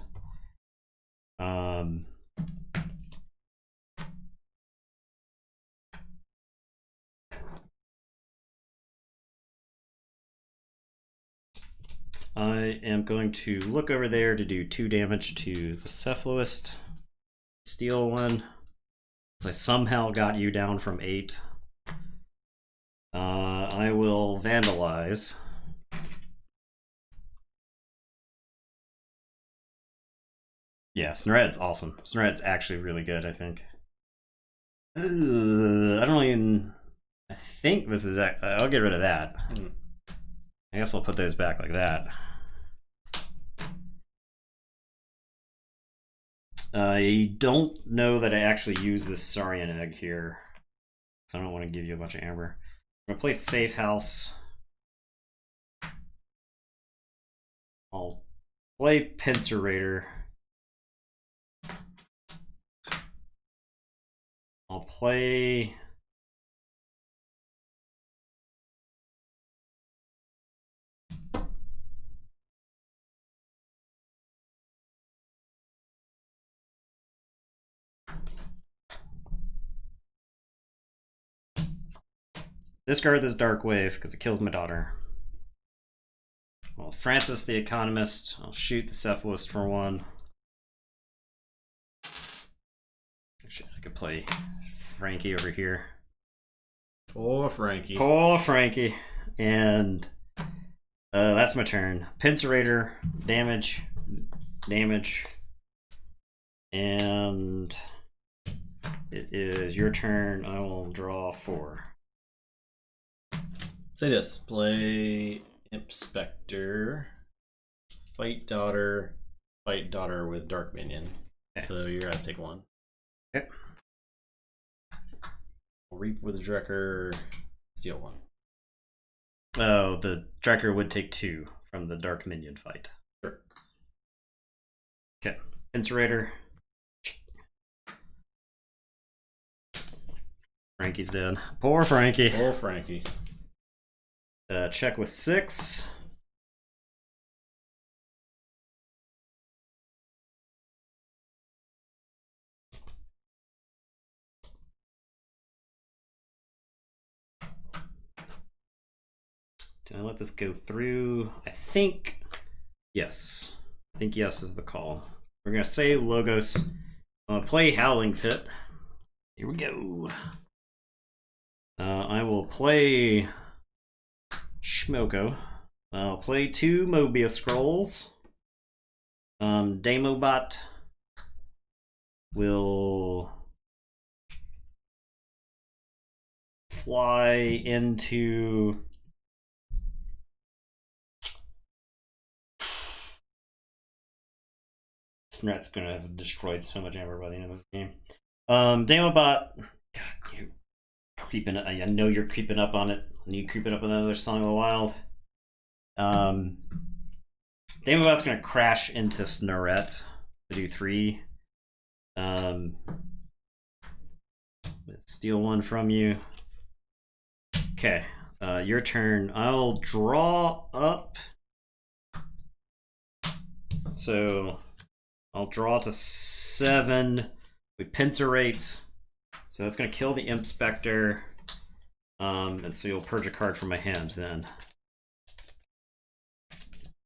I am going to look over there to do 2 damage to the Cephalous. Steal 1. I somehow got you down from 8. I will Vandalize. Yeah, Snurret's awesome. Snurret's actually really good, I think. I don't even... think this is. I'll get rid of that. I guess I'll put those back like that. I don't know that I actually use this Saurian egg here, so I don't want to give you a bunch of amber. I'm gonna play Safe House. I'll play Pincerator. I'll play. Discard this Dark Wave because it kills my daughter. Well, Francis the Economist. I'll shoot the Cephalist for 1. Actually, I could play Frankie over here. Poor Frankie. Poor Frankie. And that's my turn. Pincerator, damage, damage. And it is your turn. I will draw 4. Say this. Play Imp Spectre. Fight daughter with Dark Minion. Okay. So your guys take 1. Okay. Reap with Drekker, steal 1. Oh, the Drekker would take 2 from the Dark Minion fight. Sure. Okay. Pincerator. Frankie's dead. Poor Frankie. Poor Frankie. Check with 6. Did I let this go through? I think yes. I think yes is the call. We're gonna say Logos. I'm gonna play Howling Pit. Here we go. I will play Shmoko. I'll play 2 Mobius Scrolls. Demobot will fly into Snret's gonna have destroyed so much amber by the end of this game. Demobot, God, you creeping. I know you're creeping up on it. You creeping up on another Song of the Wild. Demobot's gonna crash into Snurret to do 3. Steal 1 from you. Okay, your turn. I'll draw up. So I'll draw to 7. We Pincerate. So that's going to kill the Imp Spectre. And so you'll purge a card from my hand then.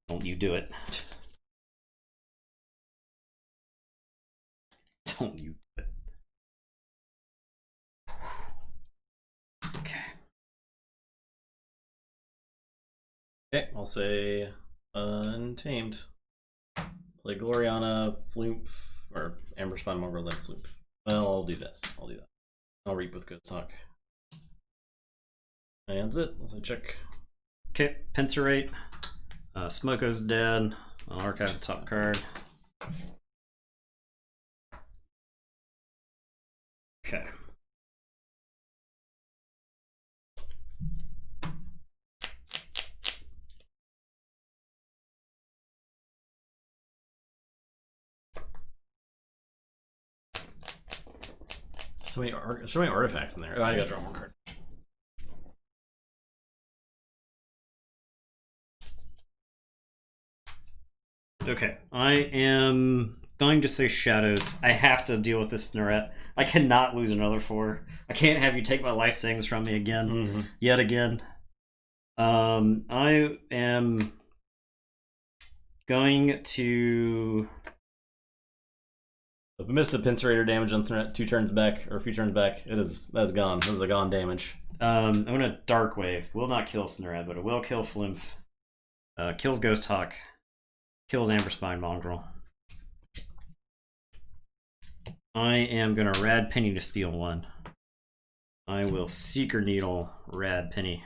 Don't you do it. Don't you do it. Okay. Okay, I'll say Untamed. Play Gloriana, Floop, or Amber Spine Mongrel, then Floop. Well, I'll do this. I'll do that. I'll Reap with Ghost Hawk. And that's it. Let's check. Okay, Pincerate. Smoko's dead. I'll archive the top card. Okay. So many artifacts in there. Oh, I gotta draw one card. Okay, I am going to say Shadows. I have to deal with this Snurret. I cannot lose another 4. I can't have you take my life savings from me again. Yet again. I am going to... If I missed a Pincerator damage on Snurret 2 turns back, or a few turns back, that's gone. This is a gone damage. I'm gonna Dark Wave. Will not kill Snurret, but it will kill Flymph. Kills Ghost Hawk. Kills Amber Spine Mongrel. I am gonna Rad Penny to steal 1. I will Seeker Needle Rad Penny.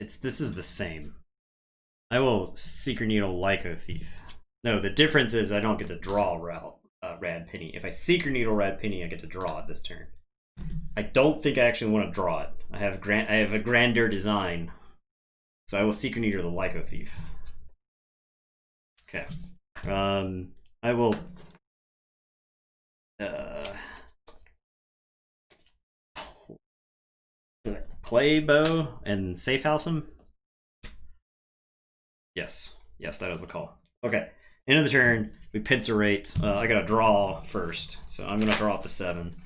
This is the same. I will Seeker Needle Lyco Thief. No, the difference is I don't get to draw Rad Penny. If I Seeker Needle Rad Penny, I get to draw it this turn. I don't think I actually want to draw it. I have a grander design, so I will Seeker Needle the Lyco Thief. Okay. I will. Play Bow and Safe House him. Yes, that was the call. Okay, end of the turn. We pincer rate. I gotta draw first, so I'm gonna draw up to 7.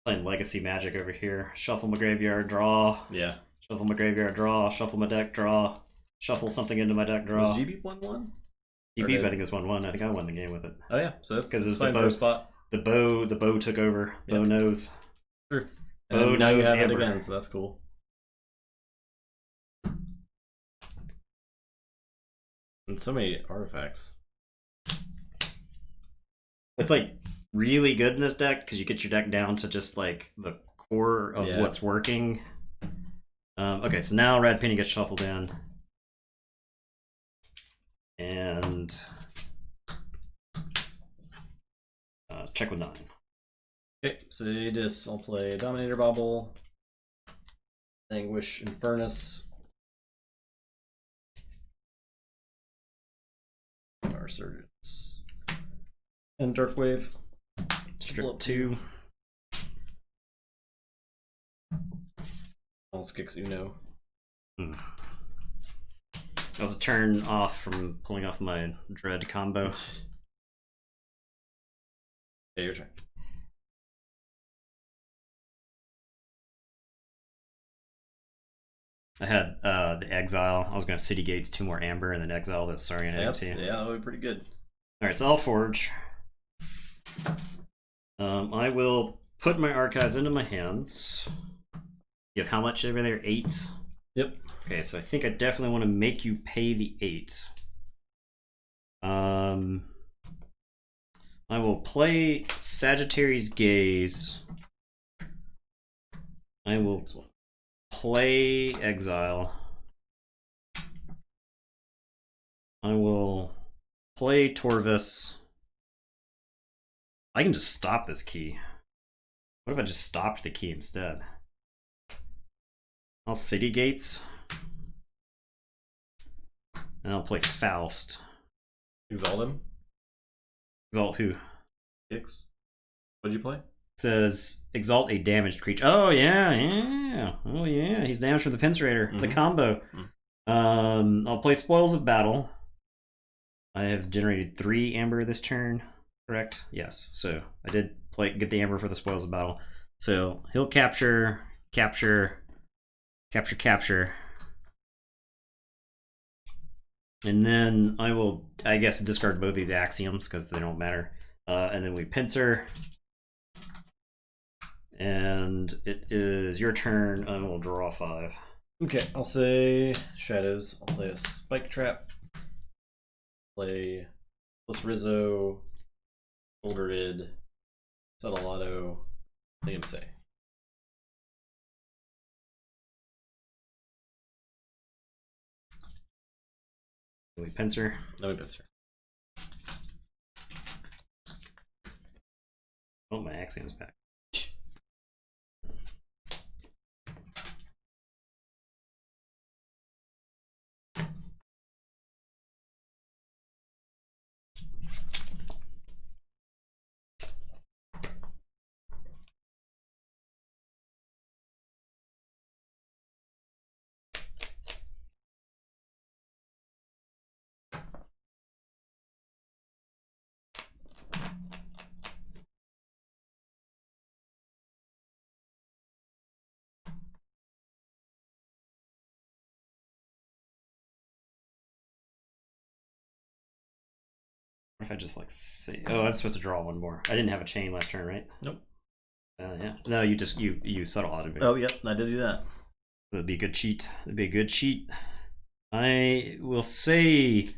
Playing Legacy Magic over here. Shuffle my graveyard, draw. Yeah. Shuffle my graveyard, draw. Shuffle my deck, draw. Shuffle something into my deck, draw. Was GB 1-1? GB, I think, is 1-1. I think I won the game with it. Oh yeah, so that's because it's the bow spot. The bow took over. Yep. Bow knows. Sure. Bow now knows you have Amber. it again, so that's cool. And so many artifacts. It's like really good in this deck because you get your deck down to just like the core of what's working. Okay, so now Rad Penny gets shuffled in. And check with 9. Okay, so this I'll play Dominator Bobble, Anguish Infernus, Power Surgeons, and Darkwave. Strip 2. I'll kicks Uno. That was a turn off from pulling off my Dread combo. Yeah, your turn. I had the Exile. I was going to City Gates 2 more Amber and then Exile the Saurian Entity. Yeah, that would be pretty good. Alright, so I'll Forge. I will put my archives into my hands. You have how much over there? 8? Yep. Okay, so I think I definitely want to make you pay the 8. I will play Sagittarius Gaze. I will play Exile. I will play Torvis. I can just stop this key. What if I just stopped the key instead? I'll City Gates. And I'll play Faust. Exalt him. Exalt who? Kicks. What'd you play? It says exalt a damaged creature. Oh yeah. Oh yeah. He's damaged from the Pincerator. The combo. I'll play Spoils of Battle. I have generated 3 Amber this turn. Correct? Yes. So I did get the Amber for the Spoils of Battle. So he'll capture. And then I will, I guess, discard both these axioms because they don't matter. And then we pincer. And it is your turn, and we'll draw 5. Okay, I'll say Shadows. I'll play a Spike Trap. Play Plus Rizzo, Shouldered, Settlado, Liam Say. We pincer. No, we pincer. Oh, my axiom's back. If I just like say, oh, I'm supposed to draw 1 more. I didn't have a chain last turn, right? Nope. Yeah. No, you subtle automated. Oh, yep, I did do that. That'd be a good cheat. That'd be a good cheat. I will say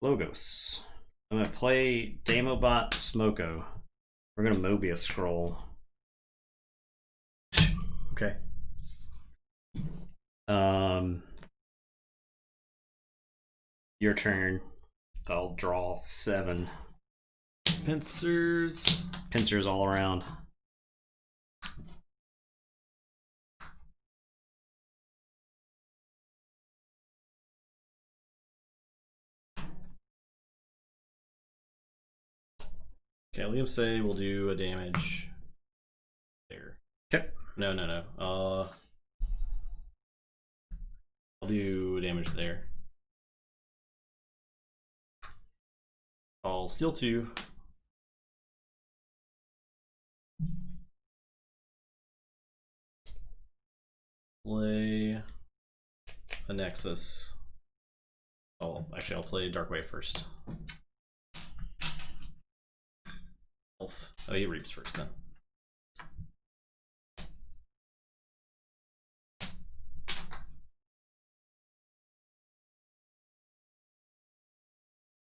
Logos. I'm gonna play Damobot Smoko. We're gonna Mobius scroll. Okay. Your turn. I'll draw 7. Pincers. Pincers all around. Okay, Liam say we'll do a damage there. Okay. No. I'll do damage there. I'll steal 2. Play a Nexus. Oh, actually, I'll play Dark Wave first. Elf. Oh, he reaps first then.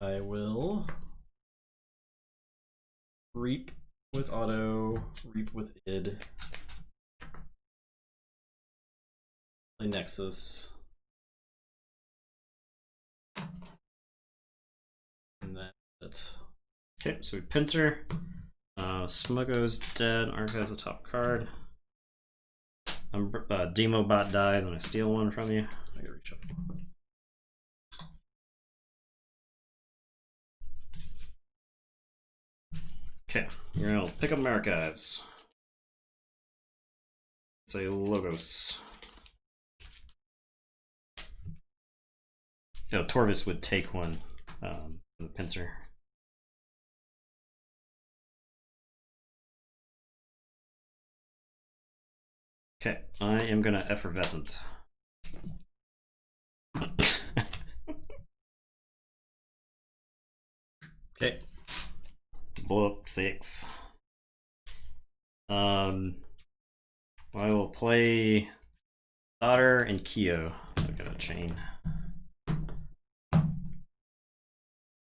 I will reap with auto, reap with id. Play Nexus. And that's it. Okay, so we pincer. Smogo's dead. Archives the top card. Demobot dies when I steal 1 from you. I gotta reach up. Okay, you're gonna pick up my archives. Say Logos. No, Torvis would take 1 from the pincer. Okay, I am gonna effervescent. Okay. Blow up 6. I will play Daughter and Kyo. I've got a chain.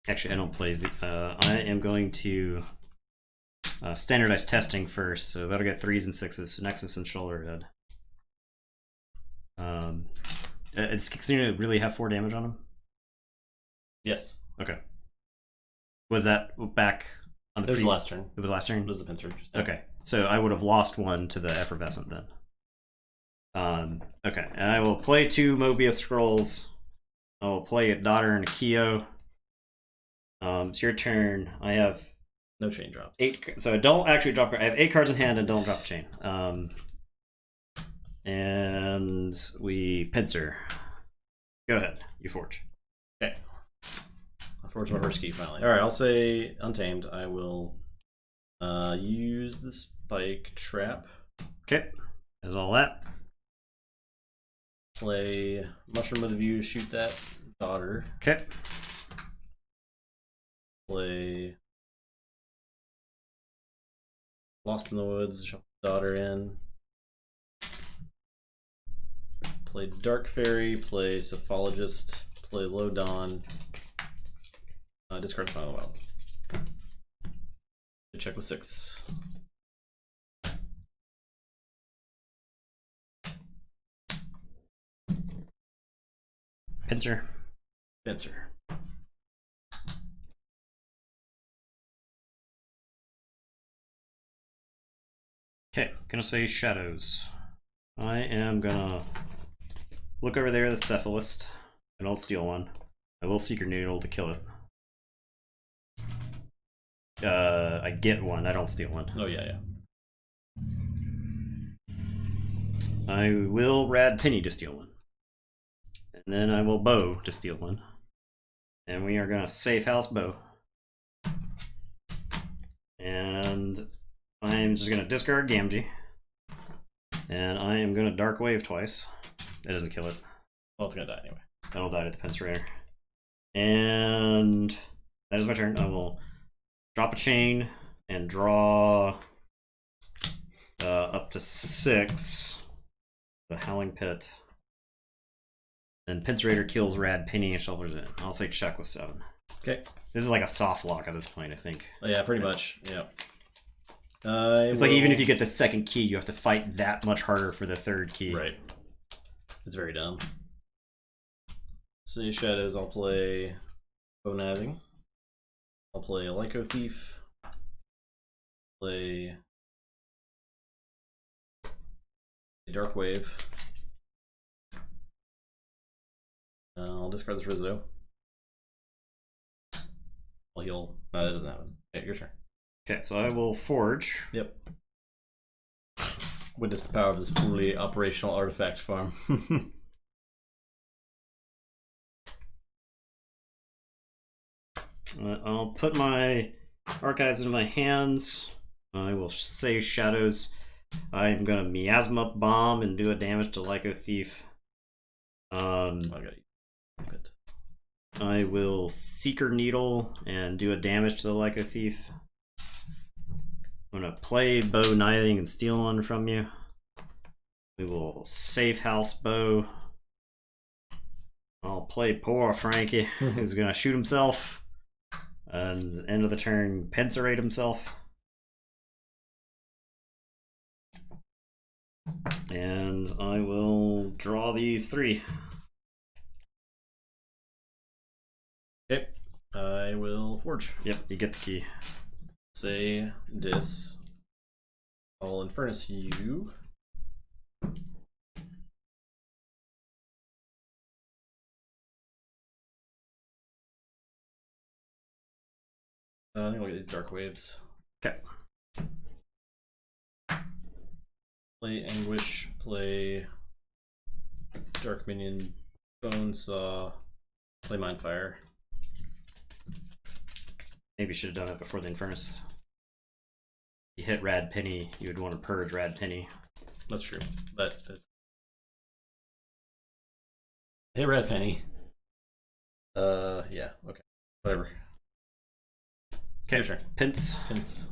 Actually, I don't play the. I am going to standardize testing first, so that'll get 3s and 6s. So Nexus and Shoulderhead. It's going to really have 4 damage on him. Yes. Okay. Was that back on the? It was the last turn. It was last turn. It was the pincer. Okay, so I would have lost 1 to the effervescent then. Okay, and I will play 2 Mobius scrolls. I will play a Daughter and a Kyo. It's your turn. I have no chain drops. 8. So I don't actually drop. I have 8 cards in hand and don't drop a chain. And we pincer. Go ahead. You forge. Okay. I forge my first key finally. All right. I'll say Untamed. I will use the spike trap. Okay. There's all that. Play Mushroom with a View. Shoot that Daughter. Okay. Play Lost in the Woods, shuffle Daughter in. Play Dark Fairy, play Cephalogist, play Low Dawn. Discard Silent Wild. Check with 6. Pincer. Pincer. Okay, gonna say Shadows. I am gonna look over there, the Cephalist, and I'll steal 1. I will Seeker Noodle to kill it. I get 1, I don't steal 1. Oh, yeah. I will Rad Penny to steal 1. And then I will Bow to steal 1. And we are gonna Safe House Bow. And I'm just gonna discard Gamgee. And I am gonna Dark Wave twice. That doesn't kill it. Well, it's gonna die anyway. That'll die to the Pincerator. And that is my turn. I will drop a chain and draw to 6. The Howling Pit. And Pincerator kills Rad Penny and shelters it. I'll say check with 7. Okay. This is like a soft lock at this point, I think. Oh, yeah, pretty much. Yeah. It's like even if you get the second key, you have to fight that much harder for the third key. Right. It's very dumb. Say Shadows, I'll play Bonaving. I'll play Lyco Thief. Play Dark Wave. I'll discard this Rizzo. Well, he'll. No, that doesn't happen. Okay, your turn. Okay, so I will forge. Yep. Witness the power of this fully operational artifact farm. I'll put my archives into my hands. I will say Shadows. I'm gonna Miasma Bomb and do a damage to Lyco Thief. I will Seeker Needle and do a damage to the Lyco Thief. I'm gonna play Bow Knithing and steal one from you. We will Safe House Bow. I'll play poor Frankie, who's gonna shoot himself. And end of the turn, Pincerate himself. And I will draw these 3. Okay, I will forge. Yep, you get the key. Say dis. I'll Infernus you. I think I'll get these Dark Waves. Okay. Play Anguish, play Dark Minion, Bone Saw, play Mindfire. Maybe you should have done it before the Infernus. You hit Rad Penny, you would want to purge Rad Penny. That's true, but it's... Hey, Rad Penny. Yeah, okay. Whatever. Okay, sure. Pince. Pince.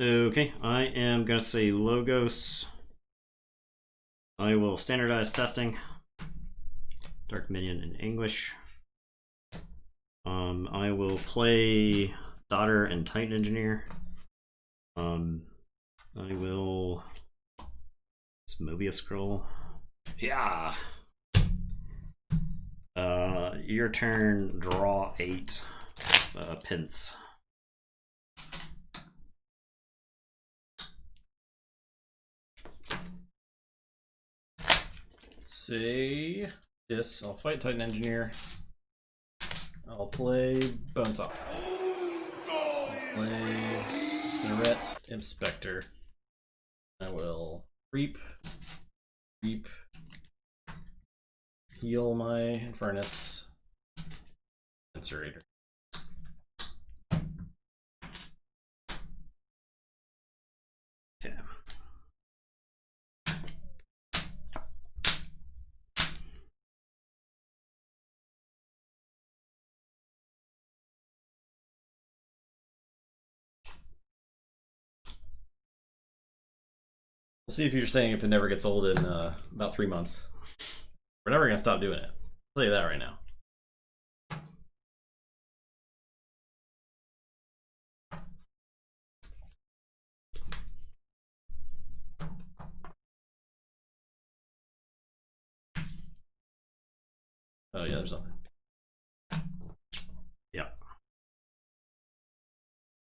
Okay, I am going to say Logos. I will standardize testing. Dark Minion and Anguish. I will play Daughter and Titan Engineer. I will... It's Mobius Scroll. Yeah! Your turn, draw 8 Pince. Say this. I'll fight Titan Engineer. I'll play Bonesaw. I'll play Snarette Inspector. I will creep, heal my Infernus, Pincerator. Okay. We'll see if you're saying if it never gets old in about 3 months. We're never gonna stop doing it. I'll tell you that right now. Oh yeah, there's nothing. Yeah.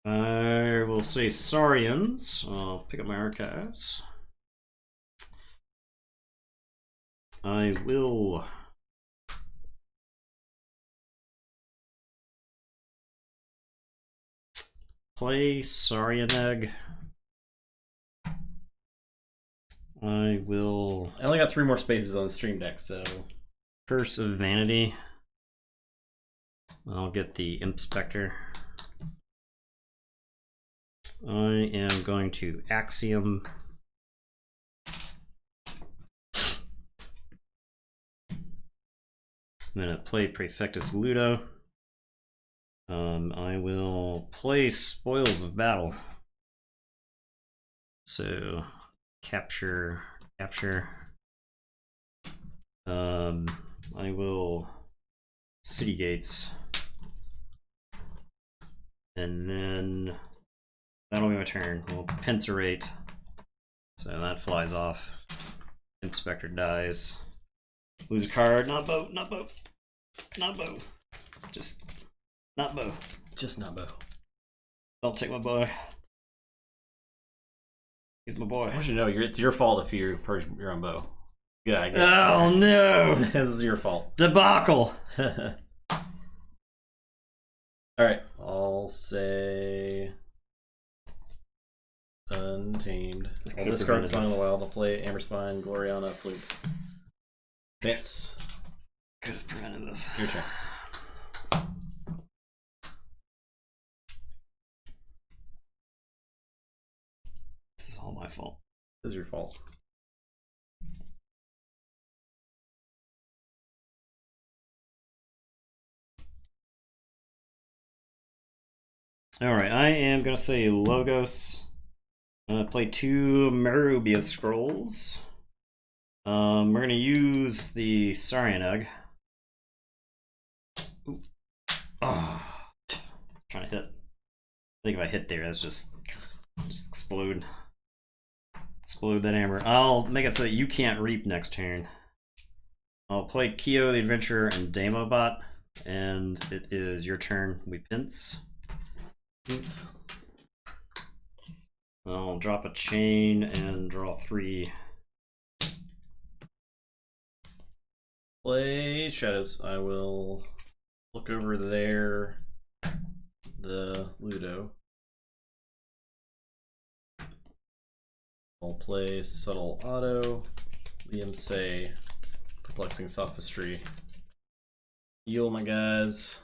I will say Saurians. I'll pick up my archives. I will play Saurian Egg. I will... I only got 3 more spaces on the stream deck, so... Curse of Vanity. I'll get the Inspector. I am going to Axiom. I'm gonna play Praefectus Ludo. I will play Spoils of Battle. So capture. I will City Gates. And then that'll be my turn. We'll Pincerate. So that flies off. Inspector dies. Lose a card. Not bow. Just not bow. Just not bow. Don't take my boy. He's my boy. I want you to know it's your fault if you purge your own bow. Yeah, I guess. Oh no! This is your fault. Debacle! Alright, I'll say Untamed. I'll discard Sign of the Wild. I'll play Amberspine, Gloriana, Flute. Vince. Could have prevented this. Your turn. This is all my fault. This is your fault. Alright, I am going to say Logos. I'm going to play 2 Marubia Scrolls. We're going to use the Saryanug. Oh, trying to hit. I think if I hit there, that's just explode. Explode that amber. I'll make it so that you can't reap next turn. I'll play Kyo the Adventurer and Damobot, and it is your turn. We pinch. I'll drop a chain and draw 3. Play Shadows. I will look over there. The Ludo. I'll play Subtle Auto. Liam say Perplexing Sophistry. Heal my guys.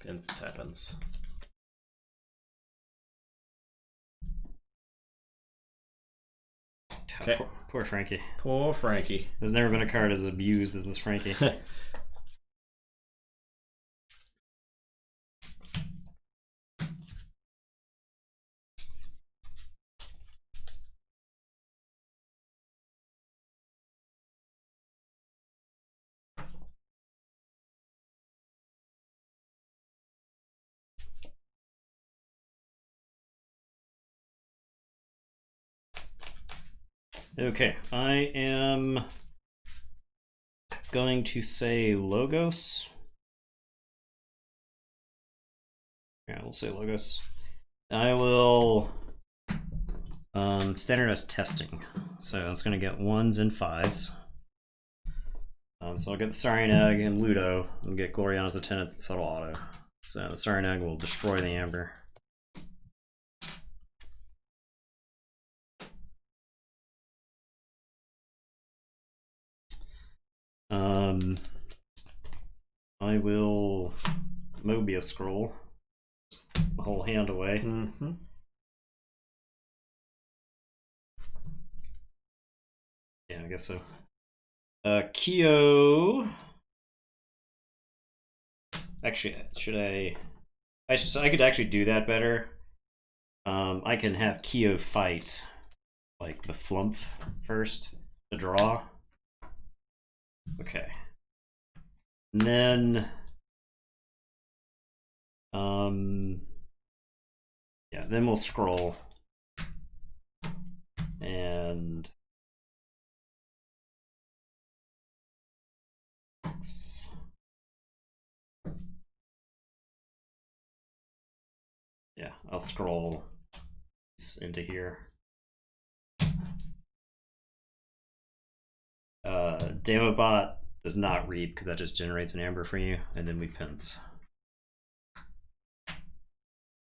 Pinch happens. Okay. Poor Frankie. Poor Frankie. There's never been a card as abused as this Frankie. Okay, I am going to say Logos. Yeah, we'll say Logos. I will standardize testing. So it's going to get 1s and 5s. So I'll get the Saryanug and Ludo and get Gloriana's Attendant and Subtle Auto. So the Saryanug will destroy the Amber. I will Mobius Scroll. Just the whole hand away. Mm-hmm. Yeah, I guess so. Kyo. Actually, I could actually do that better. I can have Kyo fight like the Flumph first to draw. Okay. And then yeah, then we'll scroll and yeah, I'll scroll into here. Damobot does not read because that just generates an amber for you, and then we pinch.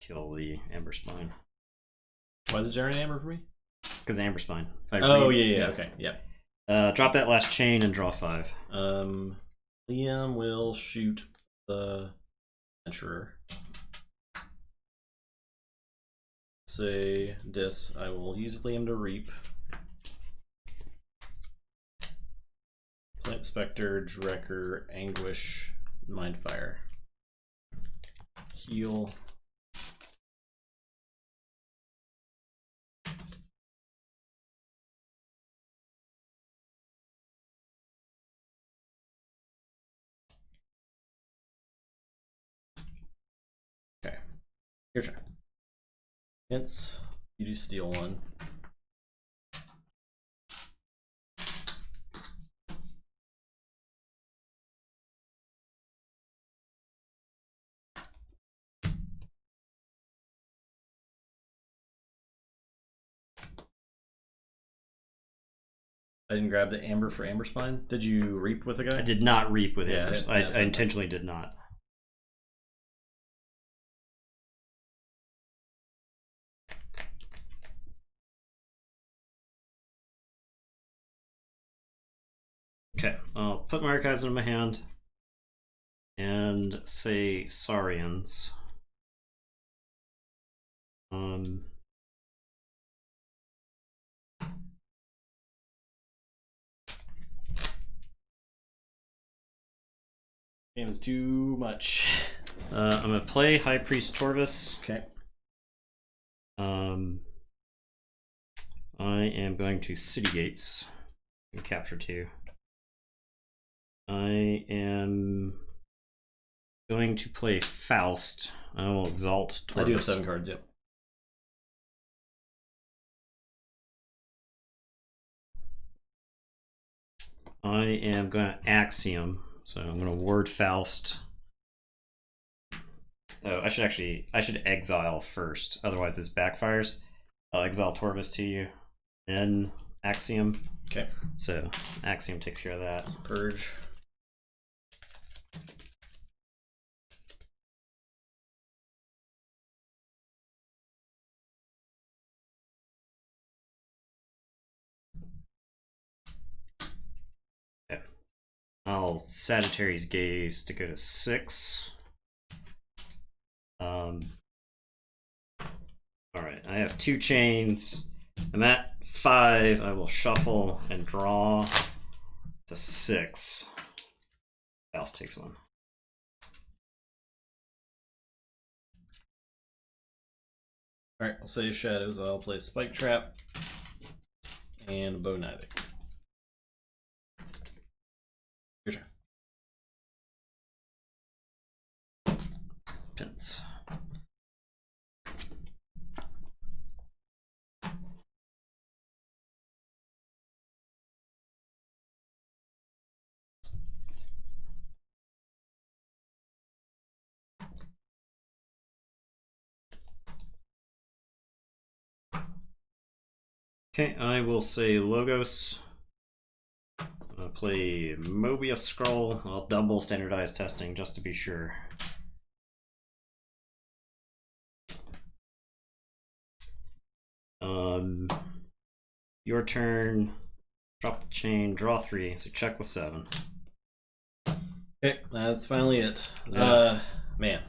Kill the amber spine. Why does it generate amber for me? Because amber spine. Oh yeah, okay, yeah. Drop that last chain and draw 5. Liam will shoot the adventurer. Say dis. I will use Liam to reap. Flame Spectre, Drekker, Anguish, Mindfire. Heal. Okay. Your turn. Hints. You do steal one. I didn't grab the amber for Amber Spine. Did you reap with a guy? I did not reap with Yeah, it. I intentionally did not. Okay, I'll put my archives in my hand and say Saurians. Game is too much. I'm gonna play High Priest Torvus. Okay. I am going to City Gates and capture 2. I am going to play Faust. I will exalt Torvus. I do have 7 cards, yep. I am going to Axiom, so I'm going to ward Faust. Oh, I should exile first, otherwise this backfires. I'll exile Torvus to you, then Axiom. Okay. So Axiom takes care of that. Purge. Okay. I'll Sagittarius Gaze to go to 6. Alright, I have 2 chains. I'm at 5. I will shuffle and draw to 6. Faust takes 1. Alright, I'll save Shadows. I'll play Spike Trap and Bow Kniving. Your turn. Pins. Okay, I will say Logos. I'll play Mobius Scroll. I'll double standardized testing just to be sure. Your turn. Drop the chain, draw 3, so check with 7. Okay, that's finally it. Yeah. Man.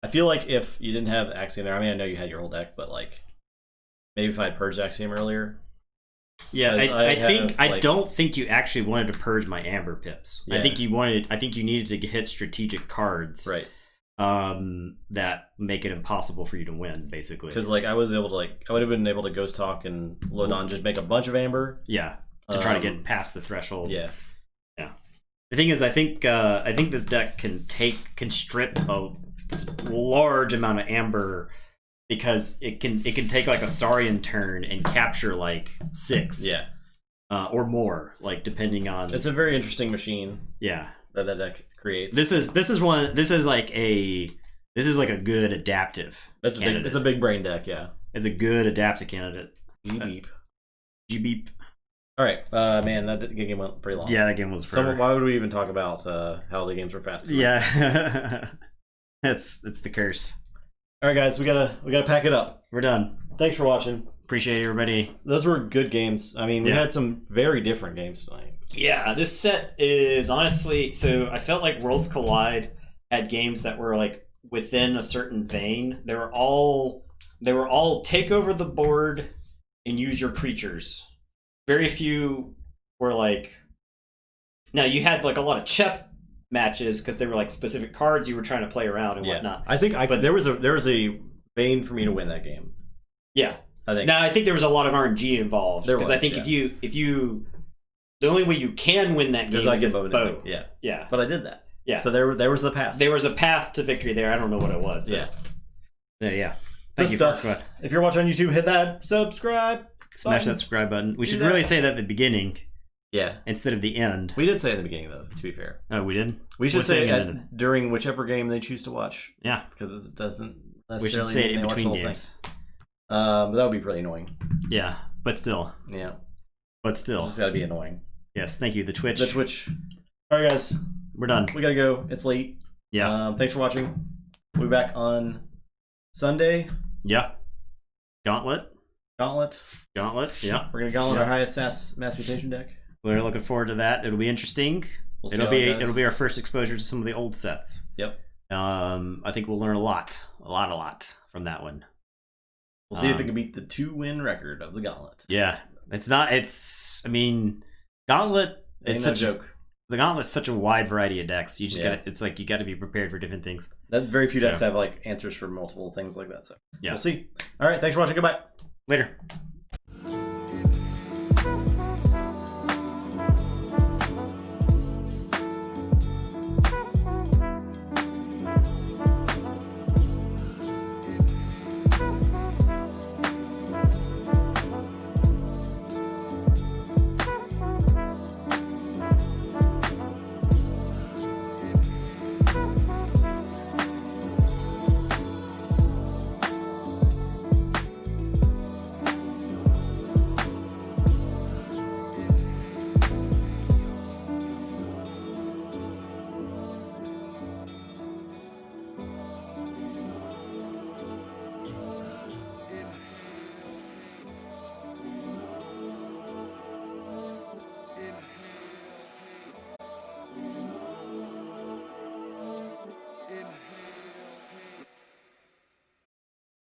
I feel like if you didn't have Axiom there, I mean, I know you had your whole deck, but like, maybe if I had purged Axiom earlier. Yeah, I don't think you actually wanted to purge my Amber pips. Yeah. I think you needed to hit strategic cards. Right. That make it impossible for you to win, basically. Because like I would have been able to Ghost Talk and Lodon just make a bunch of Amber. Yeah, to try to get past the threshold. Yeah. The thing is, I think this deck can strip a large amount of Amber because it can take like a Saurian turn and capture like 6. Yeah. Or more, like depending on. It's a very interesting machine. Yeah. That deck creates. This is like a good adaptive. It's a big brain deck, yeah. It's a good adaptive candidate. G-beep. All right, man, that game went pretty long. Yeah, that game was forever. Why would we even talk about how the games were fast? Yeah, it's the curse. All right, guys, we gotta pack it up. We're done. Thanks for watching. Appreciate everybody. Those were good games. I mean, we had some very different games tonight. Yeah, this set is honestly, so I felt like Worlds Collide had games that were like within a certain vein. They were all take over the board and use your creatures. Very few were like Now you had like a lot of chess matches because they were like specific cards you were trying to play around and whatnot. I think but there was a vein for me to win that game. Yeah. I think. Now I think there was a lot of RNG involved because I think yeah. if you the only way you can win that game is with bow. Yeah. Yeah. But I did that. Yeah. So there was the path. There was a path to victory there. I don't know what it was. Yeah. Yeah. Thank you stuff. If you're watching on YouTube, hit that subscribe. Smash that subscribe button. We should really say that at the beginning. Yeah. Instead of the end. We did say at the beginning, though, to be fair. Oh, we did? We should say it during whichever game they choose to watch. Yeah. Because it doesn't necessarily we should say it in between games. But that would be pretty annoying. Yeah, but still. Yeah. But still. It's got to be annoying. Yes, thank you. The Twitch. The Twitch. All right, guys. We're done. We got to go. It's late. Yeah. Thanks for watching. We'll be back on Sunday. Yeah. Gauntlet. Yeah. Yeah. We're going to gauntlet our highest mass mutation deck. We're looking forward to that. It'll be interesting. It'll be our first exposure to some of the old sets. Yep. I think we'll learn a lot from that one. We'll see if it can beat the 2-win record of the Gauntlet. Yeah. I mean, Gauntlet is such a joke. The Gauntlet's such a wide variety of decks. You just it's like you gotta be prepared for different things. That very few decks have like answers for multiple things like that. So yeah. We'll see. All right, thanks for watching. Goodbye. Later.